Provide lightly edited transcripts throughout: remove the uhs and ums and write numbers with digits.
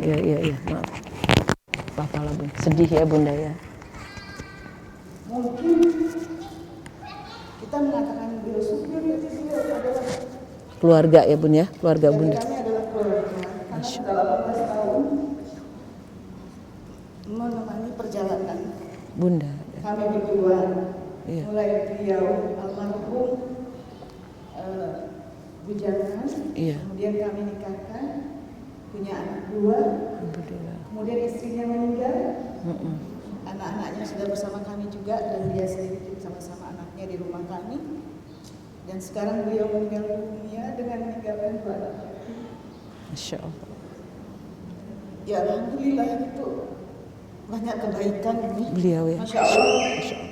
Iya, maaf. Apalah Bun, sedih ya Bunda ya. Mungkin kita mengatakan beliau supir, tapi beliau adalah keluarga ya Bun ya, keluarga Bunda. Kami adalah keluarga, karena sudah 18 tahun menemani perjalanan Bunda. kami berdua. Iya. Mulai beliau almarhum bujangan, Iya. kemudian kami nikahkan, punya anak 2, Alhamdulillah. kemudian istrinya meninggal, anak-anaknya sudah bersama kami juga, dan dia sendiri sama-sama anaknya di rumah kami. Dan sekarang beliau meninggal dunia dengan meninggalkan 2 anak. Masya Allah. Ya alhamdulillah itu banyak kebaikan ini. Beliau ya. Masya Allah.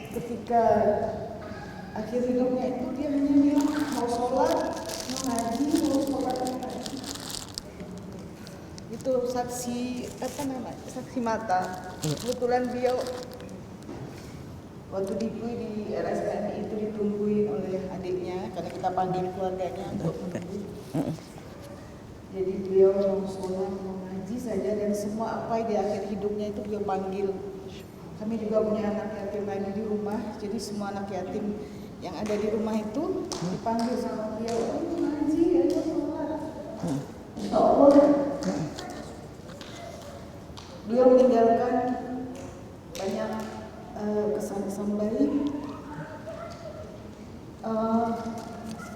Ketika akhir hidupnya itu dia hanya bilang mau sholat, mau ngaji, mau sholat ngaji. Itu saksi saksi mata. Kebetulan beliau waktu di RSPNI itu ditungguin oleh adiknya karena kita panggil keluarganya untuk menunggu. Jadi beliau mau sholat, mau ngaji saja, dan semua apa di akhir hidupnya itu beliau panggil. Kami juga punya anak yatim lagi di rumah, jadi semua anak yatim yang ada di rumah itu dipanggil sama beliau, ngaji, ayo sholat. Insya Allah. Beliau meninggalkan banyak kesan-kesan baik.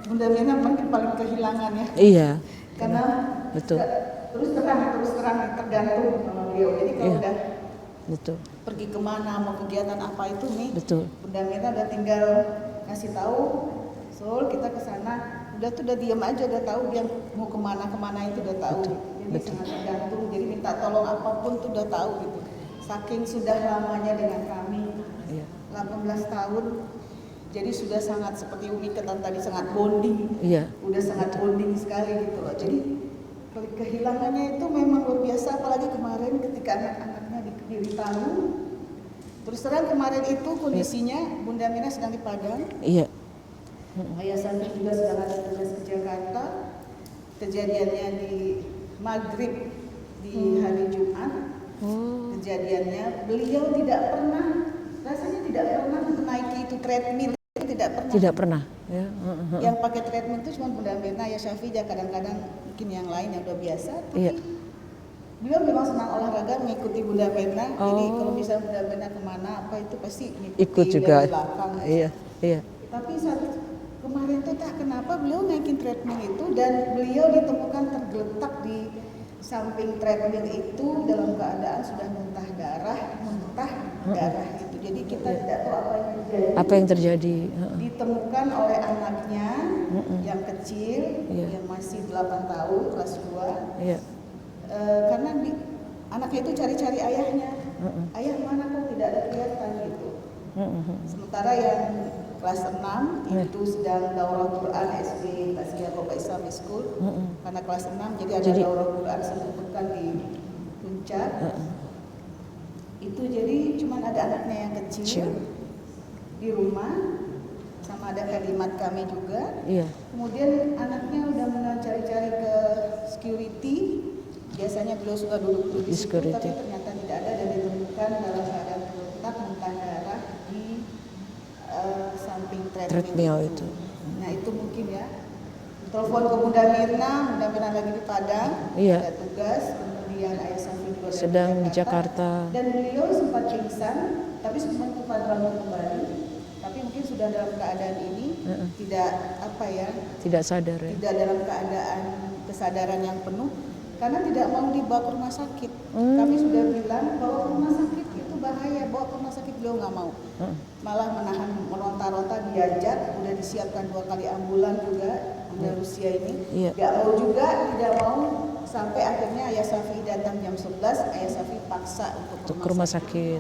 Bunda Mina mungkin paling kehilangan ya. Iya. Karena betul. Terus terang tergantung sama beliau. Jadi kalau udah betul. Pergi kemana, mau kegiatan apa itu nih, betul. Bunda Mina udah tinggal ngasih tahu, Sol kita ke sana. Udah diam aja, udah tahu dia mau kemana itu udah tahu. Jadi sangat tergantung. Jadi minta tolong apapun tuh udah tahu gitu. Saking sudah lamanya dengan kami, 18 tahun. Jadi sudah sangat seperti Umi kata tadi, sangat bonding. Udah sangat bonding sekali gitu loh. Jadi kehilangannya itu memang luar biasa, apalagi kemarin ketika anak-anaknya diberitahu. Terus terang kemarin itu kondisinya Bunda Mina sedang di Padang. Iya. Ayah Sandi juga sedang ada tugas ke Jakarta. Kejadiannya di Maghrib di hari Jumat. Kejadiannya beliau rasanya tidak pernah menaiki itu treadmill. Tidak pernah. Ya. Yang pakai treadmill itu cuma Bunda Mirna, ya Syafi'ah, kadang-kadang mungkin yang lain yang udah biasa. Tapi beliau memang senang olahraga, mengikuti Bunda Mirna. Jadi kalau misalnya Bunda Mirna kemana apa itu pasti ikut juga. Dari belakang. Iya. Tapi saat kemarin tuh entah kenapa beliau naikin treadmill itu dan beliau ditemukan tergeletak di samping treadmill itu dalam keadaan sudah muntah darah itu. Jadi kita tidak tahu apa yang terjadi. Ditemukan oleh anaknya yang kecil, yang masih 8 tahun, kelas 2. Karena anaknya itu cari-cari ayahnya. Ayah mana kok tidak ada kelihatan gitu. Sementara yang kelas 6 itu sedang daurah Quran SD Taskia Bapak Islamic School. Karena kelas 6 jadi ada daurah Quran sebutan di puncak. Itu jadi cuma ada anaknya yang kecil di rumah, sama ada kalimat kami juga. Kemudian anaknya udah mulai cari-cari ke security. Biasanya beliau suka duduk di situ, tapi ternyata tidak ada, dan ditemukan dalam keadaan terletak muntah darah di samping treadmill itu. Nah itu mungkin ya. Telepon ke Bunda Mirna lagi di Padang, ada tugas. Kemudian Ayah Safi juga sedang di Jakarta. Dan beliau sempat pingsan, tapi sempat bangun kembali. Tapi mungkin sudah dalam keadaan ini tidak sadar ya. Tidak dalam keadaan kesadaran yang penuh, karena tidak mau dibawa ke rumah sakit. Kami sudah bilang bawa ke rumah sakit itu bahaya, bawa ke rumah sakit beliau nggak mau. Malah menahan meronta-ronta, diajak, udah disiapkan 2 kali ambulan juga. Rusia ini nggak mau juga, tidak mau, sampai akhirnya Ayah Safi datang jam 11. Ayah Safi paksa untuk ke rumah sakit.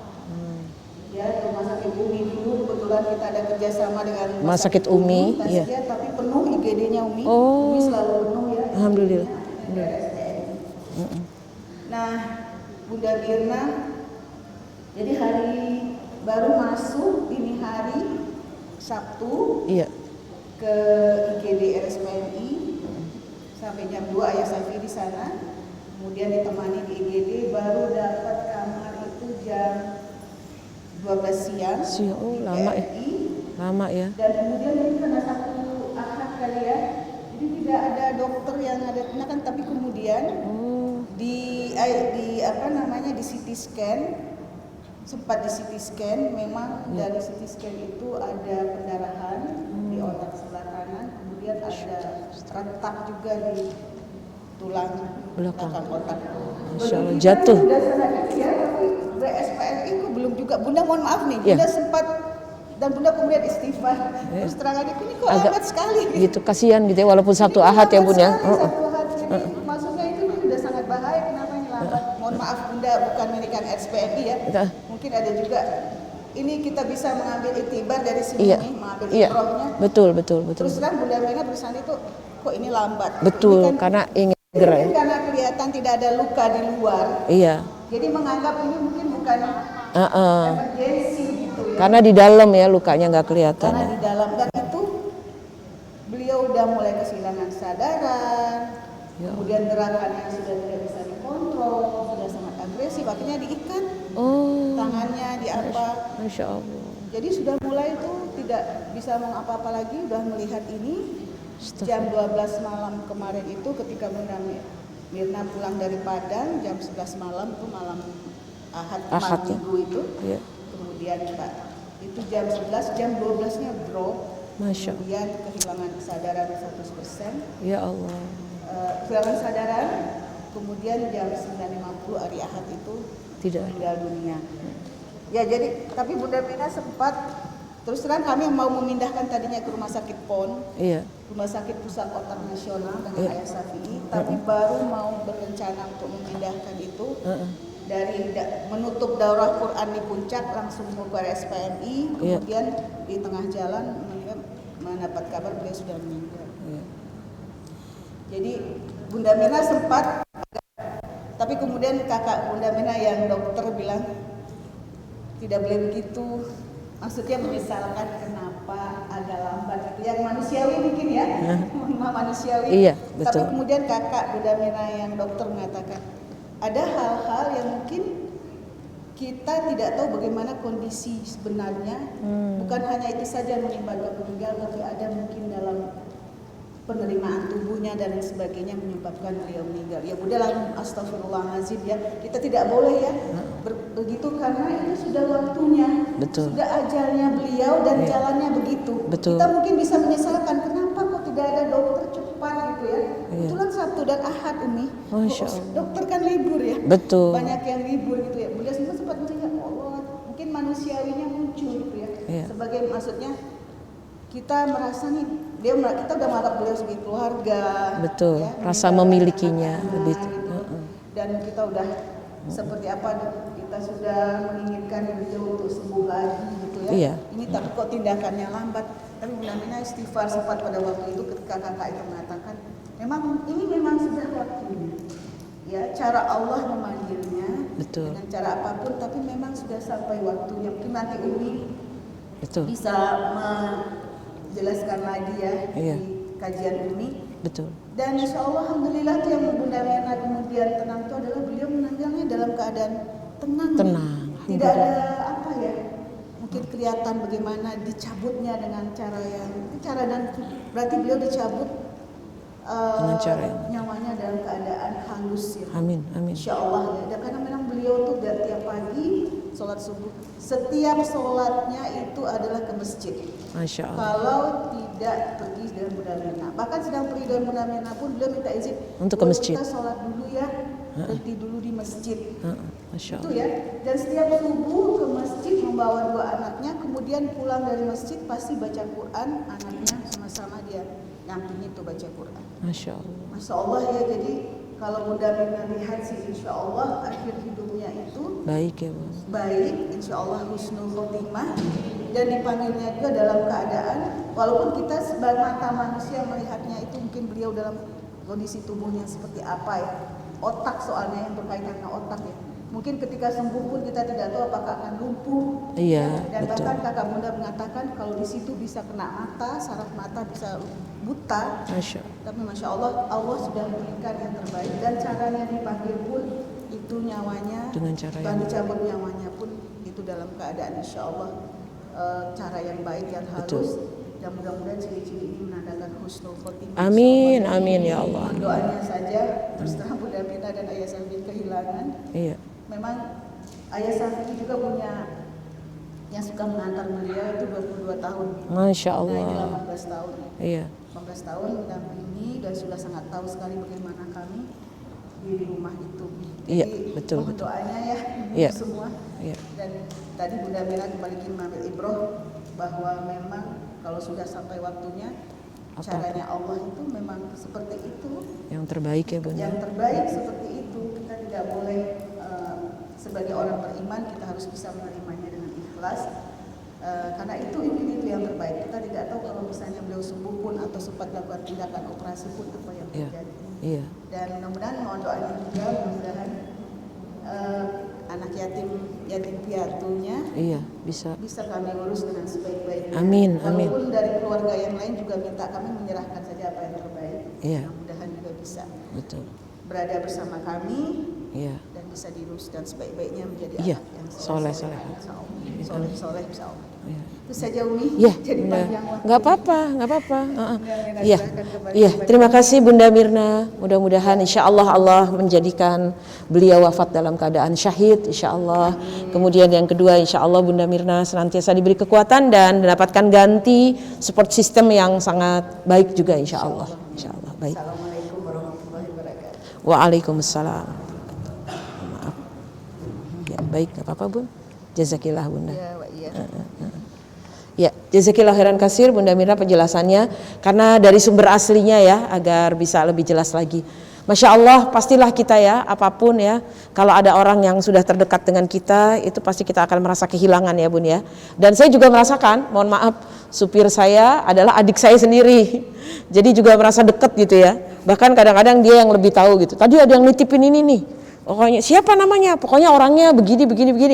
Ya, rumah sakit Umi dulu, kebetulan kita ada kerjasama dengan rumah sakit Umi, tapi penuh IGD-nya Umi. Umi selalu penuh ya. Alhamdulillah. Nah, Bunda Mirna, jadi hari baru masuk dini hari Sabtu. Ke IGD RSPNI sampai jam 2 Ayah Safi di sana. kemudian ditemani di IGD, baru dapat kamar itu jam 12 siang Oh, di lama ya. PMI. Lama ya. Dan kemudian ini karena satu Ahad kali ya, jadi tidak ada dokter yang ada tindakan, tapi kemudian di CT scan, sempat di CT scan, memang dari CT scan itu ada pendarahan di otak sebelah kanan, kemudian ada retak juga di tulang belakang otak. Masya Allah, jatuh. Sudah sangat ya, tapi BSPNI itu belum juga. Bunda mohon maaf nih, Bunda sempat dan Bunda kemudian istighfar. Terus terang aja, ini kok lambat sekali. Gitu, kasihan gitu ya, walaupun satu Ahad ya Bun ya. Satu Ahad, jadi maksudnya itu sudah sangat bahaya. Kenapa ini lambat? Mohon maaf Bunda, bukan menikan SPNI ya. Mungkin ada juga. Ini kita bisa mengambil iktibar dari sini nih, mengambil ibrohnya. Betul. Terus terang Bunda Mena bersandar itu, kok ini lambat? Betul, Ini kan, karena ingin segera ya. Karena kelihatan tidak ada luka di luar. Iya. Jadi menganggap ini mungkin bukan emergency gitu ya. Karena di dalam ya lukanya nggak kelihatan. Karena di dalam, dan itu beliau udah mulai kehilangan kesadaran, kemudian gerakannya sudah tidak bisa dikontrol, sudah sangat agresif, akhirnya diikat tangannya, di apa. Masya Allah. Jadi sudah mulai itu tidak bisa mengapa-apa lagi, udah melihat ini. Jam 12 malam kemarin itu ketika Bunda Mirna pulang dari Padang, jam 11 malam itu malam Ahad Minggu itu. Kemudian Pak, itu jam 11, jam 12-nya drop. Kemudian kehilangan kesadaran 100%. Ya Allah. Kehilangan kesadaran, kemudian jam 9.50 hari Ahad itu meninggal dunia. Ya jadi, tapi Bunda Mirna sempat, terus terang kami mau memindahkan tadinya ke Rumah Sakit PON, Rumah Sakit Pusat Otak Nasional dengan Ayah Safi'i, tapi baru mau berencana untuk memindahkan itu dari menutup daurah Quran di Puncak langsung ke RSPNI, kemudian di tengah jalan mendapat kabar beliau sudah meninggal. Jadi Bunda Mirna sempat, tapi kemudian kakak Bunda Mirna yang dokter bilang tidak boleh begitu. Maksudnya menyesalkan kenapa agak lambat gitu. Yang manusiawi mungkin ya, manusiawi. Iya, betul. Tapi kemudian kakak Bunda Mirna yang dokter mengatakan ada hal-hal yang mungkin kita tidak tahu bagaimana kondisi sebenarnya. Bukan hanya itu saja menyebabkan meninggal, tapi ada mungkin dalam penerimaan tubuhnya dan lain sebagainya menyebabkan beliau meninggal. Ya udahlah, astagfirullahaladzim ya. Kita tidak boleh ya begitu, karena ini sudah waktunya, sudah ajalnya beliau dan jalannya begitu. Kita mungkin bisa menyesalkan kenapa kok tidak ada dokter cepat gitu ya. Kebetulan Sabtu dan Ahad Umi, dokter kan libur ya. Banyak yang libur gitu ya. Beliau sempat bertanya, Allah, mungkin manusiawinya muncul gitu ya. Sebagai maksudnya kita merasa nih, kita udah menganggap beliau sebagai keluarga. Ya, rasa memilikinya lebih. Dan kita udah seperti apa, kita sudah menginginkan beliau untuk sembuh lagi gitu ya. Ini tapi kok tindakannya lambat. Tapi Bunda Mirna istighfar sempat pada waktu itu ketika kakak itu mengatakan, ini memang sudah waktunya. Ya, cara Allah memanggilnya dengan cara apapun, tapi memang sudah sampai waktunya. Mungkin nanti Umi bisa menjelaskan lagi ya di kajian Umi. Dan insya Allah alhamdulillah tuh yang Bunda Mirna kemudian tenang itu adalah beliau meninggalnya dalam keadaan tenang. Tidak ada apa ya, mungkin kelihatan bagaimana dicabutnya dengan cara dan berarti beliau dicabut nyawanya dalam keadaan halus ya. Amin. Insya Allah ya. Dan karena memang beliau tuh tiap pagi sholat subuh, setiap sholatnya itu adalah ke masjid. Masya Allah. Kalau tidak pergi dengan Bunda Mirna, bahkan sedang pergi dengan Bunda Mirna pun beliau minta izin untuk ke masjid. Kita sholat dulu ya, berhenti dulu di masjid. Masya Allah. Itu ya. Dan setiap subuh ke masjid membawa 2 anaknya, kemudian pulang dari masjid pasti baca Quran, anaknya sama-sama dia nyamping itu baca Quran. Masya Allah. Masya Allah ya. Jadi kalau Bunda Mirna lihat sih, insya Allah akhir hidupnya itu baik ya Bu. Baik, insya Allah husnul khotimah, dan dipanggilnya juga dalam keadaan, walaupun kita sebagai mata manusia melihatnya itu mungkin beliau dalam kondisi tubuhnya seperti apa ya, otak soalnya yang berkaitan dengan otak ya, Mungkin ketika sembuh pun kita tidak tahu apakah akan lumpuh. Iya, Dan betul. bahkan kakak bunda mengatakan kalau di situ bisa kena mata, saraf mata bisa buta. Masya. Tapi masya Allah, Allah sudah memberikan yang terbaik dan caranya dipanggil pun itu nyawanya, Dengan cara dan yang dicabut nyawanya pun itu dalam keadaan insya Allah cara yang baik yang Betul. halus. Dan mudah-mudahan ciri-ciri ini menandakan husnul khotimah. Amin, amin ya Allah. Doanya saja terus terang Bunda Mirna dan Ayah Safi kehilangan. Iya. Memang Ayah Safi juga punya yang suka mengantar beliau itu 22 tahun. Masya Nah ini Allah. 18 tahun. Iya. 18 tahun mendampingi dan sudah sangat tahu sekali bagaimana kami di rumah itu. Iya, Jadi, betul, mohon betul. doanya ya Iya. semua. Iya. Dan tadi Bunda Mirna kembali mengambil ibroh bahwa memang kalau sudah sampai waktunya Apa? caranya Allah itu memang seperti itu. Yang terbaik ya Bunda. Yang terbaik seperti itu. Kita tidak boleh sebagai orang beriman kita harus bisa menerimanya dengan ikhlas. Karena itu yang terbaik. Kita tidak tahu kalau misalnya beliau sembuh pun atau sempat melakukan tindakan operasi pun apa yang Iya. terjadi. Iya. Dan mudah-mudahan mohon doanya juga mudah-mudahan anak yatim piatunya Iya, bisa. bisa kami urus dengan sebaik-baiknya. Amin, amin. Walaupun dari keluarga yang lain juga minta kami menyerahkan saja apa yang terbaik. Iya. Mudah-mudahan juga bisa Betul. berada bersama kami Iya. dan bisa diurus dan sebaik-baiknya menjadi Iya, anak yang soleh-soleh. soleh insya Allah. Iya. Itu saja Umi. Iya, Jadi Bunda. panjang waktu. Nggak apa-apa, nggak apa-apa. Mirna, Iya, silahkan kembali iya. kepada Terima kasih Bunda Mirna. Mudah-mudahan Insya Allah Allah menjadikan beliau wafat dalam keadaan syahid, Insya Allah. Kemudian yang kedua, Insya Allah Bunda Mirna senantiasa diberi kekuatan dan mendapatkan ganti support system yang sangat baik juga, Insya Allah. Insya Allah. Baik. Assalamualaikum warahmatullahi wabarakatuh. Waalaikumsalam. Maaf. Ya, baik, nggak apa-apa Bun. Jazakillah Bunda. Ya, Wak, iya. Ya, jazakillah khairan kasir Bunda Mirna penjelasannya karena dari sumber aslinya ya agar bisa lebih jelas lagi. Masya Allah, pastilah kita ya apapun ya kalau ada orang yang sudah terdekat dengan kita itu pasti kita akan merasa kehilangan ya Bun ya. Dan saya juga merasakan, mohon maaf, supir saya adalah adik saya sendiri. Jadi juga merasa dekat gitu ya. Bahkan kadang-kadang dia yang lebih tahu gitu. Tadi ada yang nitipin ini nih. Pokoknya siapa namanya? Pokoknya orangnya begini.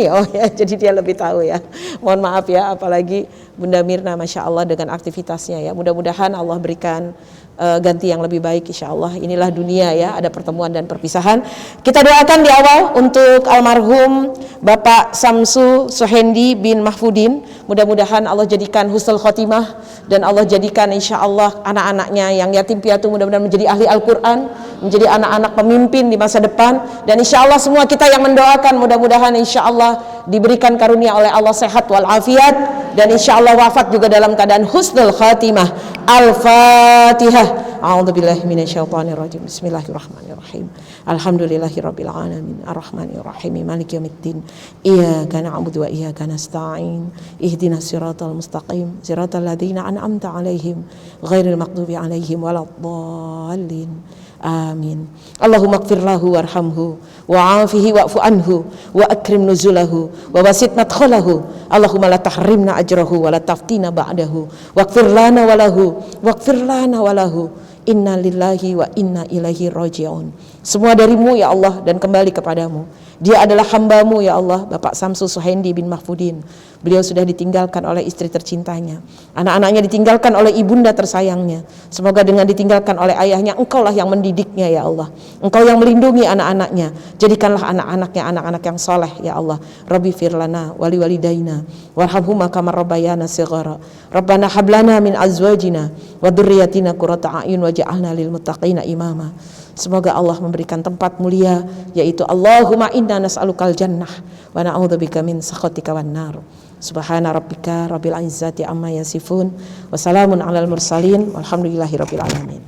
Oh ya, jadi dia lebih tahu ya. Mohon maaf ya, apalagi Bunda Mirna, masya Allah dengan aktivitasnya ya. Mudah-mudahan Allah berikan ganti yang lebih baik, insya Allah. Inilah dunia ya, ada pertemuan dan perpisahan. Kita doakan di awal untuk almarhum Bapak Samsu Suhendi bin Mahfudin. Mudah-mudahan Allah jadikan husnul khotimah dan Allah jadikan insya Allah anak-anaknya yang yatim piatu mudah-mudahan menjadi ahli Al-Quran, menjadi anak-anak pemimpin di masa depan. Dan insya Allah semua kita yang mendoakan mudah-mudahan insya Allah diberikan karunia oleh Allah sehat walafiat dan insya Allah wafat juga dalam keadaan husnul khatimah. Al-Fatihah. A'udzubillahi minasyaitonirrajim. Bismillahirrahmanirrahim. Alhamdulillahirabbil alamin. Arrahmanirrahim. Maliki yaumiddin. Iyyaka na'budu wa iyyaka nasta'in. Ihdinas siratal mustaqim. Siratal ladzina an'amta 'alaihim ghairil maghdubi 'alaihim waladdallin. Amin. Allahumma ighfir lahu warhamhu wa'afihi wa'fu anhu wa akrim nuzulahu wa wasit madkhalahu. Allahumma la tahrimna ajrahu wa la taftina ba'dahu waghfir lana wa lahu inna lillahi wa inna ilaihi raji'un. Semua darimu ya Allah dan kembali kepadamu. Dia adalah hambamu ya Allah, Bapak Samsu Suhendi bin Mahfudin. Beliau sudah ditinggalkan oleh istri tercintanya, anak-anaknya ditinggalkan oleh ibunda tersayangnya. Semoga dengan ditinggalkan oleh ayahnya, engkaulah yang mendidiknya ya Allah, engkau yang melindungi anak-anaknya. Jadikanlah anak-anaknya anak-anak yang soleh ya Allah. Rabbi firlana wali walidaina warhamhuma kama rabbayana shighara. Rabbana hablana min azwajina wa dzurriyyatina qurrata a'yun waj'alna lil muttaqina imama. Semoga Allah memberikan tempat mulia yaitu Allahumma inna nas'alukal jannah wa na'udzubika min sakhatika wan nar. Subhana rabbika rabbil izzati amma yasifun wa salamun alal mursalin walhamdulillahi rabbil alamin.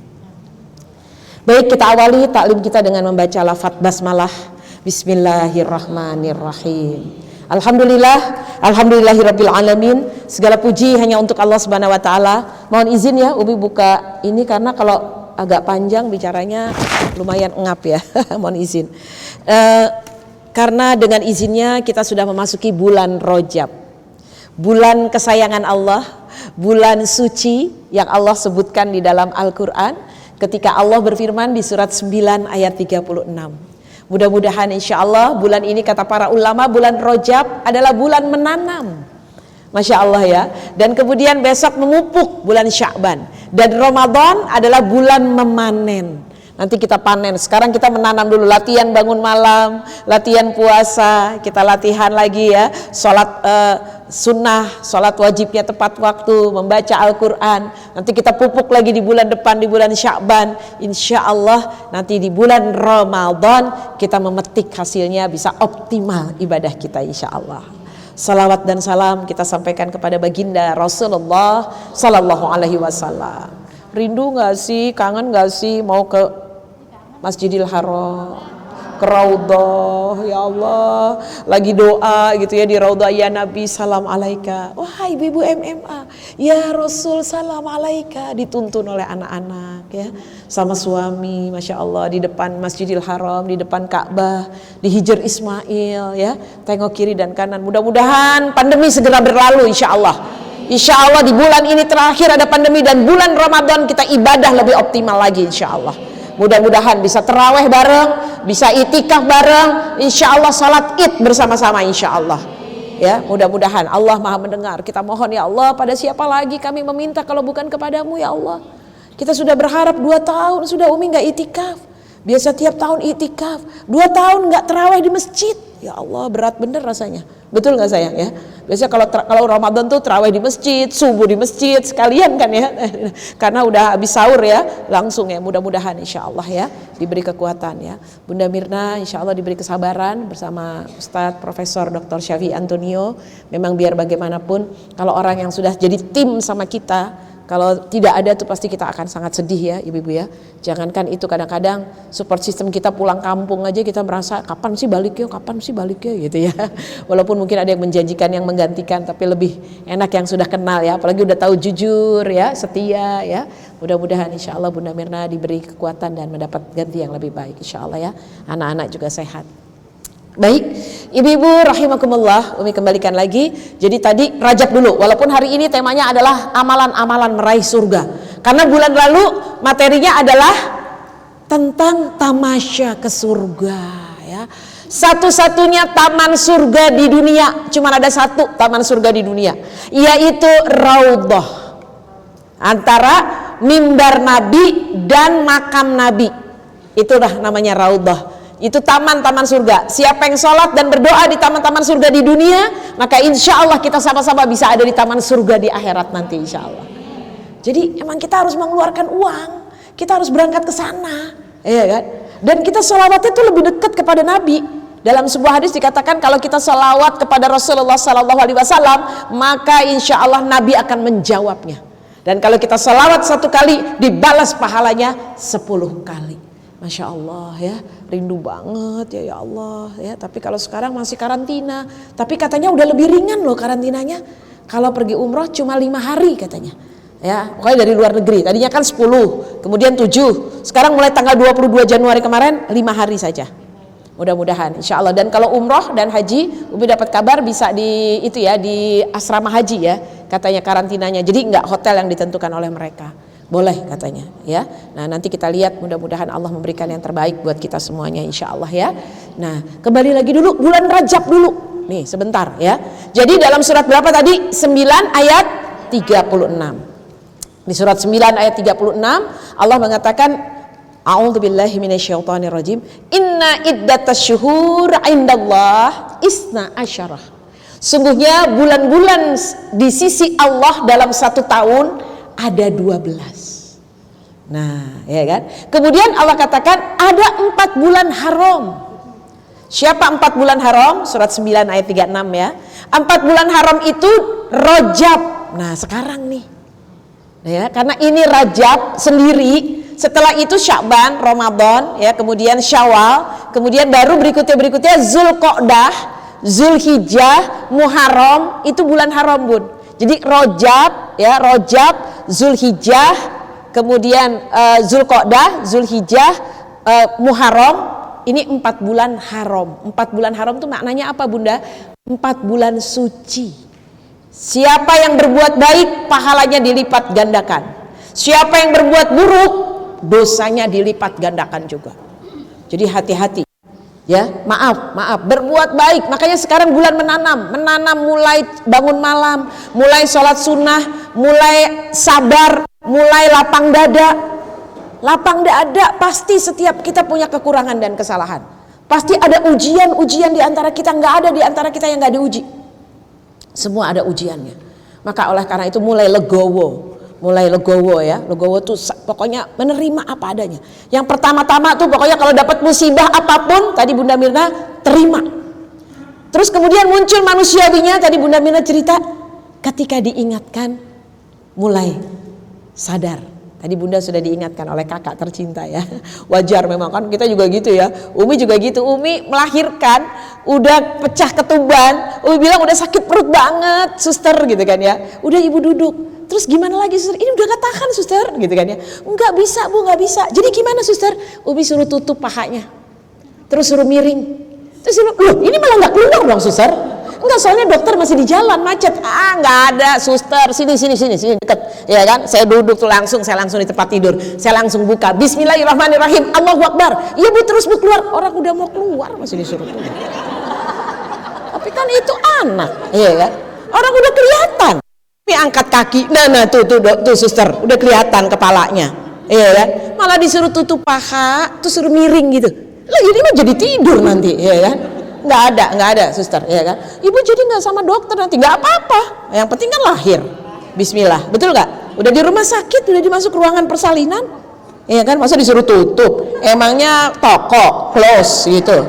Baik, kita awali taklim kita dengan membaca lafaz basmalah. Bismillahirrahmanirrahim. Alhamdulillahirabbil alamin. Segala puji hanya untuk Allah Subhanahu wa taala. Mohon izin ya Umi buka ini karena kalau agak panjang bicaranya lumayan engap ya. Mohon izin. Karena dengan izinnya kita sudah memasuki bulan Rajab. Bulan kesayangan Allah, bulan suci yang Allah sebutkan di dalam Al-Qur'an ketika Allah berfirman di surat 9 ayat 36. Mudah-mudahan insya Allah bulan ini kata para ulama bulan Rajab adalah bulan menanam. Masya Allah ya. Dan kemudian besok memupuk bulan Sya'ban. Dan Ramadan adalah bulan memanen. Nanti kita panen. Sekarang kita menanam dulu, latihan bangun malam, latihan puasa, kita latihan lagi ya, sholat sunnah, sholat wajibnya tepat waktu, membaca Al-Quran. Nanti kita pupuk lagi di bulan depan, di bulan Sya'ban. Insya Allah nanti di bulan Ramadan kita memetik hasilnya, bisa optimal ibadah kita insya Allah. Salawat dan salam kita sampaikan kepada baginda Rasulullah Sallallahu Alaihi Wasallam. Rindu gak sih, kangen gak sih mau ke Masjidil Haram, ke Raudhah, ya Allah, lagi doa gitu ya di Raudhah, ya Nabi salam alaika, wah ibu-ibu MMA, ya Rasul salam alaika, dituntun oleh anak-anak ya, sama suami, Masya Allah, di depan Masjidil Haram, di depan Ka'bah, di Hijr Ismail ya, tengok kiri dan kanan. Mudah-mudahan pandemi segera berlalu insya Allah. Insya Allah di bulan ini terakhir ada pandemi, dan bulan Ramadan kita ibadah lebih optimal lagi insya Allah. Mudah-mudahan bisa terawih bareng, bisa itikaf bareng, insya Allah salat id bersama-sama insya Allah. Ya, mudah-mudahan Allah Maha mendengar. Kita mohon ya Allah, pada siapa lagi kami meminta kalau bukan kepadamu ya Allah. Kita sudah berharap 2 tahun sudah Umi nggak itikaf. Biasa tiap tahun itikaf, 2 tahun nggak terawih di masjid. Ya Allah, berat bener rasanya. Betul nggak sayang ya? Biasa kalau Ramadan tuh terawih di masjid, subuh di masjid sekalian kan ya. Karena udah habis sahur ya, langsung ya. Mudah-mudahan insya Allah ya diberi kekuatan ya. Bunda Mirna insya Allah diberi kesabaran bersama Ustadz Profesor Dr. Syafi'i Antonio. Memang biar bagaimanapun kalau orang yang sudah jadi tim sama kita, kalau tidak ada tuh pasti kita akan sangat sedih ya ibu-ibu ya. Jangankan itu, kadang-kadang support system kita pulang kampung aja kita merasa kapan sih baliknya gitu ya. Walaupun mungkin ada yang menjanjikan yang menggantikan, tapi lebih enak yang sudah kenal ya. Apalagi udah tahu jujur ya, setia ya. Mudah-mudahan insya Allah Bunda Mirna diberi kekuatan dan mendapat ganti yang lebih baik insya Allah ya. Anak-anak juga sehat. Baik, ibu-ibu rahimakumullah, Umi kembalikan lagi. Jadi tadi Rajab dulu, walaupun hari ini temanya adalah amalan-amalan meraih surga. Karena bulan lalu materinya adalah tentang tamasya ke surga ya. Satu-satunya taman surga di dunia, cuma ada satu taman surga di dunia, yaitu Raudhah. Antara mimbar Nabi dan makam Nabi. Itulah namanya Raudhah. Itu taman-taman surga. Siapa yang sholat dan berdoa di taman-taman surga di dunia, maka insya Allah kita sama-sama bisa ada di taman surga di akhirat nanti insya Allah. Jadi emang kita harus mengeluarkan uang, kita harus berangkat ke sana, ya kan? Dan kita sholawatnya itu lebih dekat kepada Nabi. Dalam sebuah hadis dikatakan kalau kita sholawat kepada Rasulullah SAW, maka insya Allah Nabi akan menjawabnya. Dan kalau kita sholawat 1 kali, dibalas pahalanya 10 kali. Masya Allah ya, rindu banget ya Allah ya. Tapi kalau sekarang masih karantina, tapi katanya udah lebih ringan loh karantinanya. Kalau pergi umroh cuma 5 hari katanya ya, pokoknya dari luar negeri. Tadinya kan 10, kemudian 7, sekarang mulai tanggal 22 Januari kemarin 5 hari saja. Mudah-mudahan insya Allah. Dan kalau umroh dan haji, Umi dapat kabar bisa di itu ya, di asrama haji ya katanya karantinanya. Jadi enggak hotel yang ditentukan oleh mereka. Boleh katanya ya. Nah nanti kita lihat, mudah-mudahan Allah memberikan yang terbaik buat kita semuanya insya Allah ya. Nah kembali lagi dulu bulan Rajab dulu nih sebentar ya. Jadi dalam surat berapa tadi? 9 ayat 36. Di surat 9 ayat 36 Allah mengatakan, A'udzubillahi minasyaitonirrajim, Inna iddatasy-syuhur 'indallah isna asyarah. Sungguhnya bulan-bulan di sisi Allah dalam 1 tahun ada 12. Nah ya kan. Kemudian Allah katakan ada 4 bulan haram. Siapa 4 bulan haram? Surat 9 ayat 36 ya. 4 bulan haram itu Rajab. Nah sekarang nih ya, karena ini Rajab sendiri, setelah itu Sya'ban, Ramadan ya, kemudian Syawal, kemudian baru berikutnya Zulqa'dah, Zulhijjah, Muharram, itu bulan haram bun. Jadi Rajab ya, Rajab, Zulhijjah, kemudian Zulqa'dah, Zulhijjah, Muharram, ini 4 bulan haram. 4 bulan haram itu maknanya apa bunda? 4 bulan suci. Siapa yang berbuat baik pahalanya dilipat gandakan. Siapa yang berbuat buruk dosanya dilipat gandakan juga. Jadi hati-hati Ya, maaf, berbuat baik. Makanya sekarang bulan menanam mulai bangun malam, mulai sholat sunnah, mulai sabar, mulai lapang dada. Lapang dada, pasti setiap kita punya kekurangan dan kesalahan. Pasti ada ujian di antara kita, nggak ada di antara kita yang nggak diuji. Semua ada ujiannya. Maka oleh karena itu mulai legowo ya. Legowo tuh pokoknya menerima apa adanya. Yang pertama-tama tuh pokoknya kalau dapat musibah apapun, tadi Bunda Mirna terima. Terus kemudian muncul manusiawinya, tadi Bunda Mirna cerita, ketika diingatkan mulai sadar. Tadi Bunda sudah diingatkan oleh kakak tercinta ya. Wajar memang kan kita juga gitu ya. Umi juga gitu. Umi melahirkan udah pecah ketuban. Umi bilang udah sakit perut banget, suster gitu kan ya. Udah ibu duduk. Terus gimana lagi suster? Ini udah gak tahan suster gitu kan ya. Enggak bisa bu, gak bisa. Jadi gimana suster? Umi suruh tutup pahanya. Terus suruh miring. Terus loh ini malah gak keluar dong suster. Enggak, soalnya dokter masih di jalan macet. Nggak ada suster, sini deket, ya kan? Saya duduk tuh saya langsung di tempat tidur, saya langsung buka. Bismillahirrahmanirrahim, Allahu Akbar. Iya bu, terus bu keluar. Orang udah mau keluar masih disuruh keluar. Tapi kan itu anak, iya kan? Orang udah kelihatan. Ini angkat kaki, nah tuh suster, udah kelihatan kepalanya, iya kan? Malah disuruh tutup paha, tuh suruh miring gitu. Lah ini mah jadi tidur nanti, iya kan? Nggak ada suster, ya kan? Ibu jadi nggak sama dokter nanti, nggak apa-apa. Yang penting kan lahir. Bismillah, betul nggak? Udah di rumah sakit, udah dimasuk ruangan persalinan, ya kan? Masa disuruh tutup? Emangnya toko close gitu,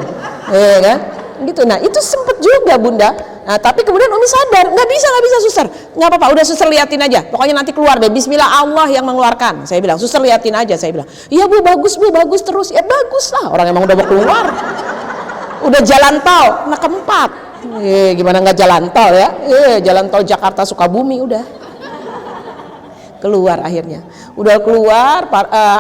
ya kan? Gitu. Nah itu sempet juga Bunda. Nah tapi kemudian Umi sadar, nggak bisa suster, nggak apa-apa, udah suster liatin aja. Pokoknya nanti keluar deh. Bismillah, Allah yang mengeluarkan. Saya bilang, suster liatin aja. Saya bilang, iya bu, bagus terus. Ya bagus lah, orang emang udah mau keluar. Udah jalan tol, nah keempat. Gimana nggak jalan tol ya? Jalan tol Jakarta Sukabumi udah keluar akhirnya. Udah keluar,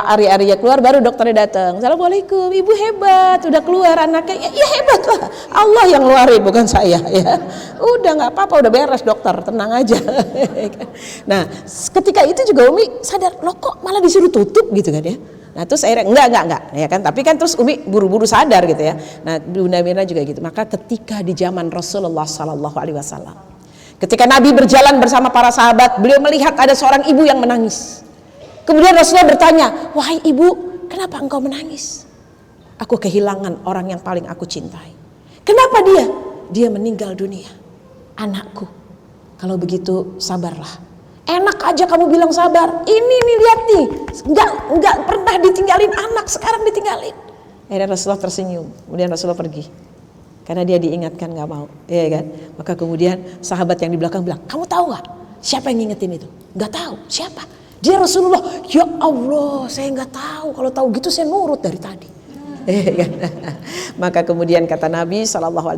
hari-harinya keluar, baru dokternya datang. Assalamualaikum, ibu hebat, udah keluar anaknya. Ya hebat lah, Allah yang ngeluarin bukan saya ya. Udah nggak apa-apa, udah beres dokter, tenang aja. Nah ketika itu juga Umi sadar, loh kok malah disuruh tutup gitu kan ya. Nah terus akhirnya enggak ya kan, tapi kan terus Umi buru-buru sadar gitu ya. Nah Bunda Mirna juga gitu. Maka ketika di zaman Rasulullah SAW, ketika Nabi berjalan bersama para sahabat, beliau melihat ada seorang ibu yang menangis. Kemudian Rasulullah bertanya, wahai ibu, kenapa engkau menangis? Aku kehilangan orang yang paling aku cintai. Kenapa dia? Dia meninggal dunia. Anakku. Kalau begitu sabarlah. Enak aja kamu bilang sabar. Ini nih lihat nih, nggak pernah ditinggalin anak, sekarang ditinggalin. Akhirnya Rasulullah tersenyum. Kemudian Rasulullah pergi. Karena dia diingatkan nggak mau, ya kan? Maka kemudian sahabat yang di belakang bilang, kamu tahu nggak siapa yang ngingetin itu? Nggak tahu. Siapa? Dia Rasulullah. Ya Allah, saya nggak tahu. Kalau tahu gitu saya nurut dari tadi. Maka kemudian kata Nabi SAW,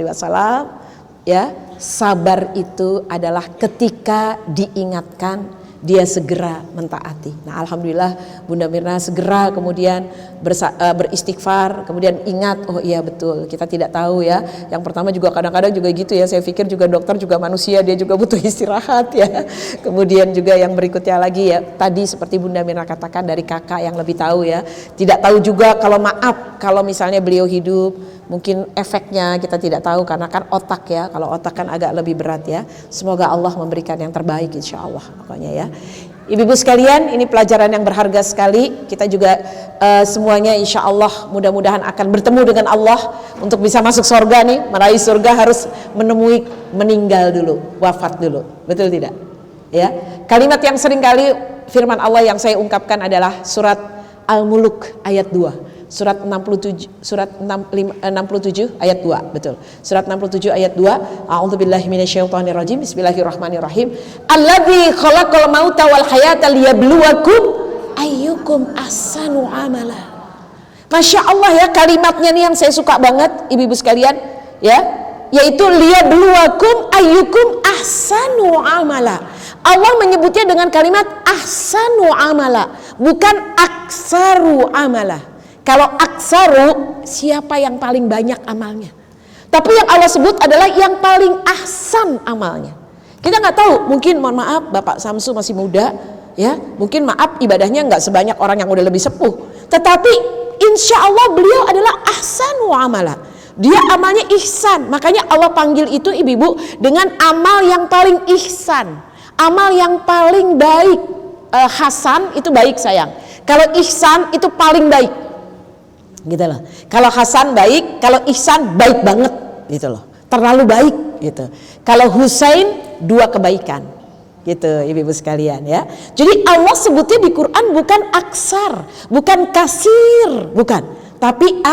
ya, sabar itu adalah ketika diingatkan dia segera mentaati. Nah alhamdulillah Bunda Mirna segera kemudian beristighfar, kemudian ingat, oh iya betul kita tidak tahu ya. Yang pertama juga kadang-kadang juga gitu ya, saya pikir juga dokter juga manusia, dia juga butuh istirahat ya. Kemudian juga yang berikutnya lagi ya, tadi seperti Bunda Mirna katakan dari kakak yang lebih tahu ya, tidak tahu juga kalau maaf kalau misalnya beliau hidup, mungkin efeknya kita tidak tahu karena kan otak ya, kalau otak kan agak lebih berat ya. Semoga Allah memberikan yang terbaik insya Allah pokoknya ya. Ibu-ibu sekalian, ini pelajaran yang berharga sekali. Kita juga semuanya insya Allah mudah-mudahan akan bertemu dengan Allah untuk bisa masuk surga nih. Meraih surga harus menemui meninggal dulu, wafat dulu, betul tidak? Ya, kalimat yang sering kali firman Allah yang saya ungkapkan adalah surat Al-Muluk ayat 2. Surat 67 ayat 2, betul. Surat 67 ayat 2. A'udzubillahi minasyaitonirrajim. Bismillahirrahmanirrahim. Alladzi khalaqal mauta wal hayata liyabluwakum ayyukum ahsanu amala. Masya Allah ya, kalimatnya nih yang saya suka banget ibu-ibu sekalian ya, yaitu liyabluwakum ayyukum ahsanu amala. Allah menyebutnya dengan kalimat ahsanu amala, bukan aksaru amala. Kalau aksaru, siapa yang paling banyak amalnya. Tapi yang Allah sebut adalah yang paling ahsan amalnya. Kita nggak tahu, mungkin mohon maaf Bapak Samsu masih muda, ya, mungkin maaf ibadahnya nggak sebanyak orang yang udah lebih sepuh. Tetapi insya Allah beliau adalah ahsanu amala. Dia amalnya ihsan. Makanya Allah panggil itu ibu-ibu dengan amal yang paling ihsan, amal yang paling baik. Hasan itu baik sayang. Kalau ihsan itu paling baik. Gitu loh. Kalau hasan baik, kalau ihsan baik banget gitu loh. Terlalu baik gitu. Kalau Husain 2 kebaikan. Gitu ibu-ibu sekalian ya. Jadi Allah sebutnya di Quran bukan aksar, bukan kasir, bukan, tapi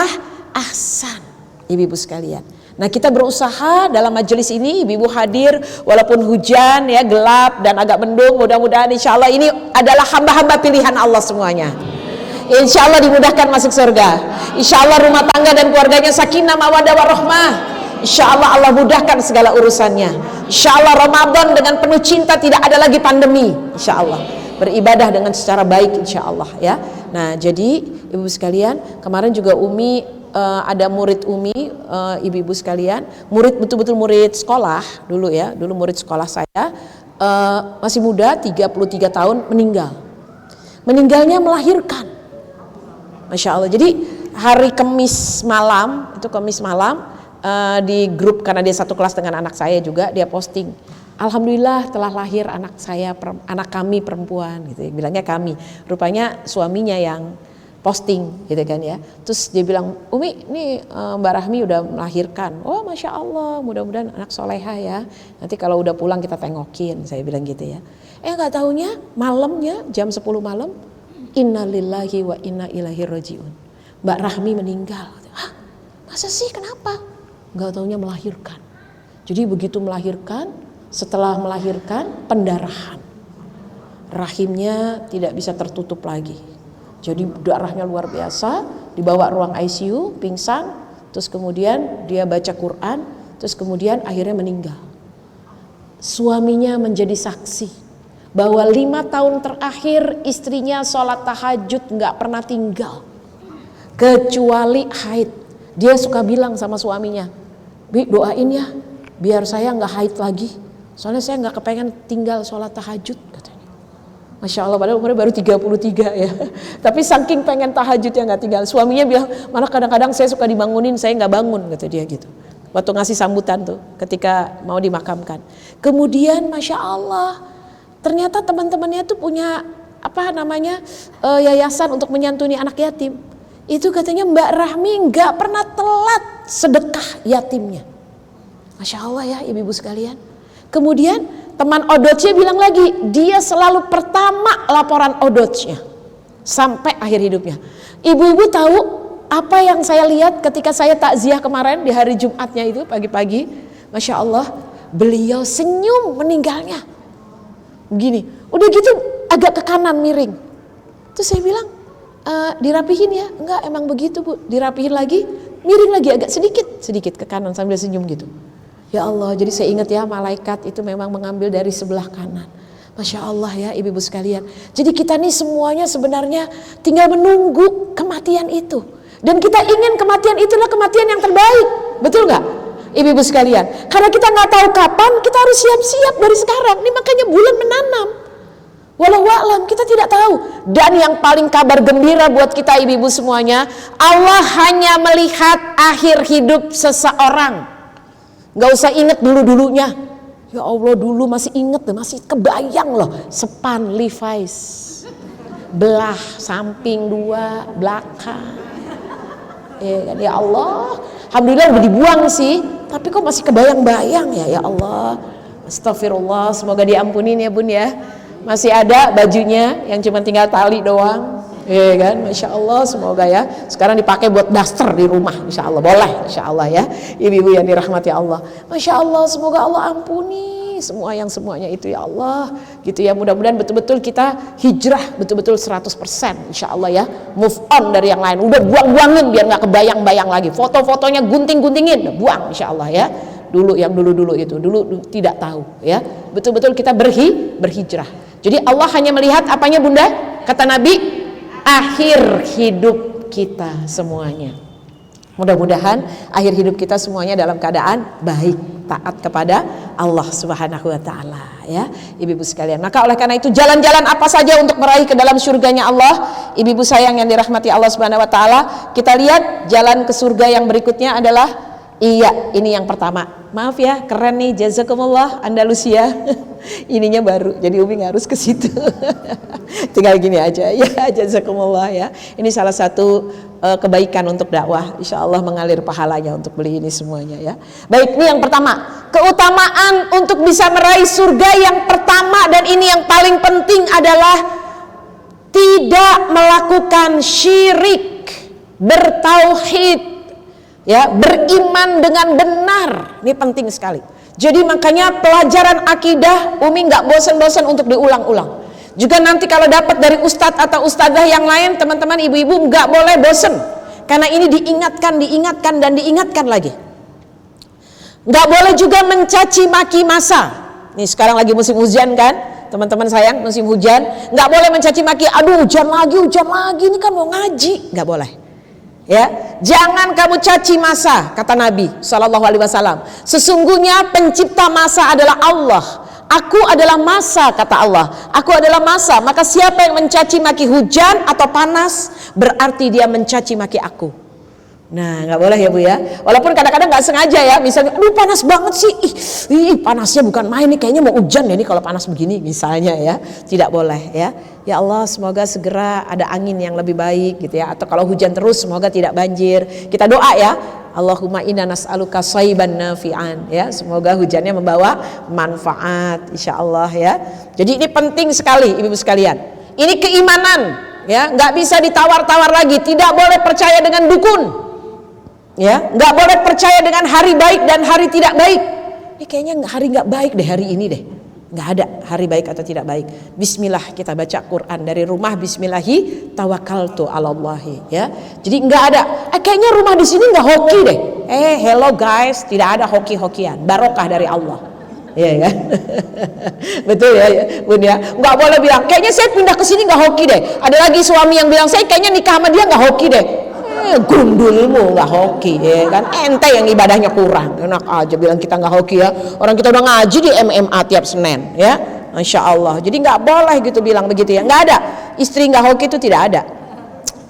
ahsan. Ibu-ibu sekalian. Nah, kita berusaha dalam majelis ini ibu-ibu hadir walaupun hujan ya, gelap dan agak mendung, mudah-mudahan insya Allah ini adalah hamba-hamba pilihan Allah semuanya. Insya Allah dimudahkan masuk surga. Insya Allah rumah tangga dan keluarganya sakinah mawaddah warahmah. Insya Allah Allah mudahkan segala urusannya. Insya Allah Ramadan dengan penuh cinta, tidak ada lagi pandemi. Insya Allah beribadah dengan secara baik insya Allah ya. Nah, jadi ibu sekalian, kemarin juga Umi ada murid Umi, ibu-ibu sekalian, murid betul-betul murid sekolah dulu ya, dulu murid sekolah saya, masih muda 33 tahun meninggalnya melahirkan, Masya Allah. Jadi hari Kamis malam, di grup, karena dia satu kelas dengan anak saya juga, dia posting, alhamdulillah telah lahir anak saya, anak kami perempuan gitu, bilangnya kami, rupanya suaminya yang posting gitu kan ya. Terus dia bilang, Umi ini Mbak Rahmi udah melahirkan. Oh Masya Allah, mudah-mudahan anak soleha ya, nanti kalau udah pulang kita tengokin, saya bilang gitu ya. Gak taunya malamnya jam 10 malam, innalillahi wa inna ilaihi rajiun, Mbak Rahmi meninggal. Hah, masa sih, kenapa? Gak taunya melahirkan. Jadi begitu melahirkan, setelah melahirkan pendarahan, rahimnya tidak bisa tertutup lagi. Jadi darahnya luar biasa, dibawa ruang ICU, pingsan, terus kemudian dia baca Quran, terus kemudian akhirnya meninggal. Suaminya menjadi saksi bahwa 5 tahun terakhir istrinya sholat tahajud gak pernah tinggal, kecuali haid. Dia suka bilang sama suaminya, Bi doain ya, biar saya gak haid lagi, soalnya saya gak kepengen tinggal sholat tahajud, katanya. Masya Allah, padahal umurnya baru 33 ya. Tapi saking pengen tahajudnya gak tinggal. Suaminya bilang, malah kadang-kadang saya suka dibangunin, saya gak bangun, kata dia gitu. Waktu ngasih sambutan tuh, ketika mau dimakamkan. Kemudian Masya Allah, ternyata teman-temannya tuh punya yayasan untuk menyantuni anak yatim. Itu katanya Mbak Rahmi gak pernah telat sedekah yatimnya. Masya Allah ya ibu-ibu sekalian. Kemudian teman odotnya bilang lagi, dia selalu pertama laporan odotnya sampai akhir hidupnya. Ibu-ibu tahu apa yang saya lihat ketika saya takziah kemarin di hari Jumatnya itu pagi-pagi? Masya Allah, beliau senyum meninggalnya. Begini, udah gitu agak ke kanan miring. Terus saya bilang, dirapihin ya? Enggak, emang begitu Bu, dirapihin lagi, miring lagi agak sedikit ke kanan sambil senyum gitu. Ya Allah, jadi saya ingat ya, malaikat itu memang mengambil dari sebelah kanan. Masya Allah ya ibu-ibu sekalian. Jadi kita nih semuanya sebenarnya tinggal menunggu kematian itu. Dan kita ingin kematian itulah kematian yang terbaik. Betul gak ibu-ibu sekalian? Karena kita gak tahu kapan, kita harus siap-siap dari sekarang. Ini makanya bulan menanam. Walau a'lam, kita tidak tahu. Dan yang paling kabar gembira buat kita ibu-ibu semuanya, Allah hanya melihat akhir hidup seseorang. Gak usah inget dulu-dulunya. Ya Allah, dulu masih inget, masih kebayang loh, sepan Levi's, belah samping 2, belakang. Ya Allah, alhamdulillah udah dibuang sih, tapi kok masih kebayang-bayang ya Allah. Astagfirullah, semoga diampunin ya Bun ya. Masih ada bajunya yang cuma tinggal tali doang. Ya kan, Masya Allah, semoga ya sekarang dipakai buat daster di rumah, Insya Allah boleh, Insya Allah ya ibu-ibu yang dirahmati Allah. Masya Allah, semoga Allah ampuni semuanya itu ya Allah gitu ya. Mudah-mudahan betul-betul kita hijrah betul-betul 100% Insya Allah ya, move on dari yang lain, udah buang-buangin biar gak kebayang-bayang lagi, foto-fotonya gunting-guntingin, buang Insya Allah ya. Dulu yang dulu itu dulu tidak tahu ya, betul-betul kita berhijrah. Jadi Allah hanya melihat apanya Bunda, kata Nabi, akhir hidup kita semuanya. Mudah-mudahan akhir hidup kita semuanya dalam keadaan baik, taat kepada Allah Subhanahu wa taala ya, ibu-ibu sekalian. Maka oleh karena itu jalan-jalan apa saja untuk meraih ke dalam surganya Allah, ibu-ibu sayang yang dirahmati Allah Subhanahu wa taala. Kita lihat jalan ke surga yang berikutnya adalah Iya, ini yang pertama. Maaf ya, keren nih, jazakumullah Andalusia. Ininya baru, jadi Umi harus ke situ. Tinggal gini aja, ya jazakumullah ya. Ini salah satu kebaikan untuk dakwah. Insya Allah mengalir pahalanya untuk beli ini semuanya ya. Baik, ini yang pertama. Keutamaan untuk bisa meraih surga yang pertama dan ini yang paling penting adalah tidak melakukan syirik, bertauhid. Ya, beriman dengan benar, ini penting sekali. Jadi makanya pelajaran akidah Umi nggak bosan-bosan untuk diulang-ulang. Juga nanti kalau dapat dari ustadz atau ustadzah yang lain, teman-teman ibu-ibu nggak boleh bosan, karena ini diingatkan dan diingatkan lagi. Nggak boleh juga mencaci maki masa. Nih sekarang lagi musim hujan kan, teman-teman sayang, musim hujan, nggak boleh mencaci maki. Aduh hujan lagi, ini kan mau ngaji, nggak boleh. Ya, jangan kamu caci masa, kata Nabi Shallallahu Alaihi Wasallam. Sesungguhnya pencipta masa adalah Allah. Aku adalah masa, kata Allah. Aku adalah masa. Maka siapa yang mencaci maki hujan atau panas, berarti dia mencaci maki aku. Nah, nggak boleh ya Bu ya. Walaupun kadang-kadang nggak sengaja ya. Misalnya, aduh panas banget sih. Ih, panasnya bukan main nih. Kayaknya mau hujan ya nih kalau panas begini. Misalnya ya, tidak boleh ya. Ya Allah, semoga segera ada angin yang lebih baik gitu ya. Atau kalau hujan terus, semoga tidak banjir. Kita doa ya. Allahumma inna nas'aluka shayban nafi'an ya. Semoga hujannya membawa manfaat, insya Allah ya. Jadi ini penting sekali ibu-ibu sekalian. Ini keimanan ya. Nggak bisa ditawar-tawar lagi. Tidak boleh percaya dengan dukun. Ya, nggak boleh percaya dengan hari baik dan hari tidak baik. Ini kayaknya hari nggak baik deh hari ini deh. Nggak ada hari baik atau tidak baik. Bismillah kita baca Quran dari rumah. Bismillahi tawakkaltu 'alallahi ya. Jadi nggak ada. Kayaknya rumah di sini nggak hoki deh. Hello guys, tidak ada hoki-hokian. Barokah dari Allah. Iya kan? Betul ya, Bun ya. Nggak boleh bilang. Kayaknya saya pindah ke sini nggak hoki deh. Ada lagi suami yang bilang saya kayaknya nikah sama dia nggak hoki deh. Gundulmu nggak hoki ya kan, ente yang ibadahnya kurang, enak aja bilang kita nggak hoki ya, orang kita udah ngaji di MMA tiap Senin ya, Masya Allah. Jadi nggak boleh gitu bilang begitu ya, nggak ada, istri nggak hoki itu tidak ada.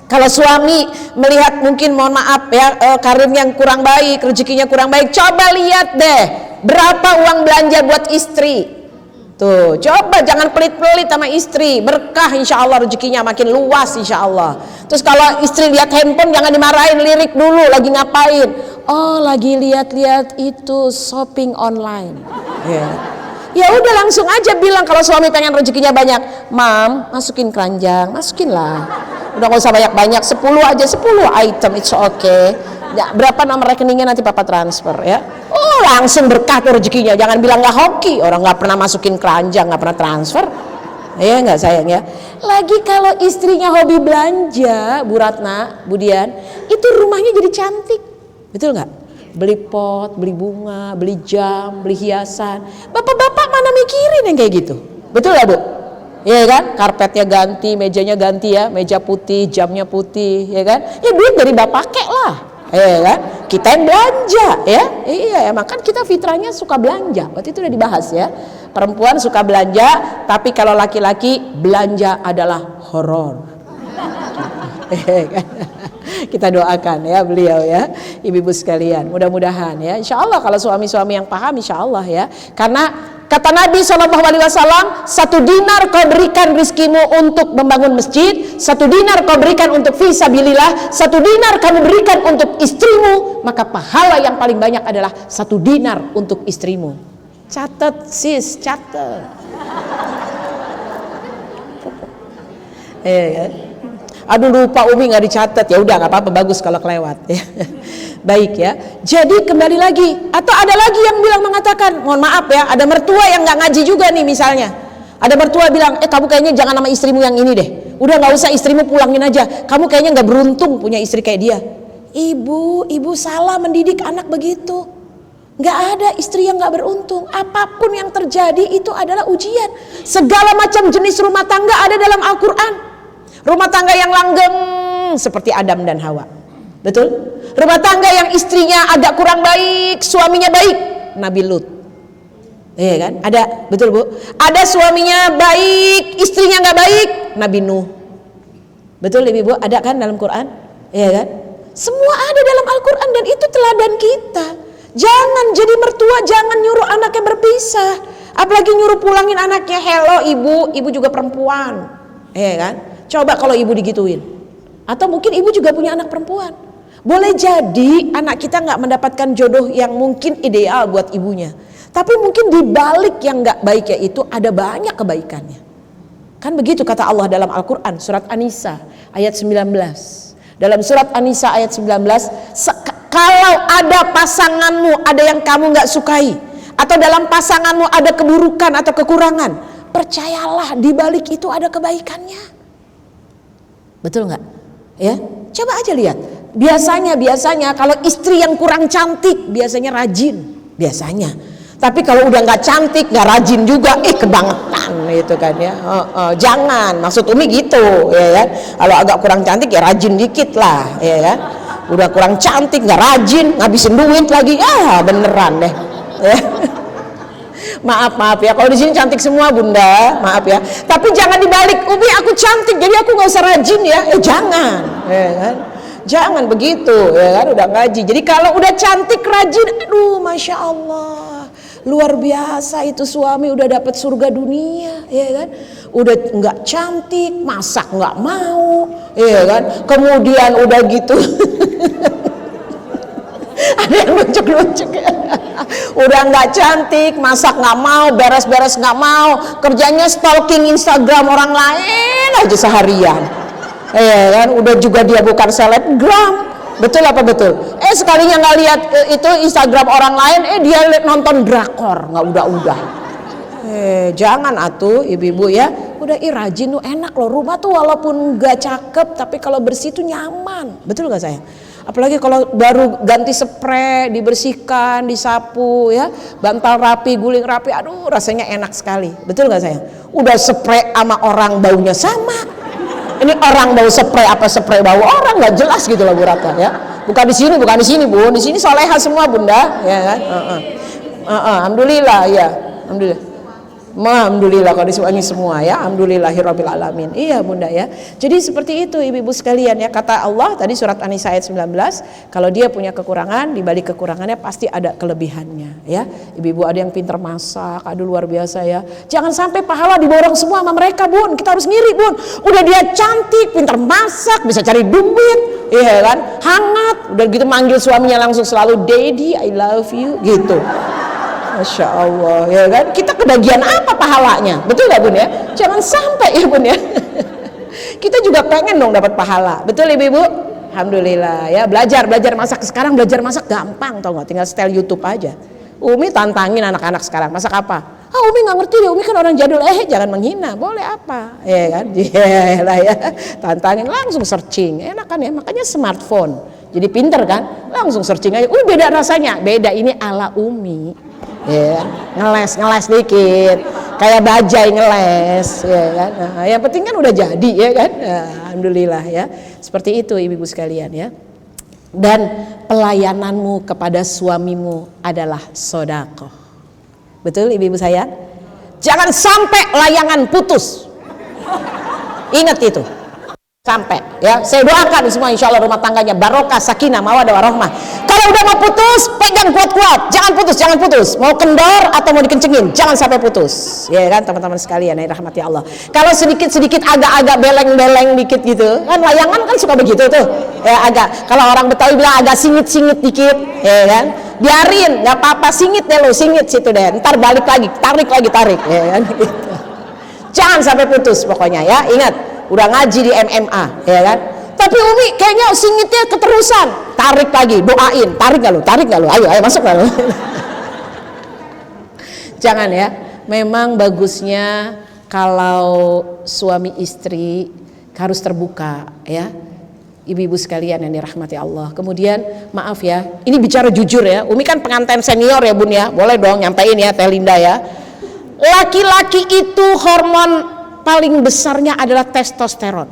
Kalau suami melihat mungkin mohon maaf ya karirnya yang kurang baik, rezekinya kurang baik, coba lihat deh berapa uang belanja buat istri. Tuh, coba jangan pelit-pelit sama istri, berkah insya Allah rezekinya makin luas insya Allah. Terus kalau istri lihat handphone jangan dimarahin, lirik dulu lagi ngapain. Oh lagi lihat-lihat itu shopping online. Ya udah langsung aja bilang kalau suami pengen rezekinya banyak, Mam masukin keranjang, masukin lah. Udah gak usah banyak-banyak, 10 aja, 10 item it's okay. Ya, berapa nomor rekeningnya nanti papa transfer ya. Oh langsung berkah tuh rezekinya. Jangan bilang nggak hoki, orang nggak pernah masukin keranjang, nggak pernah transfer. Ya nggak sayang ya. Lagi kalau istrinya hobi belanja, Bu Ratna, Bu Dian, itu rumahnya jadi cantik, betul nggak? Beli pot, beli bunga, beli jam, beli hiasan. Bapak-bapak mana mikirin yang kayak gitu, betul nggak Bu? Ya kan, karpetnya ganti, mejanya ganti ya, meja putih, jamnya putih, ya kan? Ya duit dari bapak kek lah. Ya kan? Kita yang belanja ya. Iya, emang kan kita fitrahnya suka belanja. Waktu itu udah dibahas ya. Perempuan suka belanja, tapi kalau laki-laki belanja adalah horor. Kita doakan ya beliau ya, ibu-ibu sekalian. Mudah-mudahan ya. Insya Allah kalau suami-suami yang paham, insya Allah ya. Karena kata Nabi SAW, 1 dinar kau berikan rizkimu untuk membangun masjid, 1 dinar kau berikan untuk fisabilillah, 1 dinar kamu berikan untuk istrimu, maka pahala yang paling banyak adalah 1 dinar untuk istrimu. Catat sis, catat. Aduh lupa Umi nggak dicatat, ya udah nggak apa-apa, bagus kalau kelewat ya. Baik ya. Jadi kembali lagi, atau ada lagi yang bilang mengatakan, mohon maaf ya, ada mertua yang nggak ngaji juga nih misalnya. Ada mertua bilang, kamu kayaknya jangan sama istrimu yang ini deh. Udah nggak usah istrimu pulangin aja. Kamu kayaknya nggak beruntung punya istri kayak dia. Ibu salah mendidik anak begitu. Nggak ada istri yang nggak beruntung. Apapun yang terjadi itu adalah ujian. Segala macam jenis rumah tangga ada dalam Al-Quran. Rumah tangga yang langgeng seperti Adam dan Hawa, betul? Rumah tangga yang istrinya agak kurang baik, suaminya baik, Nabi Lut. Iya kan? Ada, betul Bu? Ada suaminya baik, istrinya nggak baik, Nabi Nuh. Betul Ibu? Ada kan dalam Quran? Iya kan? Semua ada dalam Al-Quran dan itu teladan kita. Jangan jadi mertua, jangan nyuruh anaknya berpisah. Apalagi nyuruh pulangin anaknya, hello ibu juga perempuan. Kan? Coba kalau ibu digituin. Atau mungkin ibu juga punya anak perempuan. Boleh jadi anak kita nggak mendapatkan jodoh yang mungkin ideal buat ibunya. Tapi mungkin di balik yang nggak baik itu ada banyak kebaikannya. Kan begitu kata Allah dalam Al-Quran, surat An-Nisa ayat 19. Dalam surat An-Nisa ayat 19, kalau ada pasanganmu ada yang kamu nggak sukai, atau dalam pasanganmu ada keburukan atau kekurangan, percayalah di balik itu ada kebaikannya. Betul nggak? Ya, coba aja lihat. Biasanya kalau istri yang kurang cantik biasanya rajin, biasanya. Tapi kalau udah nggak cantik, nggak rajin juga, kebangetan gitu kan ya. Jangan, maksud Umi gitu, ya kan? Kalau agak kurang cantik ya rajin dikit lah, ya kan? Udah kurang cantik, nggak rajin, ngabisin duit lagi, beneran deh. Ya. Maaf ya, kalau di sini cantik semua Bunda, maaf ya. Tapi jangan dibalik, Umi aku cantik, jadi aku nggak usah rajin ya. Jangan, ya kan? Jangan begitu, ya kan? Udah ngaji. Jadi kalau udah cantik rajin, aduh, masya Allah. Luar biasa itu suami udah dapat surga dunia, ya kan? Udah nggak cantik, masak nggak mau, ya kan? Kemudian udah gitu, ada yang lucu-lucu ya. Udah nggak cantik, masak nggak mau, beres-beres nggak mau, kerjanya stalking Instagram orang lain aja seharian, ya kan? Udah juga dia bukan selebgram. Betul apa betul? Sekalinya nggak lihat itu Instagram orang lain, dia nonton drakor, nggak udah. Jangan atuh ibu-ibu ya. Udah rajin tuh enak loh, rumah tuh walaupun nggak cakep tapi kalau bersih tuh nyaman. Betul nggak sayang? Apalagi kalau baru ganti spray, dibersihkan, disapu ya, bantal rapi, guling rapi, aduh rasanya enak sekali. Betul nggak sayang? Udah spray sama orang baunya sama. Ini orang bau spray apa spray bau orang, nggak jelas gitu loh Bu Rata ya. Bukan di sini Bu, di sini soleha semua Bunda, ya kan? Alhamdulillah ya, alhamdulillah kalau disuangi semua ya, alhamdulillahirabbil alamin. Iya Bunda ya. Jadi seperti itu ibu-ibu sekalian ya, kata Allah tadi surat An-Nisa ayat 19, kalau dia punya kekurangan, di balik kekurangannya pasti ada kelebihannya ya. Ibu-ibu ada yang pintar masak, aduh luar biasa ya. Jangan sampai pahala diborong semua sama mereka Bun. Kita harus ngiri Bun. Udah dia cantik, pintar masak, bisa cari duit, iya kan? Hangat, udah gitu manggil suaminya langsung selalu Daddy, I love you gitu. Masya Allah ya kan, kita kebagian apa pahalanya, betul gak Bun ya? Jangan sampai ya Bun ya. Kita juga pengen dong dapat pahala, betul ibu-ibu? Alhamdulillah ya, belajar masak. Sekarang belajar masak gampang tau gak, tinggal setel YouTube aja. Umi tantangin anak-anak sekarang, masak apa? Umi gak ngerti deh, Umi kan orang jadul. Jangan menghina, boleh apa ya kan? Ya, tantangin, langsung searching, enak kan ya, makanya smartphone jadi pinter kan, langsung searching aja. Beda rasanya, beda, ini ala Umi ya, ngeles dikit kayak bajai ngeles ya kan. Nah, yang penting kan udah jadi ya kan. Alhamdulillah ya, seperti itu ibu-ibu sekalian ya. Dan pelayananmu kepada suamimu adalah sedekah. Betul ibu-ibu sayang? Jangan sampai layangan putus, ingat itu sampai ya. Saya doakan semua insya Allah rumah tangganya barokah, sakinah, mawaddah warahmah. Kalau udah mau putus, pegang kuat-kuat, jangan putus. Mau kendor atau mau dikencengin, jangan sampai putus ya kan teman-teman sekalian yang dirahmati Allah. Kalau sedikit agak-agak beleng dikit gitu kan, layangan kan suka begitu tuh ya, agak, kalau orang Betawi bilang agak singit dikit ya kan, biarin, nggak apa-apa, singit situ deh, ntar balik lagi, tarik ya kan gitu. Jangan sampai putus pokoknya ya, ingat. Udah ngaji di MMA ya kan, tapi Umi kayaknya singitnya keterusan, tarik lagi, doain, tarik nggak lu, ayo masuk nggak lu. Jangan ya, memang bagusnya kalau suami istri harus terbuka ya, ibu-ibu sekalian yang dirahmati Allah. Kemudian maaf ya, ini bicara jujur ya, Umi kan pengantin senior ya Bun ya, boleh dong nyampein ya Teh Linda ya. Laki-laki itu hormon paling besarnya adalah testosteron.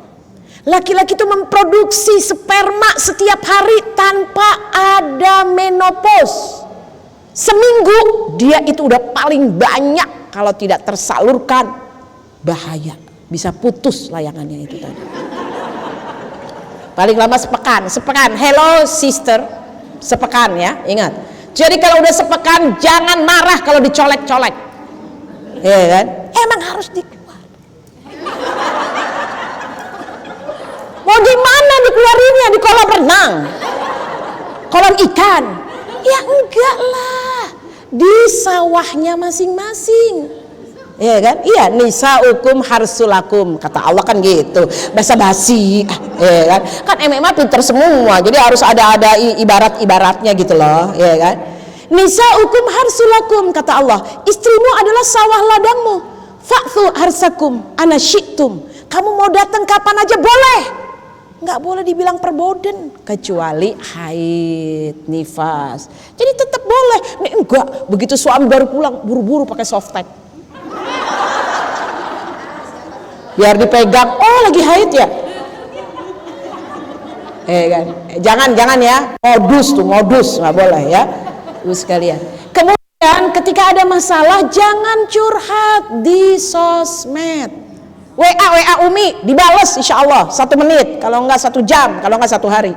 Laki-laki itu memproduksi sperma setiap hari tanpa ada menopause. Seminggu dia itu udah paling banyak, kalau tidak tersalurkan bahaya, bisa putus layangannya itu tadi. paling lama sepekan. Hello sister, sepekan ya, ingat. Jadi kalau udah sepekan jangan marah kalau dicolek-colek, ya kan? Emang harus dikeluar. Mau di mana dikeluarinnya? Di kolam renang, kolam ikan? Ya enggak lah, di sawahnya masing-masing. Iya kan? Iya, nisaukum harsulakum, kata Allah kan gitu. Basa-basi, ya kan? Kan MMA pinter semua, jadi harus ada ibarat-ibaratnya gitu loh, ya kan? Nisaukum harsulakum, kata Allah. Istrimu adalah sawah ladangmu. Fa'thu harsakum ana syi'tum. Kamu mau datang kapan aja boleh. Nggak boleh dibilang perboden kecuali haid, nifas. Jadi tetap boleh. Nih enggak, begitu suami baru pulang buru-buru pakai softtek. Biar dipegang, oh lagi haid ya. Kan? Jangan ya, modus nggak boleh ya, Ibu sekalian. Kemudian ketika ada masalah jangan curhat di sosmed. WA Umi dibales insya Allah 1 menit, kalau enggak 1 jam, kalau enggak 1 hari.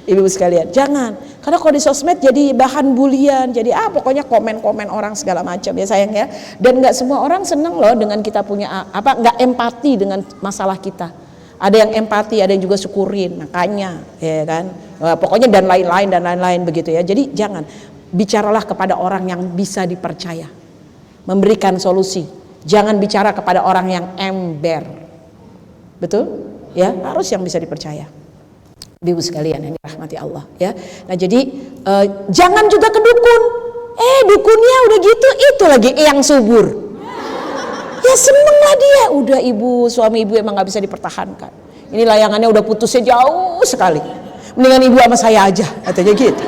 Ibu sekalian, jangan. Karena kalau di sosmed jadi bahan bulian, jadi pokoknya komen-komen orang segala macam ya sayang ya. Dan nggak semua orang seneng loh dengan kita punya nggak empati dengan masalah kita. Ada yang empati, ada yang juga syukurin, makanya ya kan. Pokoknya dan lain-lain begitu ya. Jadi jangan, bicaralah kepada orang yang bisa dipercaya, memberikan solusi. Jangan bicara kepada orang yang ember. Betul? Ya, harus yang bisa dipercaya. Ibu sekalian yang dirahmati Allah ya. Nah jadi jangan juga ke dukun. Dukunnya udah gitu itu lagi yang subur. Ya seneng lah dia. Udah suami ibu emang nggak bisa dipertahankan. Ini layangannya udah putusnya jauh sekali. Mendingan ibu sama saya aja, katanya gitu.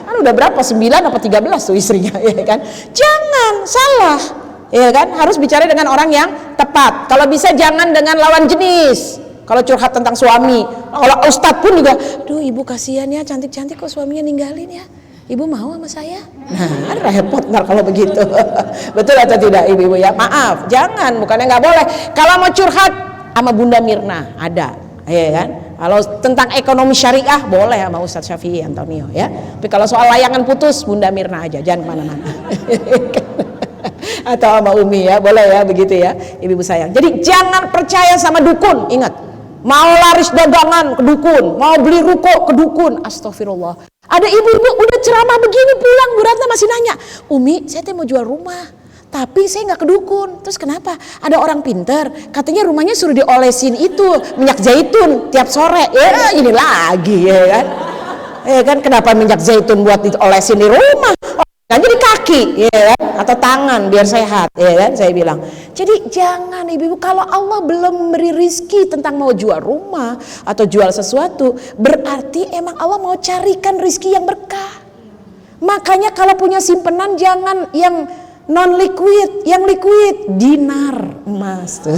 Kan udah berapa 9 apa 13 tuh istrinya, ya kan? Jangan salah, ya kan? Harus bicara dengan orang yang tepat. Kalau bisa jangan dengan lawan jenis. Kalau curhat tentang suami, kalau ustadz pun juga, duh ibu kasihan ya, cantik-cantik kok suaminya ninggalin ya, ibu mau sama saya? Nah, repot ntar kalau begitu. Betul atau tidak ibu-ibu ya? Maaf, jangan, bukannya nggak boleh. Kalau mau curhat sama Bunda Mirna ada, ya kan? Kalau tentang ekonomi syariah boleh sama Ustadz Syafi'i Antonio ya. Tapi kalau soal layangan putus Bunda Mirna aja, jangan kemana-mana. Atau sama Umi ya, boleh ya begitu ya, ibu-ibu sayang. Jadi jangan percaya sama dukun, ingat. Mau laris dagangan ke dukun, mau beli ruko ke dukun, astagfirullah. Ada ibu-ibu udah ceramah begini pulang, Bu Ratna masih nanya, Umi saya mau jual rumah, tapi saya nggak ke dukun. Terus kenapa? Ada orang pinter, katanya rumahnya suruh diolesin itu minyak zaitun tiap sore. Ya ini lagi ya kan. Kan kenapa minyak zaitun buat diolesin di rumah? Jadi kaki ya kan? Atau tangan biar sehat ya kan, saya bilang. Jadi jangan ibu-ibu, kalau Allah belum memberi rizki tentang mau jual rumah atau jual sesuatu, berarti emang Allah mau carikan rizki yang berkah. Makanya kalau punya simpenan jangan yang non liquid, yang liquid dinar emas.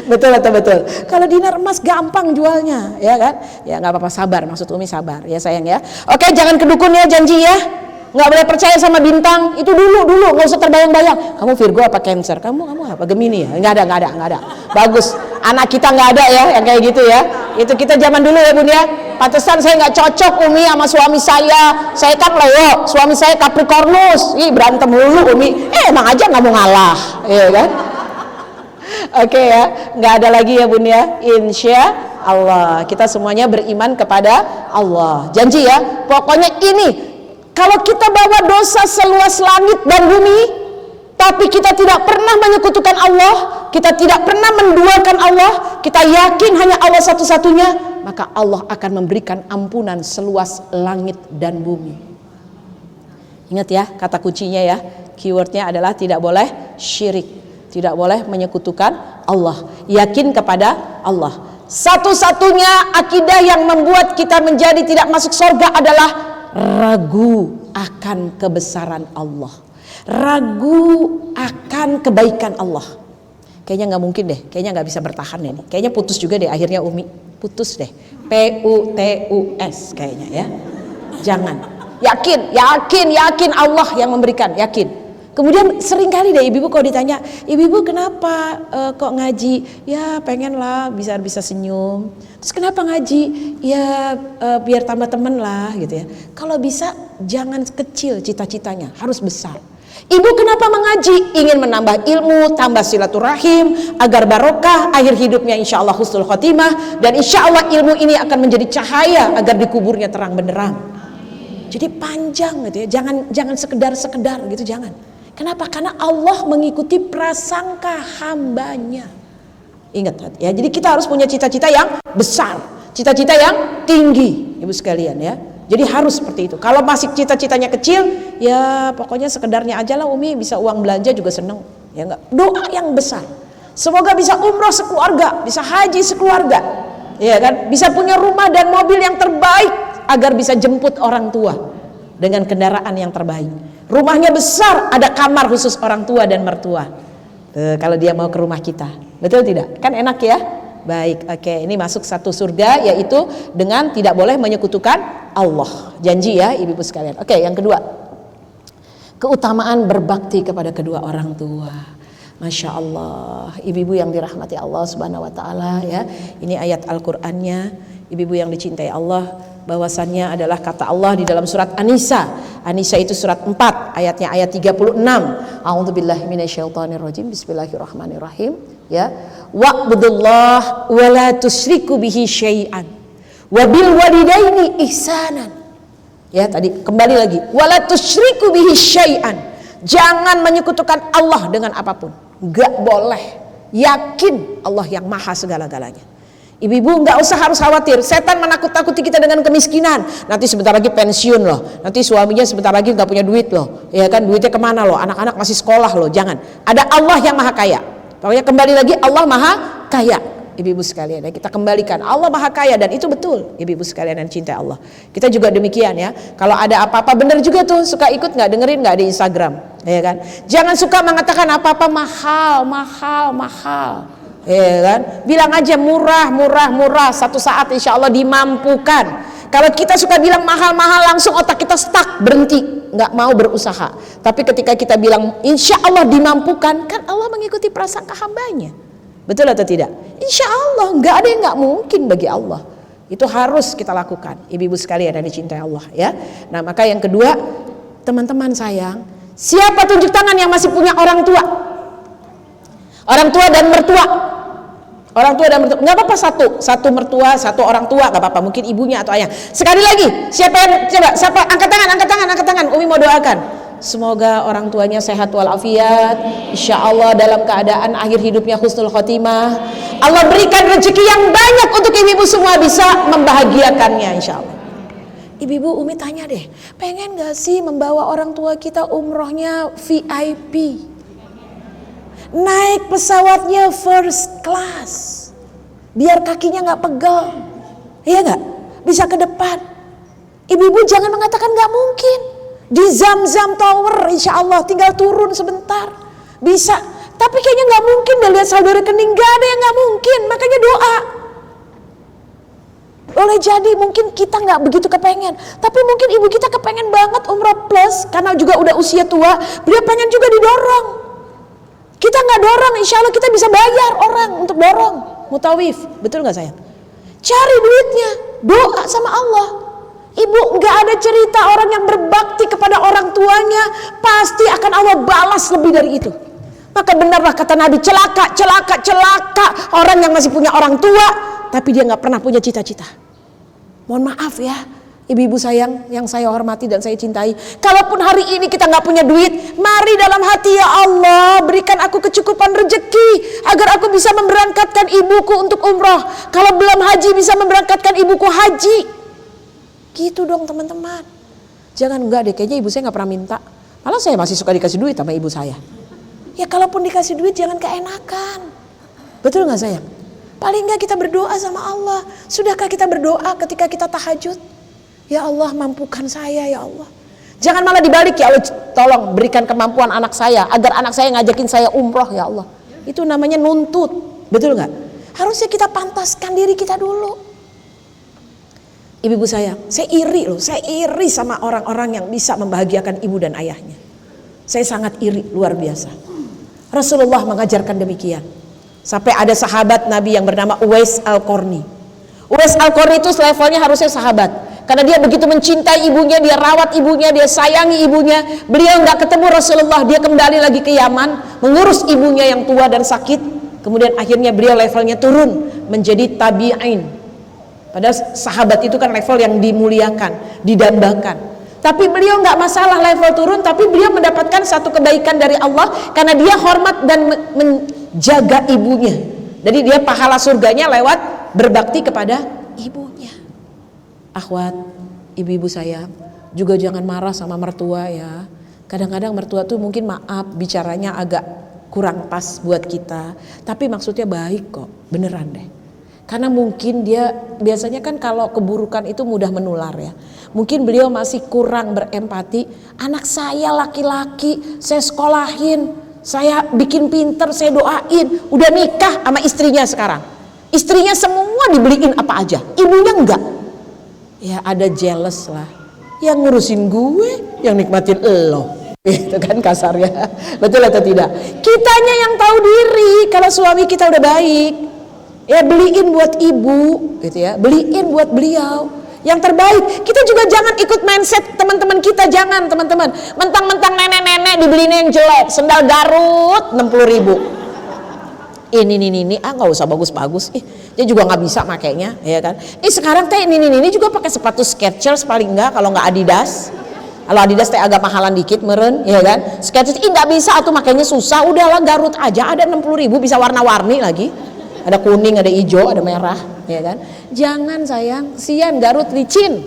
Betul atau betul? Kalau dinar emas gampang jualnya, ya kan? Ya nggak apa-apa, sabar. Maksud Umi sabar, ya sayang ya. Oke, jangan ke dukun ya, janji ya. Nggak boleh percaya sama bintang. Itu dulu, nggak usah terbayang-bayang. Kamu Virgo apa Cancer? Kamu apa Gemini ya? Nggak ada. Bagus. Anak kita nggak ada ya, yang kayak gitu ya. Itu kita zaman dulu ya Bun ya. Pantesan saya nggak cocok Umi sama suami saya. Saya kan Leo, suami saya Capricornus. Ih berantem dulu Umi. Emang aja nggak mau ngalah, ya kan? Oke ya, nggak ada lagi ya Bun ya, insya Allah kita semuanya beriman kepada Allah. Janji ya, pokoknya ini kalau kita bawa dosa seluas langit dan bumi, tapi kita tidak pernah menyekutukan Allah, kita tidak pernah menduakan Allah, kita yakin hanya Allah satu-satunya, maka Allah akan memberikan ampunan seluas langit dan bumi. Ingat ya, kata kuncinya ya, keywordnya adalah tidak boleh syirik. Tidak boleh menyekutukan Allah. Yakin kepada Allah. Satu-satunya akidah yang membuat kita menjadi tidak masuk surga adalah ragu akan kebesaran Allah. Ragu akan kebaikan Allah. Kayaknya nggak mungkin deh. Kayaknya nggak bisa bertahan ini. Kayaknya putus juga deh akhirnya Umi. Putus deh. PUTUS kayaknya ya. Jangan. Yakin Allah yang memberikan. Yakin. Kemudian sering kali deh ibu-ibu kalau ditanya, ibu-ibu kenapa kok ngaji? Ya pengen lah bisa senyum. Terus kenapa ngaji? Ya biar tambah temen lah gitu ya. Kalau bisa jangan kecil cita-citanya, harus besar. Ibu kenapa mengaji? Ingin menambah ilmu, tambah silaturahim, agar barokah, akhir hidupnya insya Allah husnul khotimah, dan insya Allah ilmu ini akan menjadi cahaya agar di kuburnya terang benderang. Jadi panjang gitu ya, jangan sekedar gitu, jangan. Kenapa? Karena Allah mengikuti prasangka hambanya. Ingat ya, jadi kita harus punya cita-cita yang besar, cita-cita yang tinggi, ibu sekalian ya. Jadi harus seperti itu. Kalau masih cita-citanya kecil, ya pokoknya sekedarnya aja lah Umi, bisa uang belanja juga seneng. Ya enggak? Doa yang besar. Semoga bisa umroh sekeluarga, bisa haji sekeluarga. Ya kan? Bisa punya rumah dan mobil yang terbaik agar bisa jemput orang tua dengan kendaraan yang terbaik. Rumahnya besar, ada kamar khusus orang tua dan mertua. Kalau dia mau ke rumah kita. Betul tidak? Kan enak ya? Baik, oke. Ini masuk satu surga, yaitu dengan tidak boleh menyekutukan Allah. Janji ya ibu-ibu sekalian. Oke, yang kedua, keutamaan berbakti kepada kedua orang tua. Masya Allah, ibu-ibu yang dirahmati Allah Subhanahu Wa Taala ya. Ini ayat Al-Qur'annya, ibu-ibu yang dicintai Allah, bahwasannya adalah kata Allah di dalam surat An-Nisa. An-Nisa itu surat 4, ayatnya ayat 36. A'udzubillahi minasyaitonirrajim. Bismillahirrahmanirrahim. Ya, wa'budullah wa la tusyriku bihi syai'an wa bil walidaini ihsanan. Ya, tadi kembali lagi, wa la tusyriku bihi syai'an. Jangan menyekutukan Allah dengan apapun. Enggak boleh. Yakin Allah yang maha segala-galanya. Ibu-ibu enggak usah harus khawatir, setan menakut-takuti kita dengan kemiskinan. Nanti sebentar lagi pensiun loh, nanti suaminya sebentar lagi enggak punya duit loh. Ya kan, duitnya kemana loh, anak-anak masih sekolah loh. Jangan, ada Allah yang maha kaya. Pokoknya kembali lagi, Allah maha kaya. Ibu-ibu sekalian ya, kita kembalikan Allah maha kaya, dan itu betul ibu-ibu sekalian yang cinta Allah. Kita juga demikian ya. Kalau ada apa-apa, benar juga tuh, suka ikut nggak, dengerin nggak di Instagram, ya kan? Jangan suka mengatakan apa-apa mahal, ya kan? Bilang aja murah. Satu saat insya Allah dimampukan. Kalau kita suka bilang mahal, langsung otak kita stuck, berhenti, nggak mau berusaha. Tapi ketika kita bilang insya Allah dimampukan, kan Allah mengikuti prasangka hambanya. Betul atau tidak? Insya Allah, nggak ada yang nggak mungkin bagi Allah. Itu harus kita lakukan, ibu-ibu sekalian yang dicintai Allah ya. Nah, maka yang kedua, teman-teman sayang, siapa tunjuk tangan yang masih punya orang tua? Orang tua dan mertua. Orang tua dan mertua, nggak apa-apa, satu mertua, satu orang tua, nggak apa-apa, mungkin ibunya atau ayah. Sekali lagi, siapa yang coba? Siapa? Angkat tangan. Umi mau doakan. Semoga orang tuanya sehat walafiat, insya Allah dalam keadaan akhir hidupnya husnul khotimah. Allah berikan rezeki yang banyak untuk ibu-ibu semua bisa membahagiakannya, insya Allah. Ibu-ibu, Umi tanya deh, pengen gak sih membawa orang tua kita umrohnya VIP? Naik pesawatnya first class, biar kakinya gak pegel, iya gak? Bisa ke depan. Ibu-ibu jangan mengatakan gak mungkin. Di Zam-Zam Tower insya Allah tinggal turun sebentar, bisa. Tapi kayaknya gak mungkin deh, lihat saldo rekening, gak ada yang gak mungkin. Makanya doa. Boleh jadi mungkin kita gak begitu kepengen, tapi mungkin ibu kita kepengen banget umrah plus, karena juga udah usia tua, beliau pengen juga didorong. Kita nggak dorong, insya Allah kita bisa bayar orang untuk dorong mutawif, betul nggak sayang? Cari duitnya, doa sama Allah. Ibu, nggak ada cerita orang yang berbakti kepada orang tuanya pasti akan Allah balas lebih dari itu. Maka benarlah kata Nabi, celaka orang yang masih punya orang tua tapi dia nggak pernah punya cita-cita. Mohon maaf ya, ibu-ibu sayang yang saya hormati dan saya cintai, kalaupun hari ini kita nggak punya duit, mari dalam hati, ya Allah berikan aku kecukupan rezeki agar aku bisa memberangkatkan ibuku untuk umroh. Kalau belum haji bisa memberangkatkan ibuku haji. Gitu dong teman-teman. Jangan enggak deh, kayaknya ibu saya nggak pernah minta, malah saya masih suka dikasih duit sama ibu saya. Ya kalaupun dikasih duit jangan keenakan, betul nggak sayang? Paling nggak kita berdoa sama Allah. Sudahkah kita berdoa ketika kita tahajud? Ya Allah mampukan saya ya Allah. Jangan malah dibalik, ya Allah tolong berikan kemampuan anak saya agar anak saya ngajakin saya umroh ya Allah. Itu namanya nuntut, betul nggak? Harusnya kita pantaskan diri kita dulu. Ibu-ibu saya iri loh, saya iri sama orang-orang yang bisa membahagiakan ibu dan ayahnya. Saya sangat iri, luar biasa. Rasulullah mengajarkan demikian. Sampai ada sahabat Nabi yang bernama Uwais Al-Qarni. Uwais Al-Qarni itu levelnya harusnya sahabat. Karena dia begitu mencintai ibunya, dia rawat ibunya, dia sayangi ibunya. Beliau nggak ketemu Rasulullah, dia kembali lagi ke Yaman, mengurus ibunya yang tua dan sakit. Kemudian akhirnya beliau levelnya turun menjadi tabi'in. Padahal sahabat itu kan level yang dimuliakan, didambakan. Tapi beliau nggak masalah level turun, tapi beliau mendapatkan satu kebaikan dari Allah karena dia hormat dan menjaga ibunya. Jadi dia pahala surganya lewat berbakti kepada ibunya. Akhwat, ibu-ibu saya juga jangan marah sama mertua ya. Kadang-kadang mertua tuh mungkin maaf bicaranya agak kurang pas buat kita, tapi maksudnya baik kok, beneran deh. Karena mungkin dia biasanya kan kalau keburukan itu mudah menular ya. Mungkin beliau masih kurang berempati. Anak saya laki-laki, saya sekolahin, saya bikin pinter, saya doain. Udah nikah sama istrinya sekarang. Istrinya semua dibeliin apa aja, ibunya enggak. Ya ada jealous lah. Yang ngurusin gue, yang nikmatin elo. Itu kan kasarnya. Betul atau tidak? Kitanya yang tahu diri kalau suami kita udah baik. Ya beliin buat ibu gitu ya, beliin buat beliau yang terbaik. Kita juga jangan ikut mindset teman-teman kita, jangan teman-teman. Mentang-mentang nenek-nenek dibeliin yang jelek, sendal Garut 60.000. Ini nggak usah bagus-bagus. Dia juga nggak bisa makainya, ya kan? Sekarang teh ini juga pakai sepatu Skechers paling enggak, kalau nggak Adidas. Kalau Adidas teh agak mahalan dikit meren, ya kan? Skechers nggak bisa atau makainya susah. Udahlah Garut aja, ada 60.000 bisa warna-warni lagi. Ada kuning, ada hijau, ada merah, ya kan? Jangan sayang, sian Garut licin.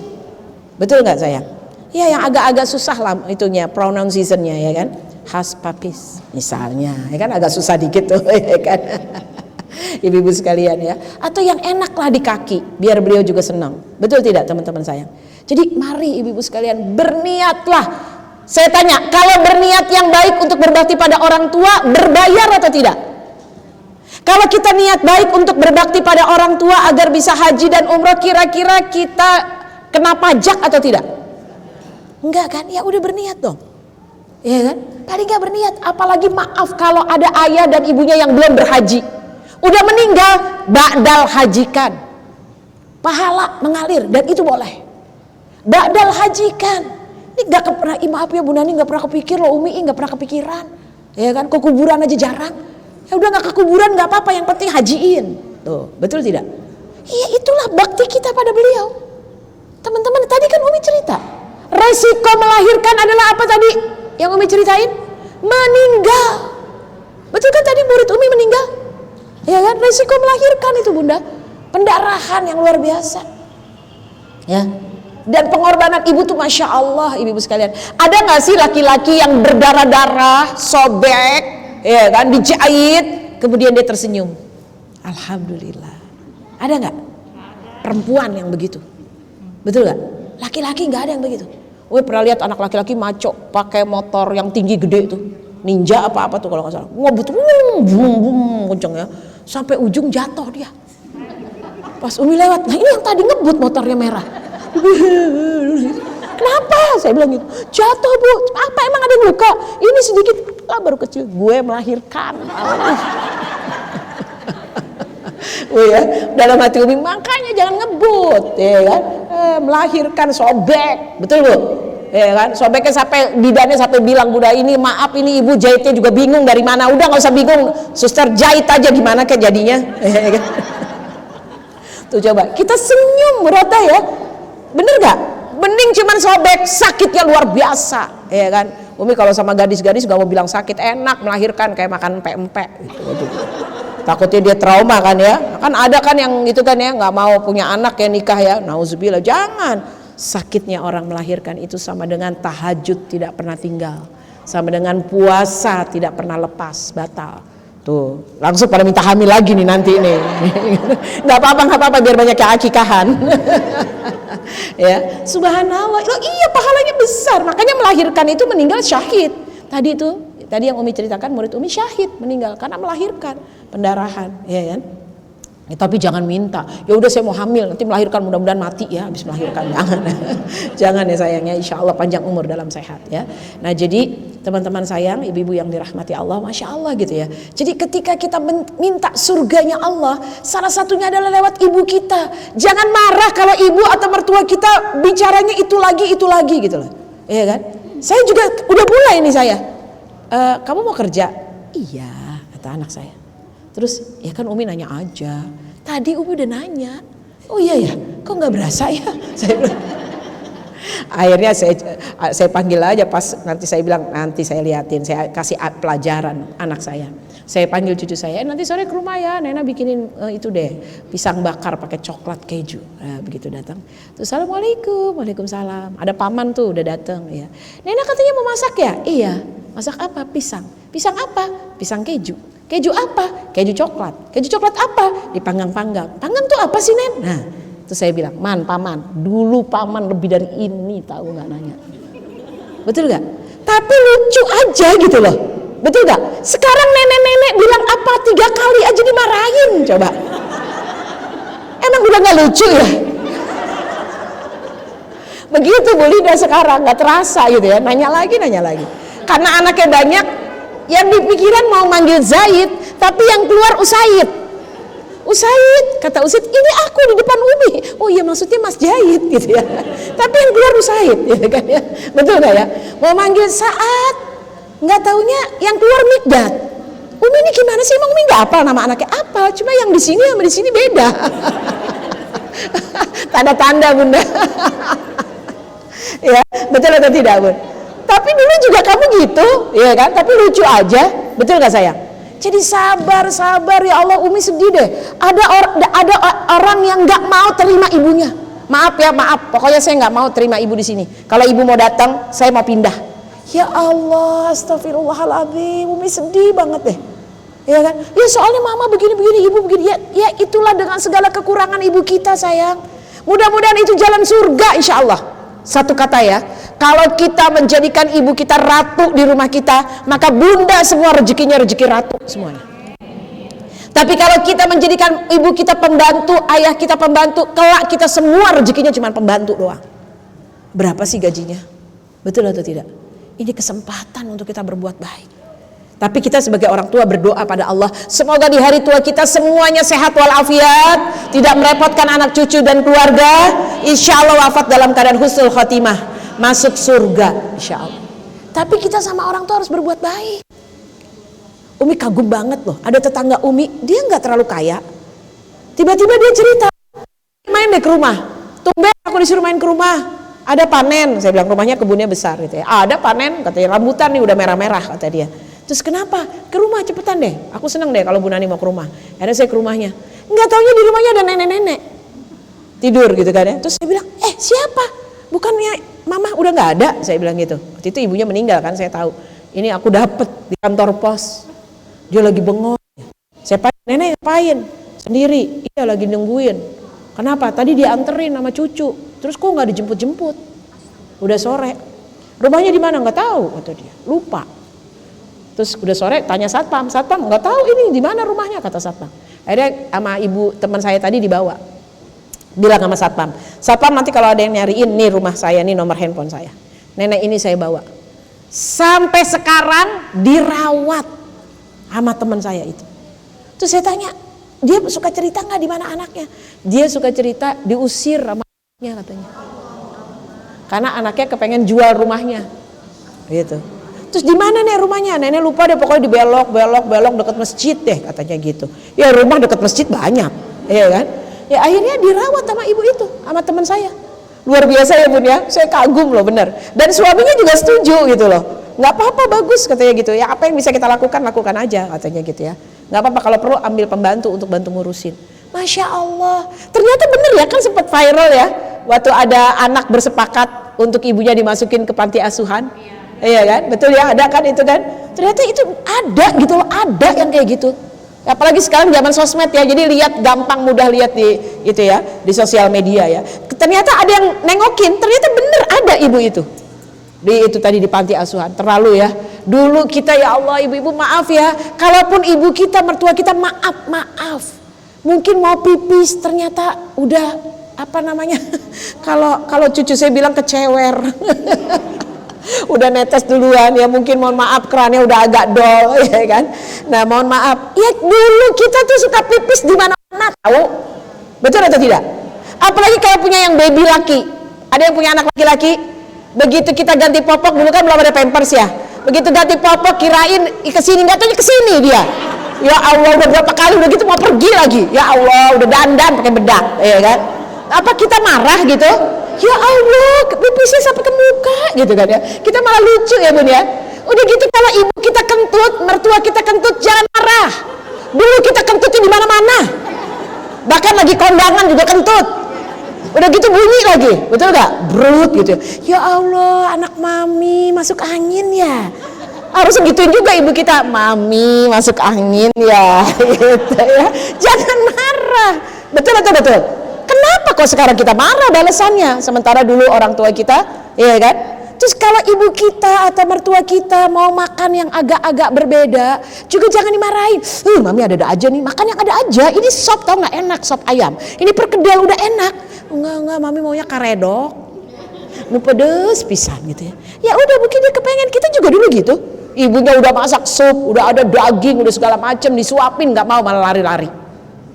Betul nggak sayang? Ya yang agak-agak susah lah itunya, pronunciation-nya ya kan? Khas papis misalnya, ya kan agak susah dikit tuh, ya kan? Ibu-ibu sekalian ya. Atau yang enak lah di kaki, biar beliau juga senang. Betul tidak teman-teman sayang? Jadi mari ibu-ibu sekalian berniatlah. Saya tanya, kalau berniat yang baik untuk berbakti pada orang tua, berbayar atau tidak? Kalau kita niat baik untuk berbakti pada orang tua agar bisa haji dan umroh, kira-kira kita kena pajak atau tidak? Enggak kan? Ya udah berniat dong. Ya kan? Paling gak berniat. Apalagi maaf kalau ada ayah dan ibunya yang belum berhaji, udah meninggal, ba'dal hajikan. Pahala mengalir dan itu boleh. Ba'dal hajikan. Ini gak pernah, maaf ya Bu Nani, gak pernah kepikir loh, Umi gak pernah kepikiran. Ya kan? Ke kuburan aja jarang. Ya udah nggak ke kuburan nggak apa-apa, yang penting hajiin. Tuh, betul tidak? Iya, itulah bakti kita pada beliau. Teman-teman, tadi kan Umi cerita, resiko melahirkan adalah apa tadi? Yang Umi ceritain, meninggal. Betul kan tadi murid Umi meninggal? Ya kan, resiko melahirkan itu Bunda, pendarahan yang luar biasa. Ya. Dan pengorbanan ibu tuh masya Allah, ibu-ibu sekalian. Ada nggak sih laki-laki yang berdarah-darah, sobek? Ya kan, dijahit, kemudian dia tersenyum. Alhamdulillah. Ada nggak perempuan yang begitu? Betul nggak? Laki-laki nggak ada yang begitu. Gue pernah lihat anak laki-laki maco pakai motor yang tinggi gede itu, Ninja apa tuh kalau nggak salah. Ngebut, kenceng ya, sampai ujung jatuh dia. Pas Umi lewat, nah ini yang tadi ngebut motornya merah. Kenapa? Saya bilang gitu. Jatuh Bu. Apa emang ada yang luka? Ini sedikit lah, baru kecil. Gue melahirkan. Ya, dalam hati Umi, makanya jangan ngebut, ya kan? Melahirkan sobek, betul Bu? Ya kan? Sobeknya sampai bidannya sampai bilang, Bunda ini maaf ini ibu jahitnya juga bingung dari mana. Udah nggak usah bingung, suster jahit aja gimana kayak jadinya. Ya kan? Tuh coba kita senyum Roda ya, bener nggak? Mending cuman sobek, sakitnya luar biasa, ya kan? Umi kalau sama gadis-gadis gak mau bilang sakit, enak melahirkan kayak makan empek-empek gitu. Takutnya dia trauma kan ya? Kan ada kan yang itu kan ya, nggak mau punya anak ya nikah ya, nauzubillah. Jangan. Sakitnya orang melahirkan itu sama dengan tahajud tidak pernah tinggal, sama dengan puasa tidak pernah lepas, batal. Tuh langsung pada minta hamil lagi nih nanti nih. Nggak apa-apa biar banyak yang akikahan. Ya, subhanallah. Loh, iya pahalanya besar. Makanya melahirkan itu meninggal syahid. Tadi yang Umi ceritakan, murid Umi syahid meninggal karena melahirkan, pendarahan, ya kan? Ya, tapi jangan minta, ya udah saya mau hamil nanti melahirkan mudah-mudahan mati ya habis melahirkan, jangan. Jangan ya sayangnya, insya Allah panjang umur dalam sehat ya. Nah jadi teman-teman sayang, ibu-ibu yang dirahmati Allah, Masya Allah gitu ya. Jadi ketika kita minta surganya Allah, salah satunya adalah lewat ibu kita. Jangan marah kalau ibu atau mertua kita bicaranya itu lagi gitu loh, iya kan. Saya juga udah mulai nih saya, kamu mau kerja? Iya, kata anak saya. Terus ya kan Umi nanya aja. Tadi Umi udah nanya. Oh iya ya, kok nggak berasa ya? Saya bilang. Akhirnya saya panggil aja pas nanti saya bilang nanti saya liatin, saya kasih pelajaran anak saya. Saya panggil cucu saya, nanti sore ke rumah ya, Nena bikinin itu deh, pisang bakar pakai coklat keju. Nah, begitu datang, terus assalamualaikum, waalaikumsalam. Ada paman tuh udah datang ya. Nena katanya mau masak ya? Iya. Masak apa? Pisang. Pisang apa? Pisang keju. Keju apa? Keju coklat. Keju coklat apa? Dipanggang-panggang. Panggang tuh apa sih, Nen? Nah, terus saya bilang, paman, dulu paman lebih dari ini, tahu nggak nanya. Betul nggak? Tapi lucu aja gitu loh. Betul nggak? Sekarang nenek-nenek bilang apa 3 kali aja dimarahin, coba. Emang udah nggak lucu ya? Begitu Bu Lida sekarang, nggak terasa gitu ya. Nanya lagi. Karena anaknya banyak, yang dipikiran mau manggil Zaid, tapi yang keluar Usaid. Kata Usaid, ini aku di depan Umi. Oh iya maksudnya Mas Zaid gitu ya. Tapi yang keluar Usaid, gitu kan ya. Betul nggak ya? Mau manggil Saat, nggak taunya yang keluar Mikdad. Umi ini gimana sih? Emang Umi nggak hafal nama anaknya? Apa? Cuma yang di sini sama di sini beda. Tanda-tanda Bunda. Ya, betul atau tidak Bun? Tapi dulu juga kamu gitu, ya kan? Tapi lucu aja, betul gak sayang? Jadi sabar ya Allah, Umi sedih deh. Ada orang yang nggak mau terima ibunya. Maaf, pokoknya saya nggak mau terima ibu di sini. Kalau ibu mau datang, saya mau pindah. Ya Allah, astagfirullahaladzim, Umi sedih banget deh. Ya kan? Ya soalnya mama begini, ibu begini. Ya itulah dengan segala kekurangan ibu kita sayang. Mudah-mudahan itu jalan surga insya Allah. Satu kata ya, kalau kita menjadikan ibu kita ratu di rumah kita, maka bunda semua rezekinya rezeki ratu semuanya. Tapi kalau kita menjadikan ibu kita pembantu, ayah kita pembantu, kelak kita semua rezekinya cuma pembantu doang. Berapa sih gajinya? Betul atau tidak? Ini kesempatan untuk kita berbuat baik. Tapi kita sebagai orang tua berdoa pada Allah, semoga di hari tua kita semuanya sehat walafiat, tidak merepotkan anak cucu dan keluarga, insya Allah wafat dalam keadaan husnul khotimah, masuk surga insya Allah. Tapi kita sama orang tua harus berbuat baik. Umi kagum banget loh, ada tetangga Umi, dia nggak terlalu kaya, tiba-tiba dia cerita, main deh ke rumah, tumben aku disuruh main ke rumah, ada panen. Saya bilang rumahnya kebunnya besar gitu ya, ada panen, katanya rambutan nih udah merah-merah kata dia. Terus kenapa? Ke rumah cepetan deh. Aku seneng deh kalau Bu Nani mau ke rumah. Akhirnya saya ke rumahnya. Nggak taunya di rumahnya ada nenek-nenek tidur gitu kan ya. Terus saya bilang, siapa? Bukannya mama udah nggak ada? Saya bilang gitu. Waktu itu ibunya meninggal kan, saya tahu. Ini aku dapet di kantor pos. Dia lagi bengong. Saya panggil, nenek ngapain? Sendiri. Iya lagi nungguin. Kenapa? Tadi dia anterin sama cucu. Terus kok nggak dijemput-jemput? Udah sore. Rumahnya di mana? Nggak tahu kata dia. Lupa. Terus udah sore tanya satpam nggak tahu ini di mana rumahnya kata satpam. Akhirnya sama ibu teman saya tadi dibawa, bilang sama satpam nanti kalau ada yang nyariin nih rumah saya, nih nomor handphone saya, nenek ini saya bawa. Sampai sekarang dirawat sama teman saya itu. Terus saya tanya, dia suka cerita nggak di mana anaknya? Dia suka cerita diusir sama anaknya katanya, karena anaknya kepengen jual rumahnya, gitu. Terus di mana nih rumahnya? Nenek lupa deh, pokoknya di belok dekat masjid deh katanya gitu. Ya rumah dekat masjid banyak, ya kan? Ya akhirnya dirawat sama ibu itu, sama teman saya. Luar biasa ya Bun ya, saya kagum loh bener. Dan suaminya juga setuju gitu loh. Nggak apa-apa, bagus katanya gitu. Ya apa yang bisa kita lakukan aja katanya gitu ya. Nggak apa-apa kalau perlu ambil pembantu untuk bantu ngurusin. Masya Allah, ternyata bener ya kan sempat viral ya. Waktu ada anak bersepakat untuk ibunya dimasukin ke panti asuhan. Iya kan, betul ya, ada kan itu kan. Ternyata itu ada gitu loh, ada yang kayak gitu. Apalagi sekarang zaman sosmed ya, jadi lihat gampang mudah lihat di itu ya, di sosial media ya. Ternyata ada yang nengokin, ternyata bener ada ibu itu. Di itu tadi di panti asuhan, terlalu ya. Dulu kita ya Allah ibu-ibu maaf ya, kalaupun ibu kita mertua kita maaf. Mungkin mau pipis ternyata udah apa namanya? Kalau cucu saya bilang kecewer. Udah netes duluan ya, mungkin mohon maaf kerannya udah agak dol ya kan. Nah, mohon maaf. Ya dulu kita tuh suka pipis di mana-mana, tahu? Betul atau tidak? Apalagi kalau punya yang baby laki. Ada yang punya anak laki-laki? Begitu kita ganti popok, dulu kan belum ada pampers ya. Begitu ganti popok kirain kesini, nggak tahu kesini dia. Ya Allah, udah berapa kali udah gitu mau pergi lagi. Ya Allah, udah dandan pakai bedak, ya kan? Apa kita marah gitu? Ya Allah, pipisnya sampai ke muka gitu kan ya. Kita malah lucu ya Bun ya. Udah gitu kalau ibu kita kentut, mertua kita kentut, jangan marah. Dulu kita kentutnya di mana-mana. Bahkan lagi kondangan juga kentut. Udah gitu bunyi lagi, betul gak? Brut gitu. Ya Allah, anak mami masuk angin ya. Harus gituin juga ibu kita, mami masuk angin ya. Gitu ya. Jangan marah. Betul atau betul? Kenapa kok sekarang kita marah balasannya? Sementara dulu orang tua kita, iya kan? Terus kalau ibu kita atau mertua kita mau makan yang agak-agak berbeda, juga jangan dimarahin. Mami ada-ada aja nih, makan yang ada aja. Ini sop tau nggak enak, sop ayam. Ini perkedel udah enak. Enggak, mami maunya karedok. Nu pedes pisan gitu ya. Ya udah mungkin dia kepengen, kita juga dulu gitu. Ibunya udah masak sup, udah ada daging, udah segala macam disuapin, nggak mau malah lari-lari.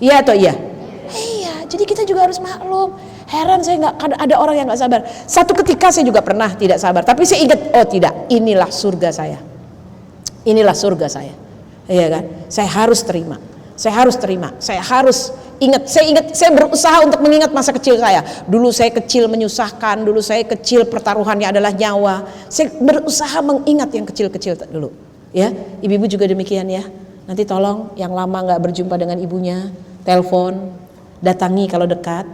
Iya atau iya? Iya, jadi kita juga harus maklum. Heran saya nggak ada orang yang nggak sabar. Satu ketika saya juga pernah tidak sabar, tapi saya ingat, oh tidak, inilah surga saya. Inilah surga saya. Iya kan? Saya harus terima. Saya harus terima. Saya harus ingat. Saya berusaha untuk mengingat masa kecil saya. Dulu saya kecil menyusahkan, dulu saya kecil pertaruhannya adalah nyawa. Saya berusaha mengingat yang kecil-kecil dulu. Ya, ibu-ibu juga demikian ya. Nanti tolong yang lama nggak berjumpa dengan ibunya, telepon, datangi kalau dekat.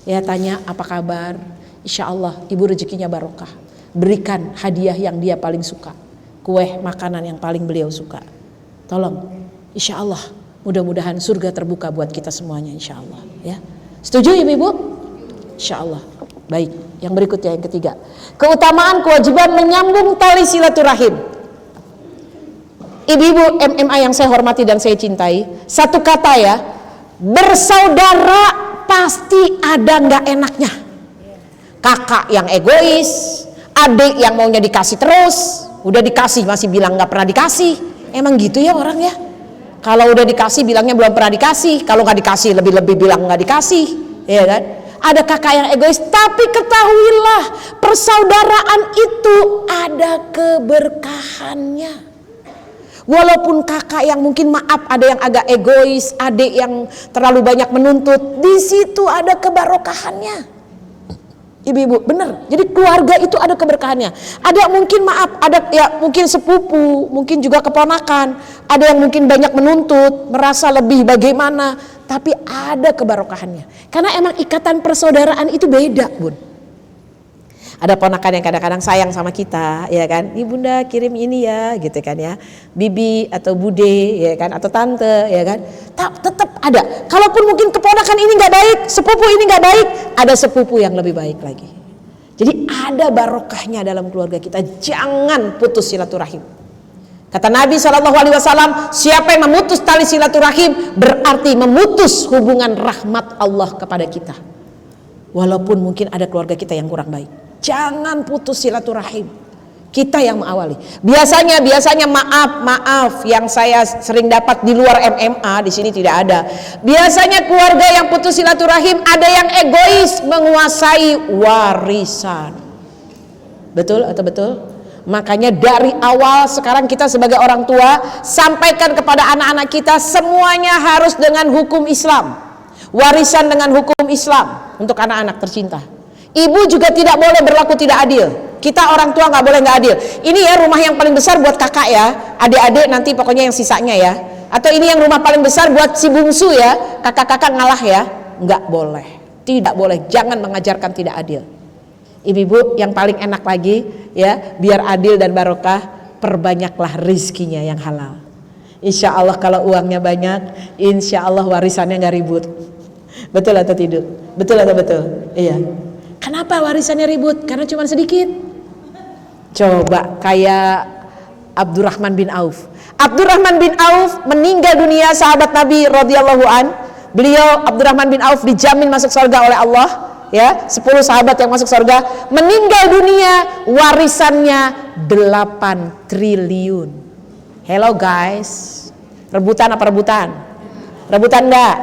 Ya, tanya apa kabar. Insya Allah ibu rezekinya barokah. Berikan hadiah yang dia paling suka, kue makanan yang paling beliau suka. Tolong, insya Allah mudah-mudahan surga terbuka buat kita semuanya, insya Allah. Ya, setuju ibu-ibu? Insya Allah. Baik, yang berikutnya yang ketiga, keutamaan kewajiban menyambung tali silaturahim. Ibu-ibu MMA yang saya hormati dan saya cintai, satu kata ya, bersaudara pasti ada nggak enaknya. Kakak yang egois, adik yang maunya dikasih terus, udah dikasih masih bilang nggak pernah dikasih. Emang gitu ya orang ya. Kalau udah dikasih bilangnya belum pernah dikasih, kalau nggak dikasih lebih-lebih bilang nggak dikasih, ya kan? Ada kakak yang egois, tapi ketahuilah persaudaraan itu ada keberkahannya. Walaupun kakak yang mungkin maaf ada yang agak egois, adik yang terlalu banyak menuntut, di situ ada kebarokahannya. Ibu-ibu, benar. Jadi keluarga itu ada keberkahannya. Ada mungkin maaf, ada ya mungkin sepupu, mungkin juga keponakan, ada yang mungkin banyak menuntut, merasa lebih bagaimana, tapi ada kebarokahannya. Karena emang ikatan persaudaraan itu beda, Bun. Ada ponakan yang kadang-kadang sayang sama kita, ya kan? Ibunda kirim ini ya, gitu kan ya. Bibi atau bude, ya kan? Atau tante, ya kan? Tetap ada. Kalaupun mungkin keponakan ini nggak baik, sepupu ini nggak baik, ada sepupu yang lebih baik lagi. Jadi ada barokahnya dalam keluarga kita. Jangan putus silaturahim. Kata Nabi SAW, siapa yang memutus tali silaturahim berarti memutus hubungan rahmat Allah kepada kita. Walaupun mungkin ada keluarga kita yang kurang baik. Jangan putus silaturahim. Kita yang mengawali. Biasanya maaf yang saya sering dapat di luar MMA, di sini tidak ada. Biasanya keluarga yang putus silaturahim ada yang egois menguasai warisan. Betul atau betul? Makanya dari awal sekarang kita sebagai orang tua sampaikan kepada anak-anak kita semuanya harus dengan hukum Islam. Warisan dengan hukum Islam untuk anak-anak tercinta. Ibu juga tidak boleh berlaku tidak adil. Kita orang tua nggak boleh nggak adil. Ini ya rumah yang paling besar buat kakak ya, adik-adik nanti pokoknya yang sisanya ya. Atau ini yang rumah paling besar buat si bungsu ya, kakak-kakak ngalah ya. Nggak boleh, tidak boleh. Jangan mengajarkan tidak adil. Ibu-ibu yang paling enak lagi ya, biar adil dan barokah, perbanyaklah rizkinya yang halal. Insya Allah kalau uangnya banyak, insya Allah warisannya nggak ribut. Betul atau tidak? Betul atau betul? Iya. Kenapa warisannya ribut? Karena cuma sedikit. Coba kayak Abdurrahman bin Auf. Abdurrahman bin Auf meninggal dunia, sahabat Nabi radhiyallahu an. Beliau Abdurrahman bin Auf dijamin masuk surga oleh Allah, ya, 10 sahabat yang masuk surga. Meninggal dunia, warisannya 8 triliun. Hello guys, rebutan apa rebutan? Rebutan enggak?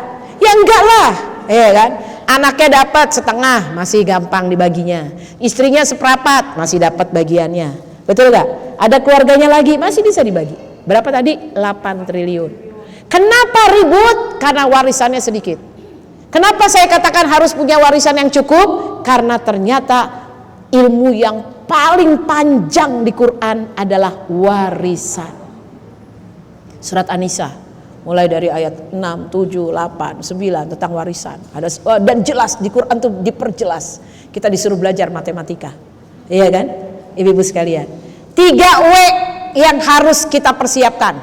Ya enggak lah, ya kan? Anaknya dapat setengah, masih gampang dibaginya. Istrinya seperempat, masih dapat bagiannya. Betul enggak? Ada keluarganya lagi, masih bisa dibagi. Berapa tadi? 8 triliun. Kenapa ribut? Karena warisannya sedikit. Kenapa saya katakan harus punya warisan yang cukup? Karena ternyata ilmu yang paling panjang di Quran adalah warisan. Surat An-Nisa mulai dari ayat 6, 7, 8, 9 tentang warisan. Ada dan jelas di Quran tuh diperjelas. Kita disuruh belajar matematika. Iya kan? Ibu-ibu sekalian. 3 W yang harus kita persiapkan.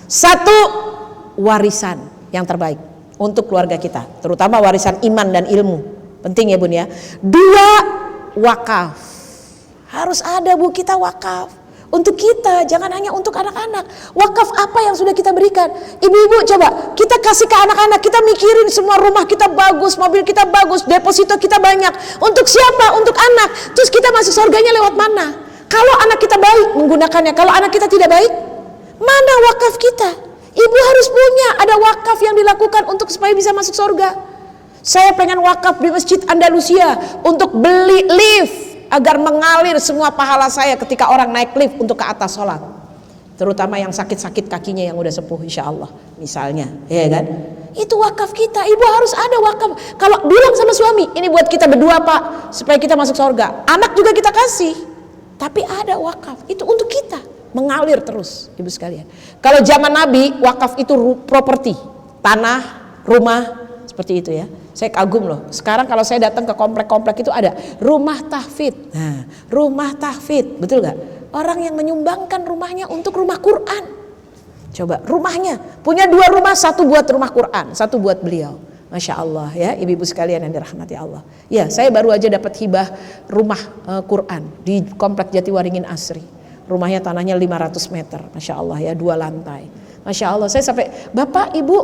1, warisan yang terbaik untuk keluarga kita, terutama warisan iman dan ilmu. Penting ya Bun ya. 2, wakaf. Harus ada Bu kita wakaf. Untuk kita, jangan hanya untuk anak-anak. Wakaf apa yang sudah kita berikan? Ibu-ibu coba, kita kasih ke anak-anak, kita mikirin semua rumah kita bagus, mobil kita bagus, deposito kita banyak. Untuk siapa? Untuk anak. Terus kita masuk surganya lewat mana? Kalau anak kita baik menggunakannya, kalau anak kita tidak baik, mana wakaf kita? Ibu harus punya, ada wakaf yang dilakukan untuk supaya bisa masuk surga. Saya pengen wakaf di Masjid Andalusia untuk beli lift, agar mengalir semua pahala saya ketika orang naik lift untuk ke atas sholat, terutama yang sakit-sakit kakinya yang udah sepuh insya Allah misalnya, ya kan? Itu wakaf kita. Ibu harus ada wakaf. Kalau bilang sama suami, ini buat kita berdua Pak, supaya kita masuk surga. Anak juga kita kasih, tapi ada wakaf itu untuk kita, mengalir terus ibu sekalian. Kalau zaman Nabi wakaf itu properti, tanah, rumah, seperti itu ya. Saya kagum loh. Sekarang kalau saya datang ke komplek-komplek itu ada rumah tahfidz. Nah, rumah tahfidz, betul gak? Orang yang menyumbangkan rumahnya untuk rumah Quran. Coba rumahnya punya 2 rumah, 1 buat rumah Quran, 1 buat beliau. Masya Allah ya, ibu-ibu sekalian yang dirahmati Allah. Ya, saya baru aja dapat hibah rumah Quran di komplek Jatiwaringin Asri. Rumahnya tanahnya 500 meter, Masya Allah ya, 2 lantai. Masya Allah, saya sampai, Bapak, Ibu,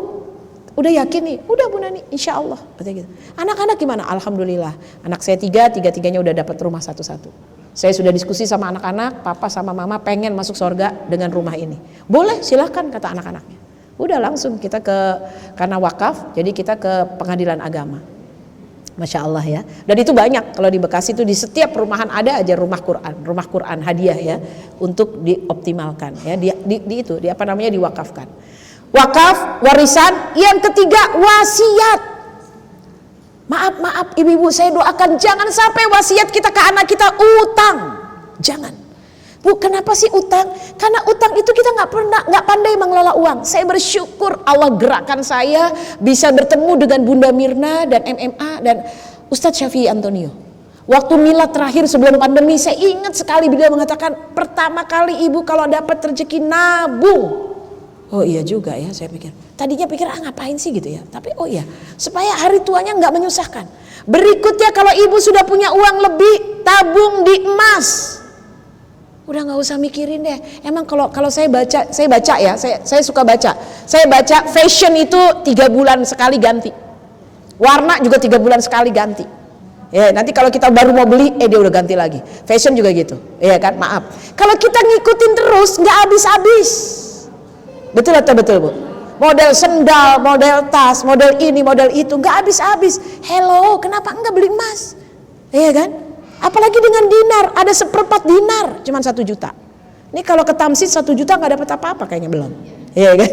udah yakin nih? Udah Bu Nani, insya Allah. Gitu. Anak-anak gimana? Alhamdulillah. Anak saya 3, 3-3-nya udah dapat rumah satu-satu. Saya sudah diskusi sama anak-anak, papa sama mama pengen masuk surga dengan rumah ini. Boleh, silahkan kata anak-anaknya. Udah langsung kita karena wakaf, jadi kita ke pengadilan agama. Masya Allah ya. Dan itu banyak, kalau di Bekasi itu di setiap perumahan ada aja rumah Quran hadiah ya, untuk dioptimalkan ya, diwakafkan. Wakaf, warisan. Yang ketiga, wasiat. Maaf ibu-ibu, saya doakan jangan sampai wasiat kita ke anak kita utang. Jangan. Bu, kenapa sih utang? Karena utang itu kita nggak pandai mengelola uang. Saya bersyukur Allah gerakkan saya bisa bertemu dengan Bunda Mirna dan MMA dan Ustadz Syafi'i Antonio. Waktu milad terakhir sebelum pandemi, saya ingat sekali beliau mengatakan, pertama kali ibu kalau dapat rezeki nabung. Oh iya juga ya, saya pikir. Tadinya pikir ngapain sih gitu ya. Tapi oh iya, supaya hari tuanya nggak menyusahkan. Berikutnya kalau ibu sudah punya uang lebih, tabung di emas. Udah nggak usah mikirin deh. Emang kalau saya baca ya, saya suka baca. Saya baca fashion itu 3 bulan sekali ganti. Warna juga 3 bulan sekali ganti. Ya, nanti kalau kita baru mau beli, dia udah ganti lagi. Fashion juga gitu, ya kan? Maaf. Kalau kita ngikutin terus, nggak habis-habis. Betul atau betul Bu? Model sendal, model tas, model ini, model itu, nggak habis-habis. Hello, kenapa enggak beli emas? Iya kan? Apalagi dengan dinar, ada 1/4 dinar, cuma 1 juta. Ini kalau ke Tamsin 1 juta nggak dapat apa-apa kayaknya belum. Iya kan?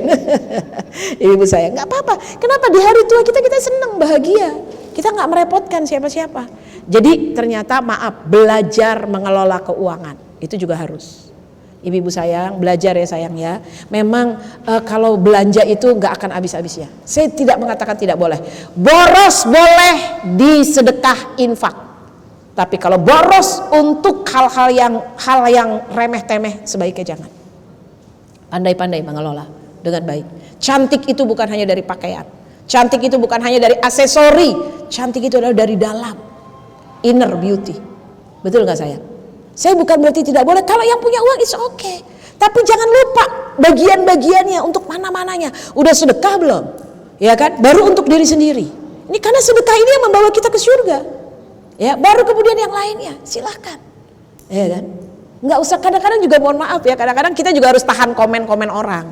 Ibu saya nggak apa-apa. Kenapa di hari tua kita senang, bahagia. Kita nggak merepotkan siapa-siapa. Jadi ternyata belajar mengelola keuangan itu juga harus. Ibu-ibu sayang, belajar ya sayang ya. Memang kalau belanja itu nggak akan habis-habisnya. Saya tidak mengatakan tidak boleh. Boros boleh di sedekah infak. Tapi kalau boros untuk hal yang remeh-temeh sebaiknya jangan. Pandai-pandai mengelola dengan baik. Cantik itu bukan hanya dari pakaian. Cantik itu bukan hanya dari aksesori. Cantik itu adalah dari dalam. Inner beauty. Betul nggak sayang? Saya bukan berarti tidak boleh, kalau yang punya uang it's okay. Tapi jangan lupa bagian-bagiannya untuk mana-mananya. Udah sedekah belum? ya kan? Baru untuk diri sendiri. Ini karena sedekah ini yang membawa kita ke surga. Ya, baru kemudian yang lainnya, silahkan. Ya kan? Nggak usah, kadang-kadang juga mohon maaf ya, kadang-kadang kita juga harus tahan komen-komen orang.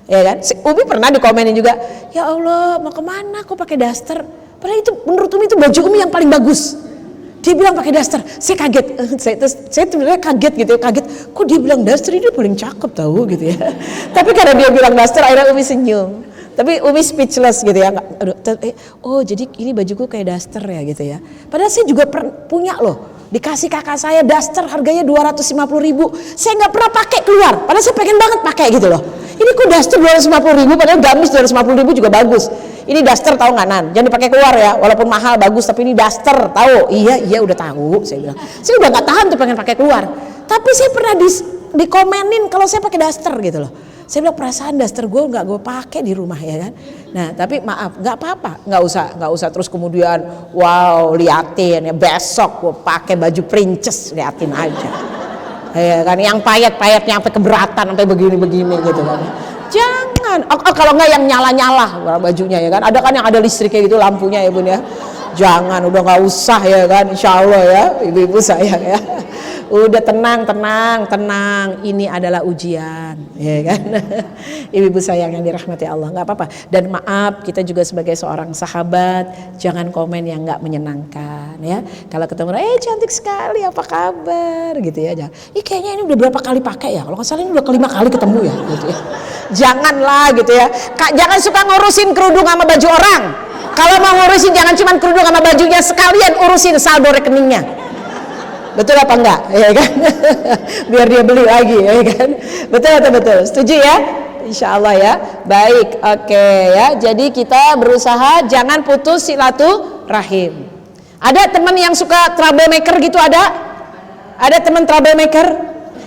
Ya kan? Si Umi pernah dikomenin juga, ya Allah mau kemana kok pakai daster? Padahal itu menurut Umi itu baju Umi yang paling bagus. Dia bilang pakai daster, saya kaget, saya sebenarnya kaget gitu, kaget. Kok dia bilang daster ini paling cakep tahu gitu ya. Tapi karena dia bilang daster, akhirnya Umi senyum. Tapi Umi speechless gitu ya. Oh jadi ini bajuku kayak daster ya gitu ya. Padahal saya juga punya loh. Dikasih kakak saya daster harganya 250.000. Saya nggak pernah pakai keluar. Padahal saya pengen banget pakai gitu loh. Ini kok daster 250.000 padahal gamis 250.000 juga bagus. Ini daster tahu nggak Nan? Jangan dipakai keluar ya. Walaupun mahal bagus tapi ini daster tahu. Iya udah tahu. Saya bilang. Saya udah nggak tahan tuh pengen pakai keluar. Tapi saya pernah dikomenin kalau saya pakai daster gitu loh. Saya bilang perasaan daster gue nggak gue pakai di rumah ya kan. Nah tapi maaf nggak apa-apa, nggak usah terus kemudian wow liatin ya besok gue pakai baju princess, liatin aja. Ya kan yang payet-payetnya sampai keberatan sampai begini-begini gitu kan. Jangan. Kalau nggak yang nyala-nyala bajunya ya kan. Ada kan yang ada listriknya gitu lampunya ya Bun ya. Jangan, udah nggak usah ya kan, insya Allah ya ibu-ibu sayang ya. Udah tenang, ini adalah ujian ya kan. Ibu-ibu sayang yang dirahmati Allah, nggak apa-apa. Dan maaf, kita juga sebagai seorang sahabat jangan komen yang nggak menyenangkan ya. Kalau ketemu cantik sekali apa kabar gitu ya, jangan. Kayaknya ini udah berapa kali pakai ya, kalau nggak salah ini udah kelima kali ketemu ya gitu ya. Janganlah gitu ya. Jangan suka ngurusin kerudung sama baju orang. Kalau mau ngurusin jangan cuma kerudung sama bajunya, sekalian urusin saldo rekeningnya. Betul apa enggak? Ya kan? Biar dia beli lagi ya kan? Betul. Setuju ya? Insya Allah ya. Baik, oke ya. Jadi kita berusaha jangan putus silaturahim. Ada teman yang suka troublemaker gitu ada? Ada teman troublemaker?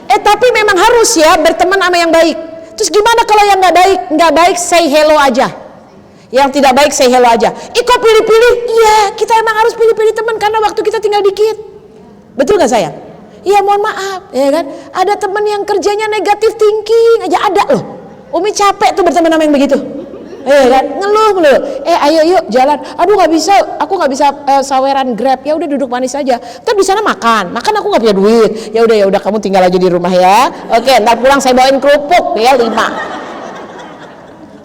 Tapi memang harus ya berteman sama yang baik. Terus gimana kalau yang nggak baik say hello aja. Yang tidak baik say hello aja. Kok pilih-pilih? Iya, kita emang harus pilih-pilih teman karena waktu kita tinggal dikit. Betul nggak sayang? Iya, mohon maaf, ya kan? Ada teman yang kerjanya negatif thinking aja ada loh. Umi capek tuh berteman sama yang begitu. Ya kan? Ngeluh. Ayo yuk jalan. Aduh nggak bisa, aku nggak bisa saweran Grab. Ya udah duduk manis aja. Ntar di sana makan aku nggak punya duit. Ya udah kamu tinggal aja di rumah ya. Oke, ntar pulang saya bawain kerupuk ya 5.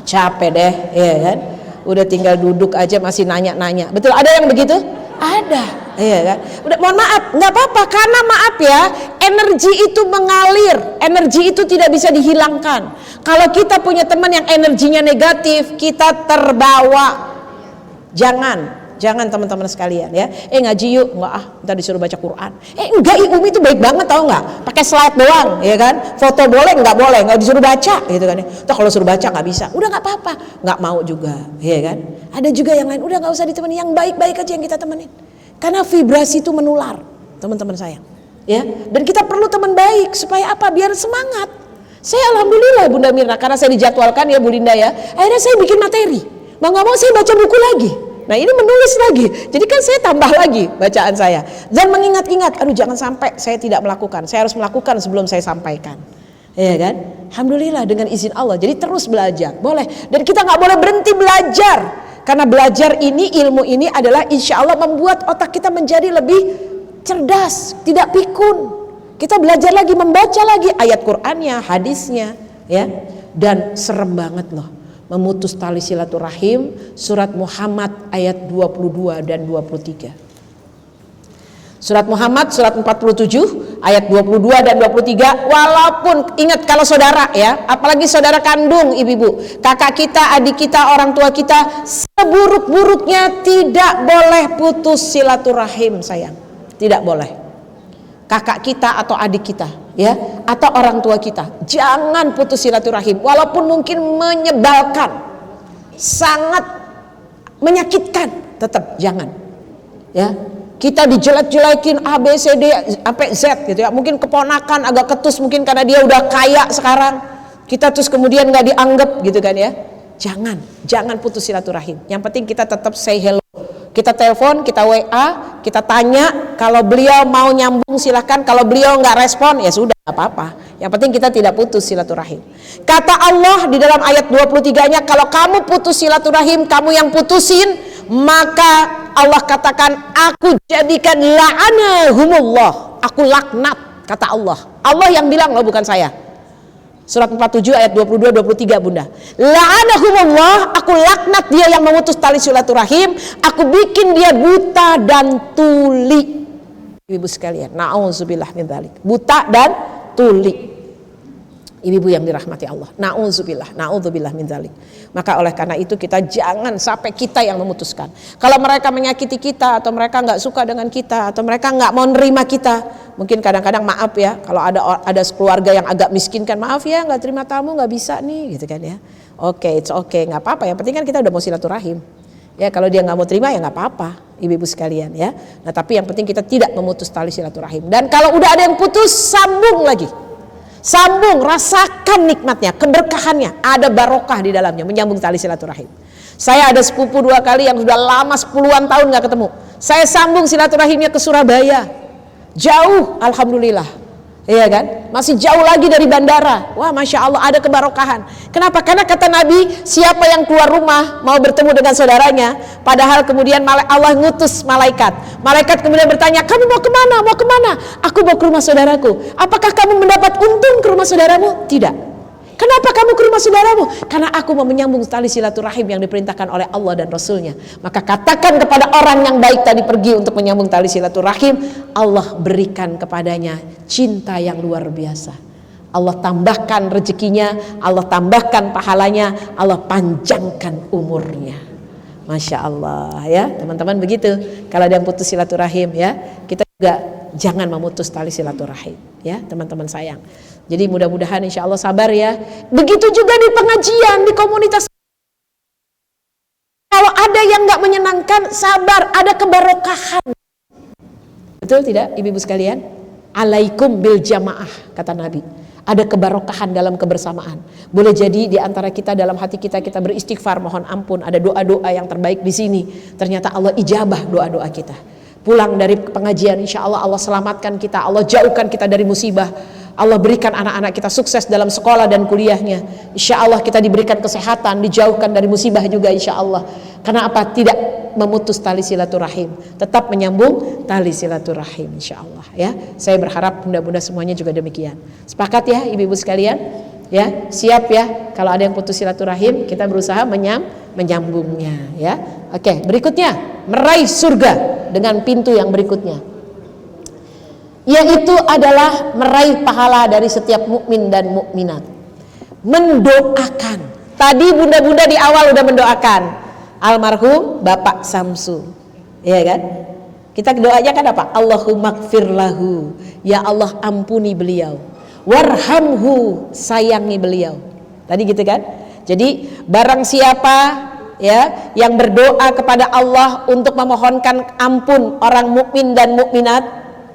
Capek deh, ya kan? Udah tinggal duduk aja masih nanya-nanya. Betul, ada yang begitu? Ada, ya kan? Udah, mohon maaf, nggak apa-apa karena maaf ya, energi itu mengalir, energi itu tidak bisa dihilangkan. Kalau kita punya teman yang energinya negatif, kita terbawa. Jangan teman-teman sekalian ya. Ngaji yuk, ntar disuruh baca Quran. Enggak, Umi itu baik banget tahu nggak? Pakai slide doang, ya kan? Foto boleh, nggak disuruh baca, gitu kan? Tuh kalau suruh baca nggak bisa, udah nggak apa-apa, nggak mau juga, ya kan? Ada juga yang lain, udah nggak usah ditemenin, yang baik-baik aja yang kita temenin. Karena vibrasi itu menular, teman-teman sayang, ya. Dan kita perlu teman baik supaya apa? Biar semangat. Saya alhamdulillah Bunda Mirna, karena saya dijadwalkan ya Bu Linda ya. Akhirnya saya bikin materi, mau nggak mau saya baca buku lagi. Nah ini menulis lagi, jadi kan saya tambah lagi bacaan saya dan mengingat-ingat, jangan sampai saya tidak melakukan, saya harus melakukan sebelum saya sampaikan, ya kan? Alhamdulillah dengan izin Allah, jadi terus belajar, boleh, dan kita nggak boleh berhenti belajar, karena belajar ini, ilmu ini adalah insya Allah membuat otak kita menjadi lebih cerdas, tidak pikun. Kita belajar lagi, membaca lagi ayat Qur'annya, hadisnya, ya, dan serem banget loh. Memutus tali silaturahim, surat Muhammad ayat 22 dan 23. Surat Muhammad surat 47 ayat 22 dan 23. Walaupun ingat kalau saudara ya, apalagi saudara kandung ibu-ibu, kakak kita, adik kita, orang tua kita, seburuk-buruknya tidak boleh putus silaturahim sayang. Tidak boleh. Kakak kita atau adik kita ya, atau orang tua kita, jangan putus silaturahim walaupun mungkin menyebalkan, sangat menyakitkan, tetap jangan ya. Kita dijelek-jelekin A B C D sampai Z gitu ya, mungkin keponakan agak ketus mungkin karena dia udah kaya sekarang, kita terus kemudian nggak dianggap gitu kan ya. Jangan putus silaturahim. Yang penting kita tetap say hello. Kita telepon, kita WA, kita tanya, kalau beliau mau nyambung silahkan, kalau beliau nggak respon ya sudah apa-apa Yang penting kita tidak putus silaturahim. Kata Allah di dalam ayat 23-nya, kalau kamu putus silaturahim, kamu yang putusin, maka Allah katakan, aku jadikan la'anahumullah, aku laknat, kata Allah. Allah yang bilang loh, bukan saya. Surat 47 ayat 22-23 Bunda. La'anahumullah, aku laknat dia yang memutus tali silaturahim, aku bikin dia buta dan tuli. Ibu sekalian, na'udzubillah min dzalik. Buta dan tuli. Ibu yang dirahmati Allah, na'udzubillah min dzalik. Maka oleh karena itu kita jangan sampai kita yang memutuskan. Kalau mereka menyakiti kita, atau mereka nggak suka dengan kita, atau mereka nggak mau nerima kita, mungkin kadang-kadang maaf ya, kalau ada keluarga yang agak miskin kan, maaf ya nggak terima tamu, nggak bisa nih, gitu kan ya. Oke, it's okay, nggak apa-apa. Yang penting kan kita udah mau silaturahim. Ya kalau dia nggak mau terima ya nggak apa-apa, ibu-ibu sekalian ya. Nah tapi yang penting kita tidak memutus tali silaturahim. Dan kalau udah ada yang putus, sambung lagi. Sambung, rasakan nikmatnya, keberkahannya, ada barokah di dalamnya, menyambung tali silaturahim. Saya ada sepupu 2 kali yang sudah lama 10-an tahun gak ketemu. Saya sambung silaturahimnya ke Surabaya. Jauh, alhamdulillah. Iya kan? Masih jauh lagi dari bandara. Wah, Masya Allah, ada kebarokahan. Kenapa? Karena kata Nabi, siapa yang keluar rumah mau bertemu dengan saudaranya, padahal kemudian Allah ngutus malaikat. Malaikat kemudian bertanya, kamu mau kemana? Mau kemana? Aku mau ke rumah saudaraku. Apakah kamu mendapat untung ke rumah saudaramu? Tidak. Kenapa kamu ke rumah saudaramu? Karena aku mau menyambung tali silaturahim yang diperintahkan oleh Allah dan Rasulnya. Maka katakan kepada orang yang baik tadi pergi untuk menyambung tali silaturahim, Allah berikan kepadanya cinta yang luar biasa. Allah tambahkan rezekinya, Allah tambahkan pahalanya, Allah panjangkan umurnya. Masya Allah ya teman-teman, begitu. Kalau ada yang putus silaturahim ya, kita juga jangan memutus tali silaturahim ya teman-teman sayang. Jadi mudah-mudahan insya Allah sabar ya. Begitu juga di pengajian, di komunitas. Kalau ada yang gak menyenangkan, sabar, ada kebarokahan. Betul tidak ibu-ibu sekalian? Alaikum bil jamaah, kata Nabi. Ada kebarokahan dalam kebersamaan. Boleh jadi di antara kita, dalam hati kita beristighfar, mohon ampun, ada doa-doa yang terbaik di sini. Ternyata Allah ijabah doa-doa kita. Pulang dari pengajian, insya Allah Allah selamatkan kita, Allah jauhkan kita dari musibah. Allah berikan anak-anak kita sukses dalam sekolah dan kuliahnya. Insya Allah kita diberikan kesehatan, dijauhkan dari musibah juga insya Allah. Karena apa? Tidak memutus tali silaturahim, tetap menyambung tali silaturahim insya Allah ya. Saya berharap bunda-bunda semuanya juga demikian. Sepakat ya ibu-ibu sekalian? Ya, siap ya. Kalau ada yang putus silaturahim, kita berusaha menyambungnya ya. Oke, berikutnya meraih surga dengan pintu yang berikutnya, yaitu adalah meraih pahala dari setiap mukmin dan mukminat. Mendoakan. Tadi bunda-bunda di awal udah mendoakan almarhum Bapak Samsu. Iya kan? Kita doanya kan apa? Allahumma gfir lahu. Ya Allah ampuni beliau. Warhamhu, sayangi beliau. Tadi gitu kan? Jadi barang siapa ya yang berdoa kepada Allah untuk memohonkan ampun orang mukmin dan mukminat,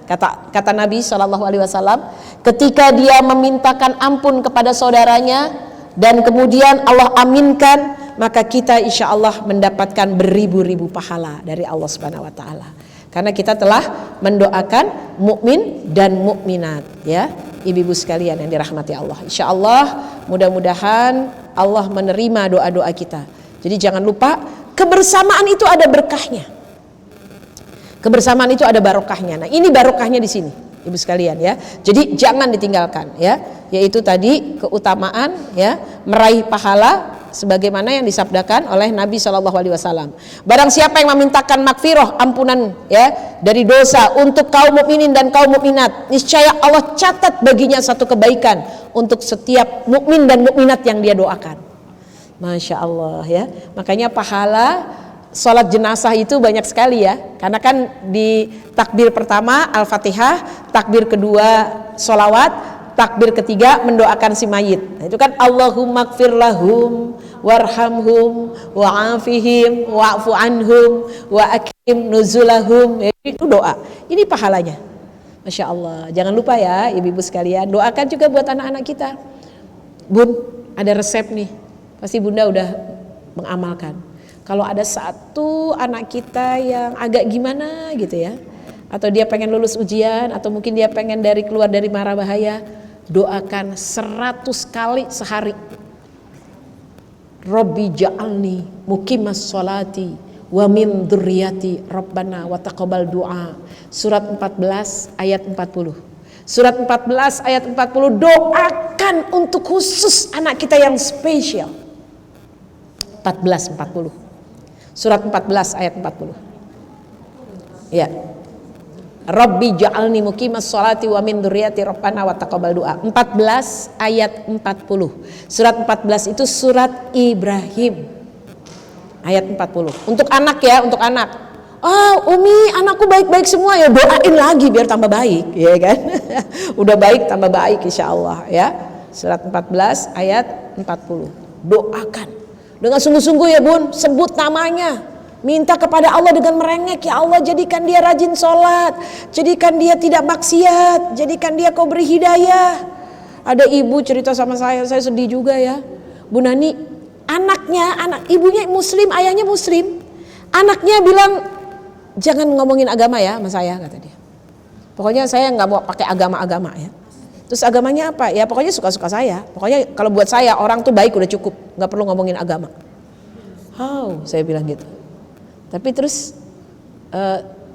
kata Nabi SAW, ketika dia memintakan ampun kepada saudaranya dan kemudian Allah aminkan, maka kita insya Allah mendapatkan beribu-ribu pahala dari Allah Subhanahu Wa Taala. Karena kita telah mendoakan mukmin dan mukminat, ya ibu-ibu sekalian yang dirahmati Allah. Insya Allah mudah-mudahan Allah menerima doa-doa kita. Jadi jangan lupa kebersamaan itu ada berkahnya. Kebersamaan itu ada barokahnya. Nah, ini barokahnya di sini, ibu sekalian ya. Jadi jangan ditinggalkan ya. Yaitu tadi keutamaan ya, meraih pahala sebagaimana yang disabdakan oleh Nabi SAW. Barang siapa yang memintakan magfirah, ampunan ya dari dosa untuk kaum mukminin dan kaum mukminat, niscaya Allah catat baginya satu kebaikan untuk setiap mukmin dan mukminat yang dia doakan. Masya Allah ya. Makanya pahala sholat jenazah itu banyak sekali ya, karena kan di takbir pertama Al-Fatihah, takbir kedua sholawat, takbir ketiga mendoakan si mayit. Nah, itu kan Allahumma gfir lahum warhamhum wa'afihim wa'fu anhum wa akim nuzulahum. Itu doa, ini pahalanya. Masya Allah. Jangan lupa ya ibu-ibu sekalian, doakan juga buat anak-anak kita. Bun, ada resep nih, pasti bunda udah mengamalkan. Kalau ada satu anak kita yang agak gimana gitu ya, atau dia pengen lulus ujian, atau mungkin dia pengen keluar dari mara bahaya, doakan 100 kali sehari. Rabbi ja'alni muqimas sholati wa min dzurriyyati rabbana wa taqabbal du'a. Surat 14 ayat 40. Surat 14 ayat 40, doakan untuk khusus anak kita yang spesial. 14:40. Surat 14 ayat 40. Ya. Rabbi ja'alni muqimas sholati wa min dzurriyyati rabbana wa taqabbal du'a. 14 ayat 40. Surat 14 itu surat Ibrahim. Ayat 40. Untuk anak ya, untuk anak. Oh, Umi, anakku baik-baik semua ya, doain lagi biar tambah baik, ya kan? Udah baik tambah baik insyaallah ya. Surat 14 ayat 40. Doakan dengan sungguh-sungguh ya Bun, sebut namanya. Minta kepada Allah dengan merengek, ya Allah jadikan dia rajin sholat, jadikan dia tidak maksiat, jadikan dia kau beri hidayah. Ada ibu cerita sama saya sedih juga ya. Bu Nani, anak ibunya muslim, ayahnya muslim. Anaknya bilang, jangan ngomongin agama ya sama saya, kata dia. Pokoknya saya nggak mau pakai agama-agama ya. Terus agamanya apa? Ya pokoknya suka-suka saya. Pokoknya kalau buat saya orang tuh baik udah cukup, nggak perlu ngomongin agama. How? Saya bilang gitu. Tapi terus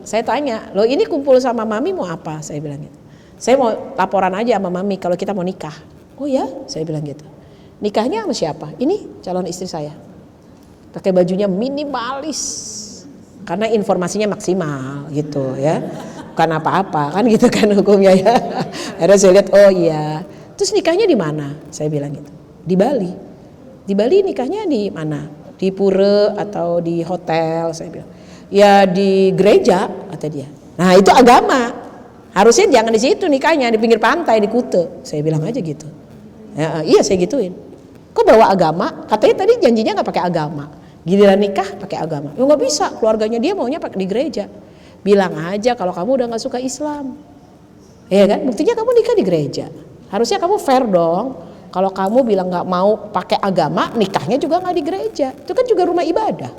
saya tanya, loh ini kumpul sama mami mau apa? Saya bilang gitu. Saya mau laporan aja sama mami kalau kita mau nikah. Oh ya? Saya bilang gitu. Nikahnya sama siapa? Ini calon istri saya. Pakai bajunya minimalis. Karena informasinya maksimal gitu ya. Bukan apa-apa kan gitu kan hukumnya ya. Akhirnya saya lihat, oh iya. Terus nikahnya di mana? Saya bilang gitu. Di Bali. Di Bali nikahnya di mana? Di pura atau di hotel? Saya bilang ya di gereja, kata dia. Nah itu agama, harusnya jangan di situ nikahnya, di pinggir pantai di Kute. Saya bilang aja gitu ya, iya saya gituin. Kok bawa agama? Katanya tadi janjinya nggak pakai agama, giliran nikah pakai agama. Ya nggak bisa, keluarganya dia maunya pakai di gereja. Bilang aja kalau kamu udah nggak suka Islam, ya kan, buktinya kamu nikah di gereja. Harusnya kamu fair dong. Kalau kamu bilang nggak mau pakai agama, nikahnya juga nggak di gereja. Itu kan juga rumah ibadah.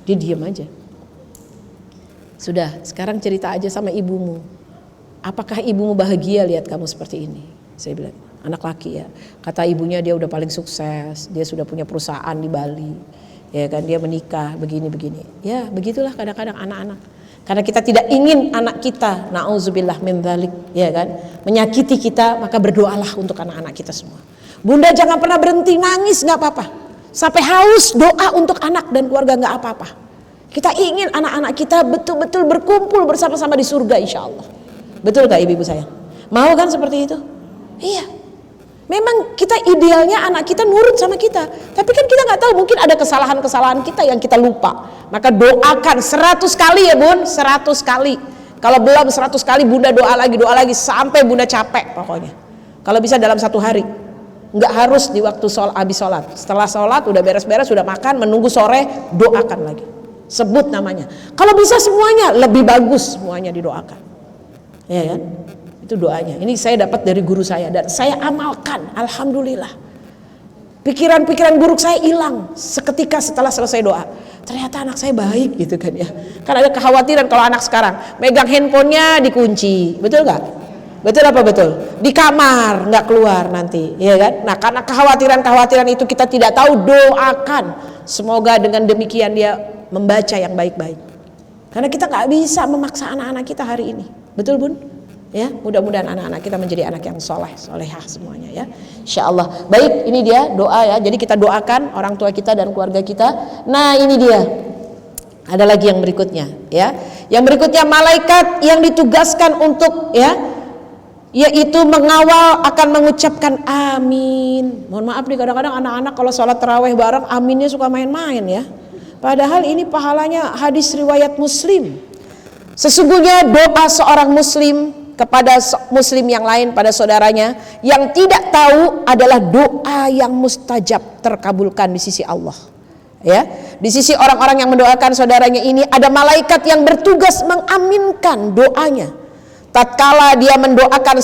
Dia diam aja. Sudah, sekarang cerita aja sama ibumu. Apakah ibumu bahagia lihat kamu seperti ini? Saya bilang, anak laki ya. Kata ibunya dia udah paling sukses, dia sudah punya perusahaan di Bali. Ya kan, dia menikah begini-begini. Ya, begitulah kadang-kadang anak-anak. Karena kita tidak ingin anak kita, na'udzubillah min dzalik, ya kan, menyakiti kita, maka berdoalah untuk anak-anak kita semua. Bunda jangan pernah berhenti nangis, nggak apa-apa. Sampai haus doa untuk anak dan keluarga, nggak apa-apa. Kita ingin anak-anak kita betul-betul berkumpul bersama-sama di surga insya Allah. Betul gak ibu-ibu sayang? Mau kan seperti itu? Iya. Memang kita idealnya anak kita nurut sama kita. Tapi kan kita gak tahu, mungkin ada kesalahan-kesalahan kita yang kita lupa. Maka doakan 100 kali ya Bun, 100 kali. Kalau belum 100 kali Bunda doa lagi sampai Bunda capek pokoknya. Kalau bisa dalam satu hari. Nggak harus di waktu habis sholat. Setelah sholat udah beres-beres, sudah makan, menunggu sore, doakan lagi. Sebut namanya. Kalau bisa semuanya, lebih bagus semuanya didoakan. Ya kan? Itu doanya. Ini saya dapat dari guru saya dan saya amalkan. Alhamdulillah. Pikiran-pikiran buruk saya hilang seketika setelah selesai doa. Ternyata anak saya baik gitu kan ya. Kan ada kekhawatiran kalau anak sekarang megang handphonenya dikunci, betul nggak? Betul apa betul? Di kamar nggak keluar nanti, ya kan? Nah karena kekhawatiran itu kita tidak tahu, doakan. Semoga dengan demikian dia membaca yang baik-baik. Karena kita nggak bisa memaksa anak-anak kita hari ini, betul Bun? Ya, mudah-mudahan anak-anak kita menjadi anak yang solehah semuanya ya. Insyaallah. Baik, ini dia doa ya. Jadi kita doakan orang tua kita dan keluarga kita. Nah, ini dia. Ada lagi yang berikutnya ya. Yang berikutnya malaikat yang ditugaskan untuk ya, yaitu mengawal akan mengucapkan amin. Mohon maaf nih kadang-kadang anak-anak kalau sholat tarawih bareng aminnya suka main-main ya. Padahal ini pahalanya hadis riwayat Muslim. Sesungguhnya doa seorang muslim kepada muslim yang lain pada saudaranya yang tidak tahu adalah doa yang mustajab, terkabulkan di sisi Allah. Ya, di sisi orang-orang yang mendoakan saudaranya ini ada malaikat yang bertugas mengaminkan doanya. Tatkala dia mendoakan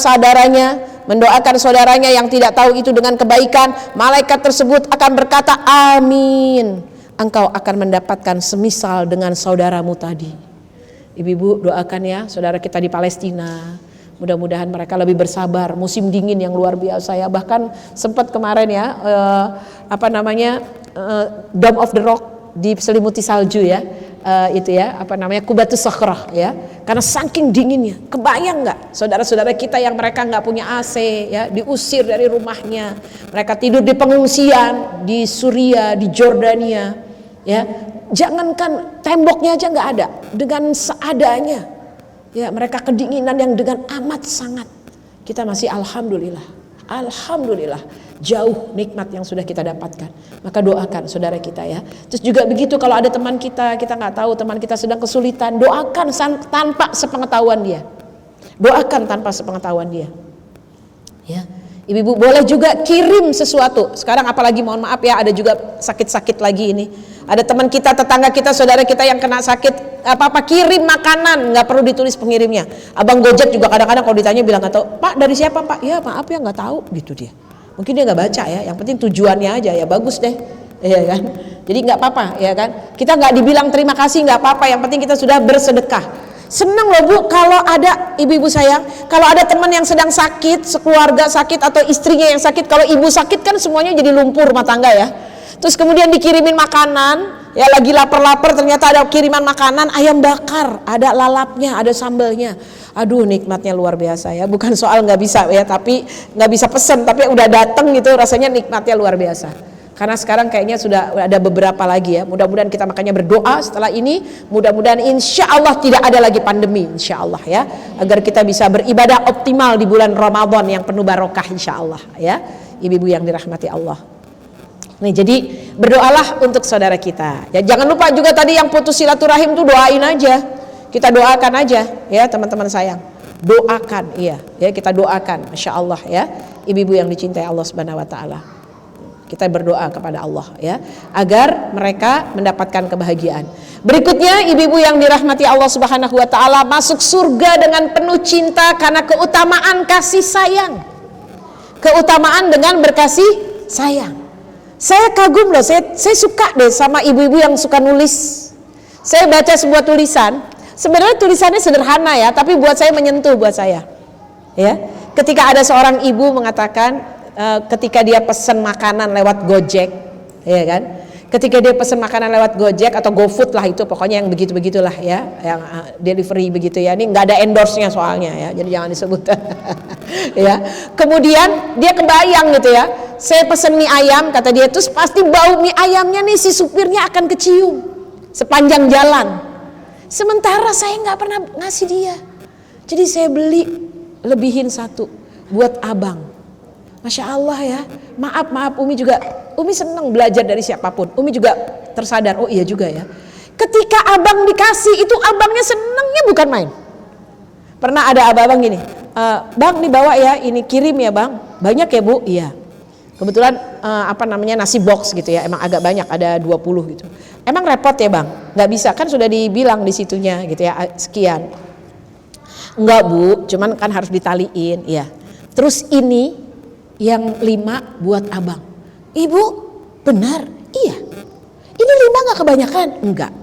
saudaranya yang tidak tahu itu dengan kebaikan, malaikat tersebut akan berkata, amin. Engkau akan mendapatkan semisal dengan saudaramu tadi. Ibu-ibu doakan ya saudara kita di Palestina, Mudah-mudahan mereka lebih bersabar. Musim dingin yang luar biasa ya. Bahkan sempat kemarin ya, Dome of the Rock diselimuti salju ya. Itu ya, Qubatus Sakhrah ya. Karena saking dinginnya. Kebayang nggak saudara-saudara kita yang mereka nggak punya AC ya, diusir dari rumahnya. Mereka tidur di pengungsian di Suriah, di Jordania ya. Jangankan temboknya aja nggak ada, dengan seadanya. Ya, mereka kedinginan yang dengan amat sangat. Kita masih alhamdulillah jauh nikmat yang sudah kita dapatkan. Maka doakan saudara kita ya. Terus juga begitu kalau ada teman kita nggak tahu teman kita sedang kesulitan, doakan tanpa sepengetahuan dia. Doakan tanpa sepengetahuan dia. Ya. Ibu-ibu boleh juga kirim sesuatu. Sekarang apalagi mohon maaf ya, ada juga sakit-sakit lagi ini. Ada teman kita, tetangga kita, saudara kita yang kena sakit, apa-apa kirim makanan, nggak perlu ditulis pengirimnya. Abang Gojek juga kadang-kadang kalau ditanya bilang nggak tahu. Pak dari siapa Pak? Ya maaf ya nggak tahu gitu dia. Mungkin dia nggak baca ya. Yang penting tujuannya aja ya bagus deh, ya kan. Jadi nggak apa-apa ya kan. Kita nggak dibilang terima kasih nggak apa-apa. Yang penting kita sudah bersedekah. Senang loh Bu kalau ada ibu-ibu sayang, kalau ada teman yang sedang sakit, sekeluarga sakit atau istrinya yang sakit. Kalau ibu sakit kan semuanya jadi lumpur rumah tangga ya. Terus kemudian dikirimin makanan, ya lagi lapar-lapar ternyata ada kiriman makanan ayam bakar, ada lalapnya, ada sambelnya. Aduh nikmatnya luar biasa ya. Bukan soal nggak bisa ya, tapi nggak bisa pesen, tapi udah dateng gitu rasanya nikmatnya luar biasa. Karena sekarang kayaknya sudah ada beberapa lagi ya. Mudah-mudahan kita makanya berdoa setelah ini. Mudah-mudahan insya Allah tidak ada lagi pandemi insya Allah ya. Agar kita bisa beribadah optimal di bulan Ramadan yang penuh barokah insya Allah ya. Ibu-ibu yang dirahmati Allah. Nih jadi berdoalah untuk saudara kita. Ya, jangan lupa juga tadi yang putus silaturahim tuh doain aja. Kita doakan aja ya teman-teman sayang. Doakan iya ya, kita doakan Masya Allah ya. Ibu-ibu yang dicintai Allah Subhanahu Wa Taala. Kita berdoa kepada Allah ya agar mereka mendapatkan kebahagiaan. Berikutnya ibu-ibu yang dirahmati Allah Subhanahu Wa Taala masuk surga dengan penuh cinta karena keutamaan kasih sayang. Keutamaan dengan berkasih sayang. Saya kagum loh, saya suka deh sama ibu-ibu yang suka nulis. Saya baca sebuah tulisan, sebenarnya tulisannya sederhana ya, tapi buat saya menyentuh buat saya. Ya, ketika ada seorang ibu mengatakan ketika dia pesan makanan lewat Gojek, ya kan? Ketika dia pesan makanan lewat Gojek atau GoFood lah itu, pokoknya yang begitu-begitulah ya, yang delivery begitu ya. Ini nggak ada endorse-nya soalnya ya, jadi jangan disebut. Ya. Kemudian dia kebayang gitu ya, saya pesan mie ayam kata dia, terus pasti bau mie ayamnya nih si supirnya akan kecium sepanjang jalan. Sementara saya nggak pernah ngasih dia, jadi saya beli lebihin satu buat abang. Masya Allah ya, maaf Umi senang belajar dari siapapun. Umi juga tersadar, oh iya juga ya. Ketika abang dikasih itu abangnya senangnya bukan main. Pernah ada abang gini, bang nih bawa ya, ini kirim ya bang, banyak ya Bu? Iya. Kebetulan nasi box gitu ya, emang agak banyak, ada 20 gitu. Emang repot ya bang? Nggak bisa, kan sudah dibilang di situnya gitu ya, sekian. Enggak Bu, cuman kan harus ditaliin, ya. Terus ini yang 5 buat abang. Ibu benar? Iya. Ini 5 gak kebanyakan? Enggak.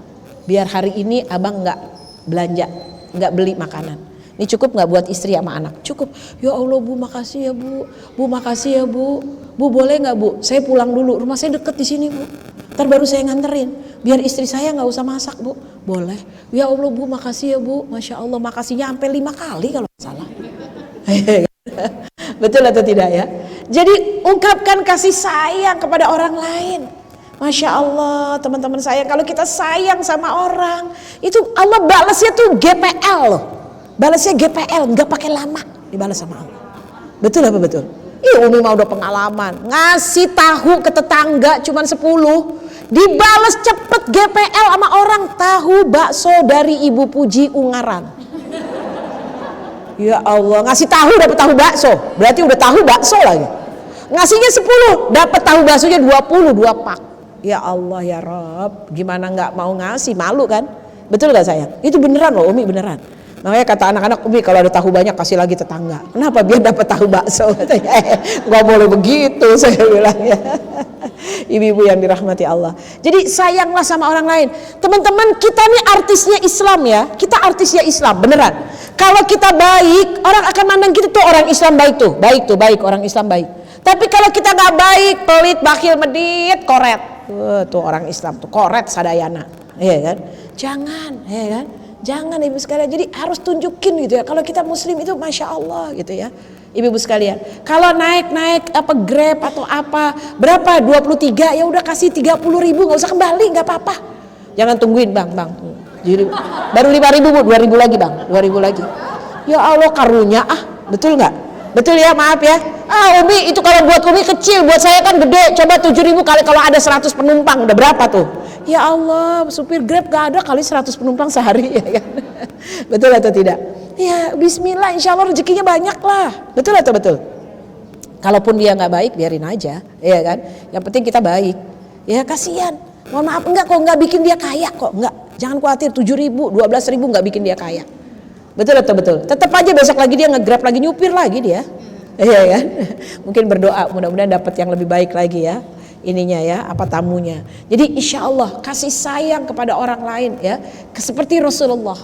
Biar hari ini abang gak belanja, gak beli makanan. Ini cukup gak buat istri sama anak? Cukup. Ya Allah Bu makasih ya Bu. Bu makasih ya Bu. Bu boleh gak Bu? Saya pulang dulu, rumah saya deket di sini Bu. Ntar baru saya nganterin. Biar istri saya gak usah masak Bu. Boleh. Ya Allah Bu makasih ya Bu. Masya Allah makasihnya sampai 5 kali kalau gak salah. Betul atau tidak ya? Jadi ungkapkan kasih sayang kepada orang lain. Masya Allah teman-teman sayang, kalau kita sayang sama orang itu Allah balasnya tuh GPL loh. Balasnya GPL, nggak pakai lama dibalas sama Allah. Betul apa betul? Umi mau udah pengalaman ngasih tahu ke tetangga cuman 10, dibalas cepet GPL sama orang. Tahu bakso dari Ibu Puji Ungaran. Ya Allah, ngasih tahu dapat tahu bakso, berarti udah tahu bakso lagi. Ngasihnya 10, dapat tahu baksonya 22 pak. Ya Allah ya Rob, gimana nggak mau ngasih, malu kan? Betul gak sayang? Itu beneran loh Umi, beneran. Makanya kata anak-anak, Umi kalau ada tahu banyak kasih lagi tetangga. Kenapa? Biar dapat tahu bakso. Nggak boleh begitu saya bilang ya. Ibu-ibu yang dirahmati Allah. Jadi sayanglah sama orang lain. Teman-teman kita nih artisnya Islam ya. Kita artisnya Islam beneran. Kalau kita baik, orang akan mandang kita tuh orang Islam baik tuh, baik orang Islam baik. Tapi kalau kita nggak baik, pelit, bakhil, medit, koret, tuh orang Islam tuh koret sadayana, ya kan? Jangan, ya kan? Jangan ibu sekalian. Jadi harus tunjukin gitu ya. Kalau kita Muslim itu masya Allah gitu ya, ibu-ibu sekalian. Kalau naik apa Grab atau apa, berapa 23 ya udah kasih 30.000, nggak usah kembali, nggak apa-apa. Jangan tungguin bang. Jadi baru 5.000 bu, 2.000 lagi bang, 2.000 lagi. Ya Allah karunia betul nggak? Betul ya, maaf ya. Umi itu kalau buat Umi kecil, buat saya kan gede. Coba 7.000 kali kalau ada 100 penumpang udah berapa tuh? Ya Allah, supir Grab gak ada kali 100 penumpang sehari ya kan? Betul atau tidak? Ya Bismillah, insya Allah rezekinya banyak lah. Betul atau betul? Kalaupun dia nggak baik biarin aja, ya kan? Yang penting kita baik. Ya kasihan. Mohon maaf enggak kok, nggak bikin dia kaya kok, enggak. Jangan khawatir 7.000, 12.000 nggak bikin dia kaya. Betul atau betul? Tetap aja besok lagi dia nge-Grab lagi, nyupir lagi dia. Iya kan? Mungkin berdoa mudah-mudahan dapat yang lebih baik lagi ya. Ininya ya, apa tamunya. Jadi insya Allah kasih sayang kepada orang lain ya. Seperti Rasulullah.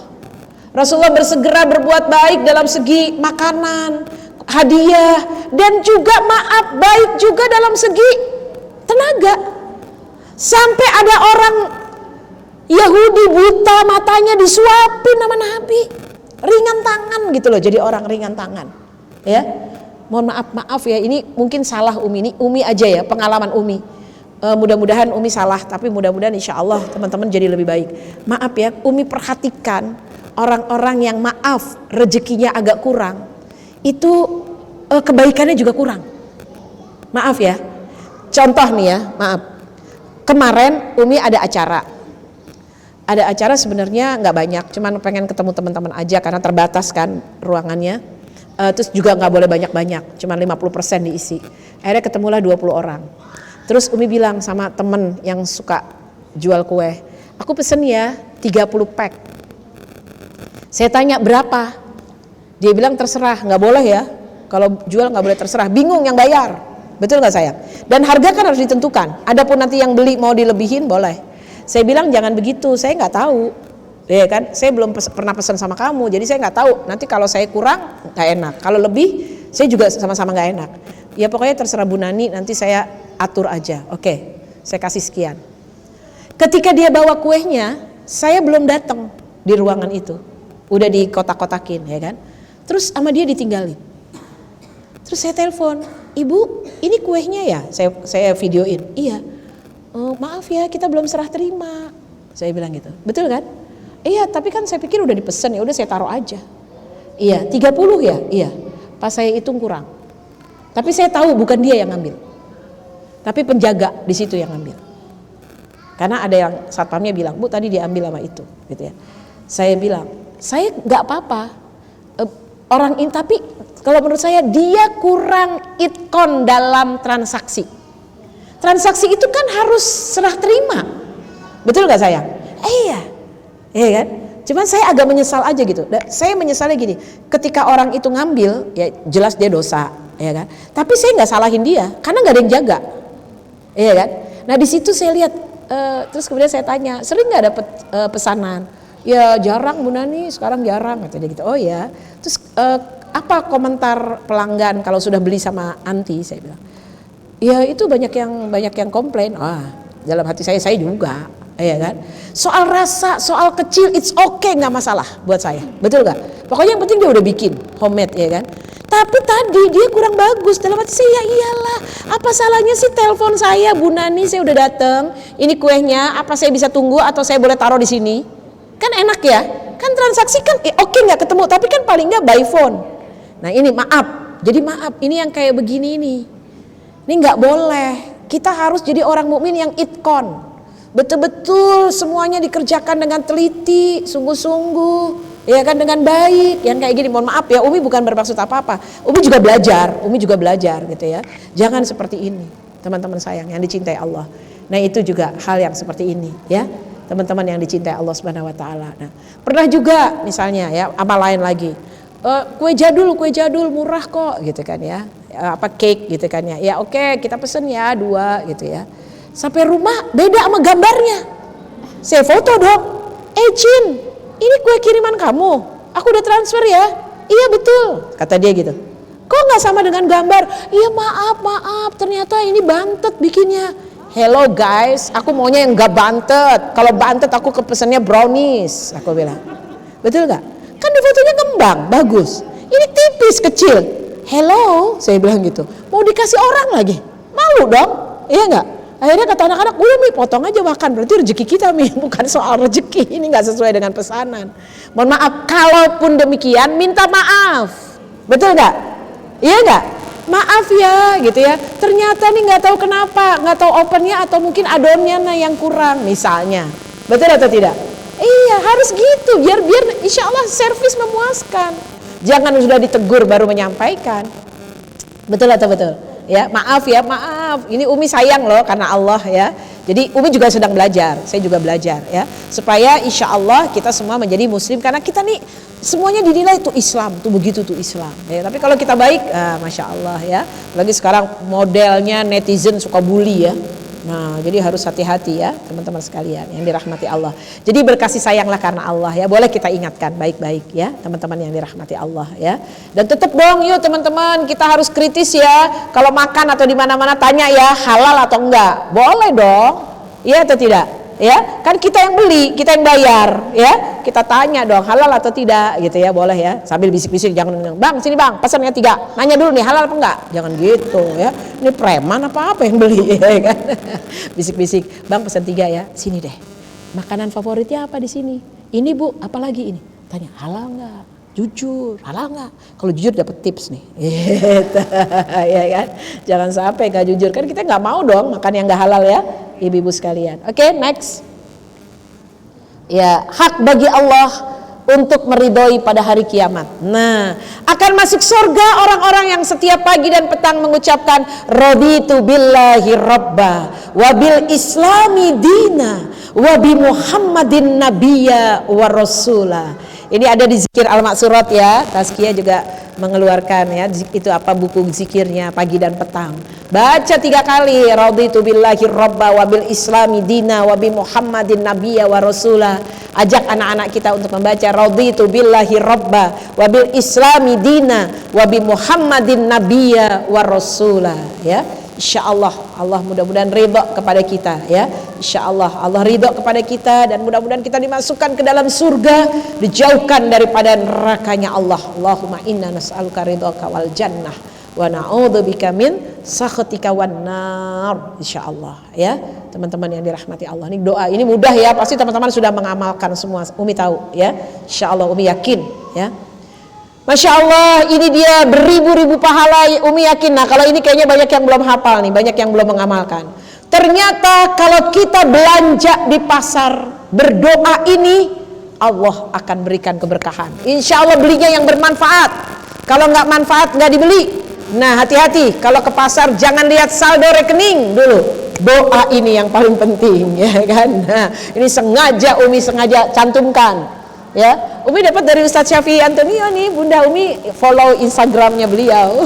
Rasulullah bersegera berbuat baik dalam segi makanan, hadiah, dan juga maaf baik juga dalam segi tenaga. Sampai ada orang Yahudi buta matanya disuapin sama Nabi. Ringan tangan gitu loh, jadi orang ringan tangan. Ya. Mohon maaf ya, ini mungkin salah Umi, ini Umi aja ya, pengalaman Umi. Mudah-mudahan Umi salah, tapi mudah-mudahan insya Allah teman-teman jadi lebih baik. Maaf ya, Umi perhatikan orang-orang yang maaf rezekinya agak kurang, itu kebaikannya juga kurang. Maaf ya, contoh nih ya, maaf. Kemarin Umi ada acara sebenarnya nggak banyak, cuman pengen ketemu teman-teman aja karena terbatas kan ruangannya. Terus juga nggak boleh banyak-banyak, cuma 50% diisi. Akhirnya ketemulah 20 orang. Terus Umi bilang sama temen yang suka jual kue, aku pesen ya 30 pack. Saya tanya berapa? Dia bilang terserah, nggak boleh ya. Kalau jual nggak boleh terserah, bingung yang bayar. Betul nggak sayang? Dan harga kan harus ditentukan. Adapun nanti yang beli mau dilebihin boleh. Saya bilang jangan begitu, saya nggak tahu. Ya kan, saya belum pernah pesan sama kamu, jadi saya nggak tahu. Nanti kalau saya kurang nggak enak, kalau lebih saya juga sama-sama nggak enak. Ya pokoknya terserah Bu Nani, nanti saya atur aja. Oke, saya kasih sekian. Ketika dia bawa kuenya, saya belum datang di ruangan itu, udah di kotak-kotakin ya kan. Terus sama dia ditinggalin. Terus saya telepon, Ibu, ini kuenya ya? Saya videoin. Iya. Maaf ya, kita belum serah terima. Saya bilang gitu. Betul kan? Iya, tapi kan saya pikir udah dipesan, ya udah saya taruh aja. Iya, 30 ya? Iya. Pas saya hitung kurang. Tapi saya tahu bukan dia yang ngambil. Tapi penjaga di situ yang ngambil. Karena ada yang satpamnya bilang, Bu tadi diambil sama itu, gitu ya. Saya bilang, saya nggak apa-apa. Orang ini, tapi kalau menurut saya dia kurang itkon dalam transaksi. Transaksi itu kan harus serah terima. Betul nggak sayang? Iya. Iya kan? Cuman saya agak menyesal aja gitu. Saya menyesalnya gini, ketika orang itu ngambil, ya jelas dia dosa, ya kan? Tapi saya nggak salahin dia, karena nggak ada yang jaga, iya kan? Nah di situ saya lihat, terus kemudian saya tanya, sering nggak dapet pesanan? Ya jarang Bu Nani, sekarang jarang, kata dia gitu. Oh ya, terus apa komentar pelanggan kalau sudah beli sama Anti? Saya bilang, ya itu banyak yang komplain. Dalam hati saya juga. Iya kan? Soal rasa, soal kecil, it's okay, nggak masalah buat saya, betul nggak? Pokoknya yang penting dia udah bikin homemade, ya kan? Tapi tadi dia kurang bagus dalam hati saya. Ya iyalah, apa salahnya sih telepon saya, Bu Nani, saya udah dateng, ini kuenya, apa saya bisa tunggu atau saya boleh taruh di sini? Kan enak ya? Kan transaksi kan, oke nggak ketemu, tapi kan paling nggak by phone. Nah ini maaf, jadi maaf, ini yang kayak begini ini nggak boleh. Kita harus jadi orang mukmin yang itkon. Betul-betul semuanya dikerjakan dengan teliti, sungguh-sungguh, ya kan, dengan baik, yang kayak gini. Mohon maaf ya, Umi bukan bermaksud apa-apa. Umi juga belajar gitu ya. Jangan seperti ini, teman-teman sayang yang dicintai Allah. Nah itu juga hal yang seperti ini ya, teman-teman yang dicintai Allah Subhanahu Wa Taala. Nah pernah juga misalnya ya, apa lain lagi, kue jadul murah kok gitu kan ya, apa cake gitu kan ya. Ya oke, kita pesen ya 2 gitu ya. Sampai rumah beda sama gambarnya. Saya foto dong. Cin, ini kue kiriman kamu. aku udah transfer ya. Iya betul, kata dia gitu. Kok nggak sama dengan gambar? Iya maaf, ternyata ini bantet bikinnya. Hello guys, aku maunya yang nggak bantet. Kalau bantet aku kepesannya brownies, aku bilang. Betul nggak? Kan di fotonya ngembang, bagus. Ini tipis, kecil. Hello, saya bilang gitu. Mau dikasih orang lagi, malu dong, iya nggak? Akhirnya kata anak-anak, udah Mi, potong aja makan. Berarti rezeki kita Mi, bukan soal rezeki. Ini nggak sesuai dengan pesanan. Mohon maaf, kalaupun demikian, minta maaf. Betul nggak? Iya nggak? Maaf ya, gitu ya. Ternyata nih nggak tahu kenapa, nggak tahu opennya atau mungkin adonnya yang kurang, misalnya. Betul atau tidak? Iya, harus gitu. Biar insya Allah servis memuaskan. Jangan sudah ditegur baru menyampaikan. Betul atau betul? Ya, maaf ya, maaf. Ini Umi sayang loh karena Allah ya. Jadi Umi juga sedang belajar, saya juga belajar ya. Supaya insya Allah kita semua menjadi muslim karena kita nih semuanya dinilai itu Islam, tuh begitu tuh Islam. Ya, tapi kalau kita baik, masya Allah ya. Lagi sekarang modelnya netizen suka bully ya. Nah, jadi harus hati-hati ya teman-teman sekalian yang dirahmati Allah. Jadi berkasih sayanglah karena Allah ya. Boleh kita ingatkan baik-baik ya teman-teman yang dirahmati Allah ya. Dan tetap dong yuk teman-teman, kita harus kritis ya. Kalau makan atau di mana-mana tanya ya halal atau enggak. Boleh dong. Iya atau tidak? Ya, kan kita yang beli, kita yang bayar ya. Kita tanya dong halal atau tidak gitu ya, boleh ya. Sambil bisik-bisik, jangan Bang, sini Bang, pesannya 3. Nanya dulu nih halal apa enggak? Jangan gitu ya. Ini preman apa yang beli ya kan. Bisik-bisik, Bang pesan 3 ya. Sini deh. Makanan favoritnya apa di sini? Ini Bu, apalagi ini? Tanya halal enggak? Jujur, halal nggak? Kalau jujur dapat tips nih, gitu. Ya kan? Jangan sampai nggak jujur, kan kita nggak mau dong makan yang nggak halal ya, ibu-ibu sekalian. Oke, next. Ya, hak bagi Allah untuk meridhoi pada hari kiamat. Nah, akan masuk surga orang-orang yang setiap pagi dan petang mengucapkan raditu billahi robba wa bil islami dina wa bi muhammadin nabiyya wa rasula. Ini ada di zikir al-maksurat ya. Tazkiyah juga mengeluarkan ya, itu apa buku zikirnya pagi dan petang. Baca 3 kali raditu billahi robba wa bil islami dina wa bi muhammadin nabiyya wa rasula. Ajak anak-anak kita untuk membaca raditu billahi robba wa bil islami dina wa bi muhammadin nabiyya wa rasula ya. InsyaAllah Allah mudah-mudahan ridha kepada kita ya. InsyaAllah Allah ridha kepada kita dan mudah-mudahan kita dimasukkan ke dalam surga, dijauhkan daripada nerakanya Allah. Allahumma inna nas'aluka ridhaka wal jannah wa na'udzubika min sakhatika wan nar. InsyaAllah ya teman-teman yang dirahmati Allah. Ini doa ini mudah ya, pasti teman-teman sudah mengamalkan semua. Umi tahu ya. InsyaAllah Umi yakin ya. Masya Allah, ini dia beribu-ribu pahala. Umi yakin. Nah, kalau ini kayaknya banyak yang belum hafal nih, banyak yang belum mengamalkan. Ternyata kalau kita belanja di pasar, berdoa ini, Allah akan berikan keberkahan. Insya Allah belinya yang bermanfaat. Kalau nggak manfaat nggak dibeli. Nah, hati-hati. Kalau ke pasar jangan lihat saldo rekening dulu. Doa ini yang paling penting, ya kan? Nah, ini Umi sengaja cantumkan. Ya, Umi dapat dari Ustadz Syafi'i Antonio nih, Bunda Umi follow Instagramnya beliau.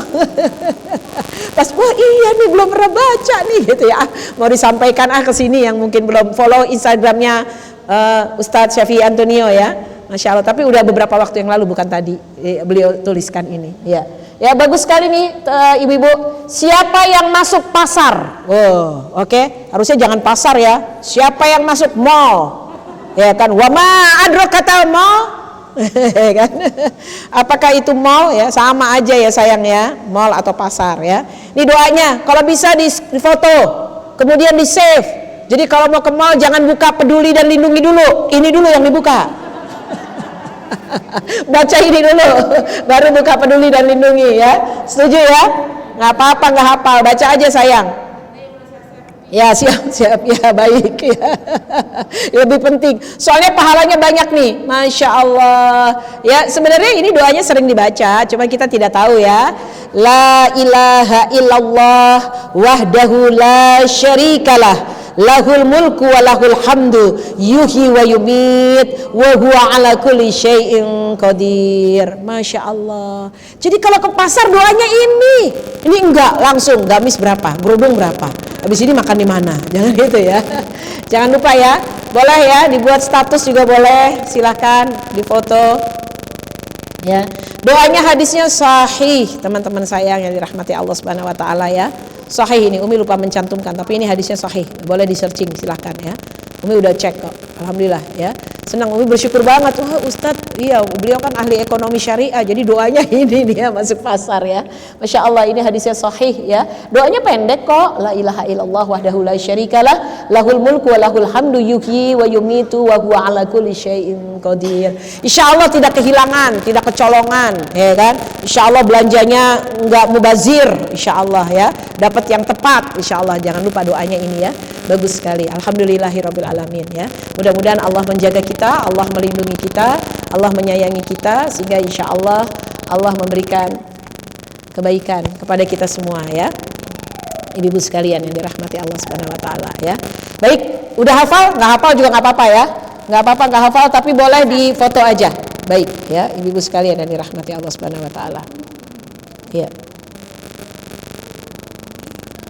Pas, wah iya nih belum pernah baca nih gitu ya. Mau disampaikan ke sini yang mungkin belum follow Instagramnya Ustadz Syafi'i Antonio ya. Masya Allah, tapi udah beberapa waktu yang lalu bukan tadi beliau tuliskan ini. Ya, ya bagus sekali nih ibu-ibu. Siapa yang masuk pasar? Oh, oke. Harusnya jangan pasar ya. Siapa yang masuk mall? Ya kan, wama adrokata mall, kan? Apakah itu mall ya? Sama aja ya sayang ya, mall atau pasar ya. Ini doanya, kalau bisa di foto, kemudian di save. Jadi kalau mau ke mall jangan buka Peduli dan Lindungi dulu, ini dulu yang dibuka. Baca ini dulu, baru buka Peduli dan Lindungi ya. Setuju ya? Nggak apa-apa nggak hafal, baca aja sayang. Ya siap ya baik ya. Lebih penting soalnya pahalanya banyak nih, Masya Allah ya. Sebenarnya ini doanya sering dibaca, cuma kita tidak tahu ya. La ilaha illallah wahdahu la syarikalah lahul mulku wa lahul hamdu yuhyi wa yumit wa huwa ala kulli syai'in qadir. Masya Allah. Jadi kalau ke pasar doanya ini enggak langsung gamis berapa, gerudung berapa, habis ini makan di mana, jangan gitu ya. Jangan lupa ya, boleh ya dibuat status juga boleh, silahkan difoto Ya, doanya hadisnya sahih, teman-teman sayang yang dirahmati Allah Subhanahu wa taala ya. Sahih ini, Umi lupa mencantumkan, tapi ini hadisnya sahih. Boleh di searching silahkan ya. Umi udah cek kok. Alhamdulillah ya. Senang, Umi bersyukur banget. Wah, Ustadz, iya beliau kan ahli ekonomi syariah, jadi doanya ini dia masuk pasar ya. Masya Allah, ini hadisnya sahih ya. Doanya pendek kok. La ilaha illallah wahdahu la syarikalah, lahul mulku wa lahul hamdu yuhyi wa yumitu wa huwa ala kulli syai'in qadir. Insya Allah tidak kehilangan, tidak kecolongan, ya kan? Insya Allah belanjanya nggak mubazir, insya Allah ya. Dapat yang tepat, insya Allah. Jangan lupa doanya ini ya. Bagus sekali. Alhamdulillahirabbil alamin ya. Mudah-mudahan Allah menjaga kita, Allah melindungi kita, Allah menyayangi kita, sehingga insya Allah Allah memberikan kebaikan kepada kita semua ya. Ibu-ibu sekalian yang dirahmati Allah Subhanahu wa taala ya. Baik, udah hafal? Nggak hafal juga nggak apa-apa ya. Nggak apa-apa nggak hafal, tapi boleh di foto aja. Baik ya, ibu-ibu sekalian yang dirahmati Allah Subhanahu wa taala. Iya.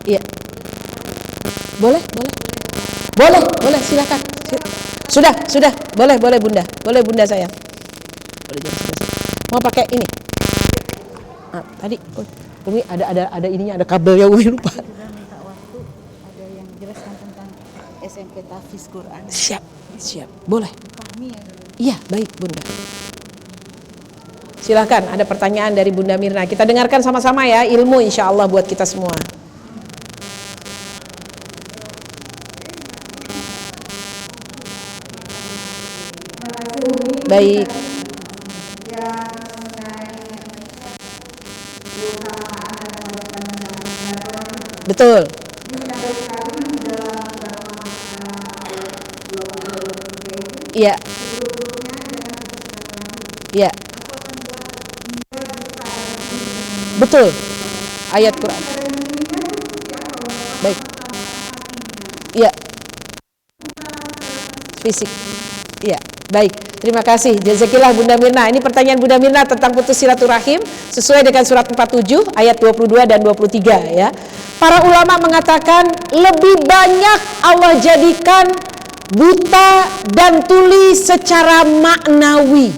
Iya. Boleh silakan. Sudah, boleh Bunda. Boleh Bunda sayang. Boleh jangan sebelah. Mau pakai ini? Nah, tadi Umi ada ininya, ada kabelnya, Umi lupa. Juga minta waktu, ada yang jelaskan tentang SMP Tahfiz Quran. Siap. Boleh. Fahmi ya dulu. Iya, baik Bunda. Silakan, ada pertanyaan dari Bunda Mirna. Kita dengarkan sama-sama ya, ilmu insya Allah buat kita semua. Baik. Betul. Iya. Iya. Betul. Ayat Quran. Baik. Iya. Fisik. Iya. Baik. Terima kasih. Jazakillah Bunda Mirna. Ini pertanyaan Bunda Mirna tentang putus silaturahim sesuai dengan surat 47 ayat 22 dan 23 ya. Para ulama mengatakan lebih banyak Allah jadikan buta dan tuli secara maknawiyah.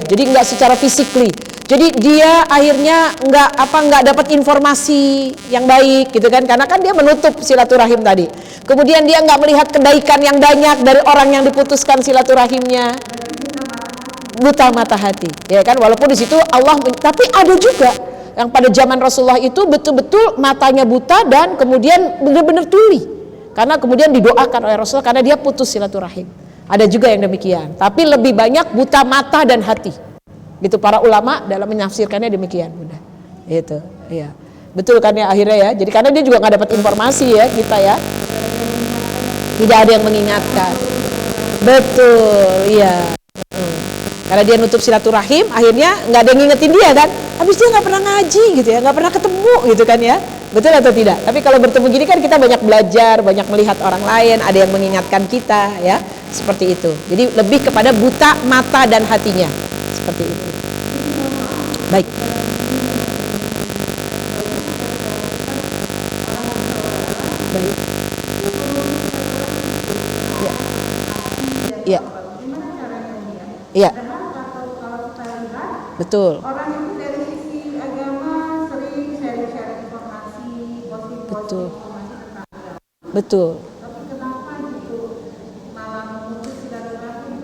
Jadi enggak secara physically. Jadi dia akhirnya enggak dapat informasi yang baik gitu kan, karena kan dia menutup silaturahim tadi. Kemudian dia enggak melihat kebaikan yang banyak dari orang yang diputuskan silaturahimnya. Buta mata hati, ya kan? Walaupun di situ Allah, tapi ada juga yang pada zaman Rasulullah itu betul-betul matanya buta dan kemudian benar-benar tuli. Karena kemudian didoakan oleh Rasulullah karena dia putus silaturahim. Ada juga yang demikian, tapi lebih banyak buta mata dan hati. Gitu para ulama dalam menafsirkannya demikian, Bunda. Itu, iya. Betul kan ya akhirnya ya. Jadi karena dia juga nggak dapat informasi ya kita ya. Tidak ada yang mengingatkan. Betul, iya. Karena dia nutup silaturahim, akhirnya nggak ada yang ngingetin dia kan. Habis dia nggak pernah ngaji gitu ya, nggak pernah ketemu gitu kan ya. Betul atau tidak? Tapi kalau bertemu gini kan kita banyak belajar, banyak melihat orang lain, ada yang mengingatkan kita ya. Seperti itu. Jadi lebih kepada buta mata dan hatinya. Seperti itu. Baik. Baik. Ya. Iya. Iya. Betul. Orang itu dari sisi agama sering share-share informasi positif Betul. informasi tentang agama. Betul. Tapi kenapa gitu malah memutus silaturahim?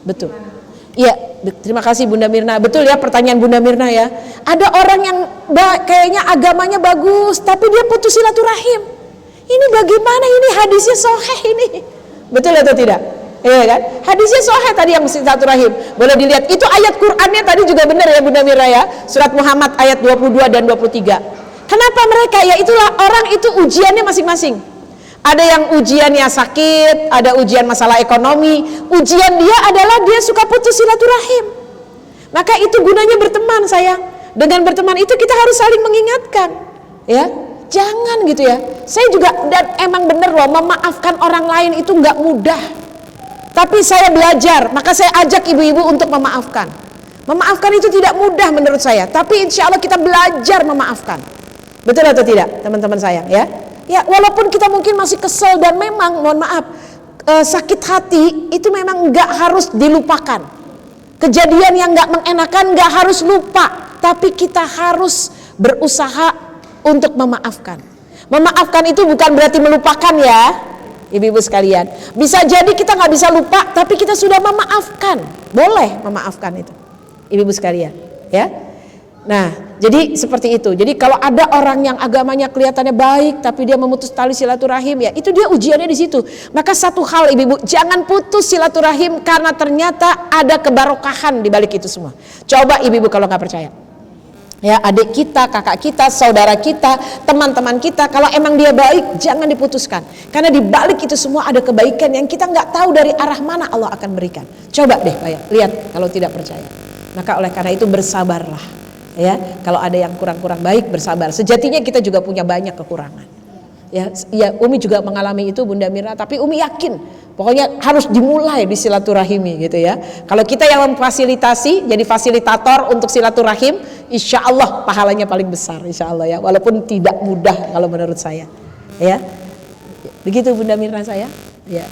Betul. Iya, terima kasih Bunda Mirna. Betul ya pertanyaan Bunda Mirna ya. Ada orang yang kayaknya agamanya bagus, tapi dia putus silaturahim. Ini bagaimana ini hadisnya sahih ini? Betul atau tidak? Iya kan? Hadisnya sahih tadi yang silaturahim. Boleh dilihat. Itu ayat Qur'annya tadi juga benar ya Bunda Mirna ya. Surat Muhammad ayat 22 dan 23. Kenapa mereka? Ya itulah orang itu ujiannya masing-masing. Ada yang ujiannya sakit, ada ujian masalah ekonomi. Ujian dia adalah dia suka putus silaturahim. Maka itu gunanya berteman sayang. Dengan berteman itu kita harus saling mengingatkan. Ya, jangan gitu ya. Saya juga dan emang bener loh, memaafkan orang lain itu nggak mudah. Tapi saya belajar, maka saya ajak ibu-ibu untuk memaafkan. Memaafkan itu tidak mudah menurut saya. Tapi insya Allah kita belajar memaafkan. Betul atau tidak teman-teman sayang ya? Ya, walaupun kita mungkin masih kesel dan memang mohon maaf sakit hati itu memang nggak harus dilupakan. Kejadian yang nggak mengenakan nggak harus lupa, tapi kita harus berusaha untuk memaafkan. Memaafkan itu bukan berarti melupakan ya, ibu-ibu sekalian. Bisa jadi kita nggak bisa lupa, tapi kita sudah memaafkan. Boleh memaafkan itu, ibu-ibu sekalian, ya. Nah, jadi seperti itu. Jadi kalau ada orang yang agamanya kelihatannya baik, tapi dia memutus tali silaturahim, ya itu dia ujiannya di situ. Maka satu hal ibu-ibu, jangan putus silaturahim karena ternyata ada kebarokahan di balik itu semua. Coba ibu-ibu kalau nggak percaya, ya adik kita, kakak kita, saudara kita, teman-teman kita, kalau emang dia baik, jangan diputuskan. Karena di balik itu semua ada kebaikan yang kita nggak tahu dari arah mana Allah akan berikan. Coba deh, lihat kalau tidak percaya. Maka oleh karena itu bersabarlah. Ya, kalau ada yang kurang-kurang baik bersabar. Sejatinya kita juga punya banyak kekurangan. Ya, Umi juga mengalami itu Bunda Mira, tapi Umi yakin pokoknya harus dimulai di silaturahimi gitu ya. Kalau kita yang memfasilitasi, jadi fasilitator untuk silaturahim, insya Allah pahalanya paling besar, insya Allah ya. Walaupun tidak mudah kalau menurut saya. Ya, begitu Bunda Mira saya. Ya.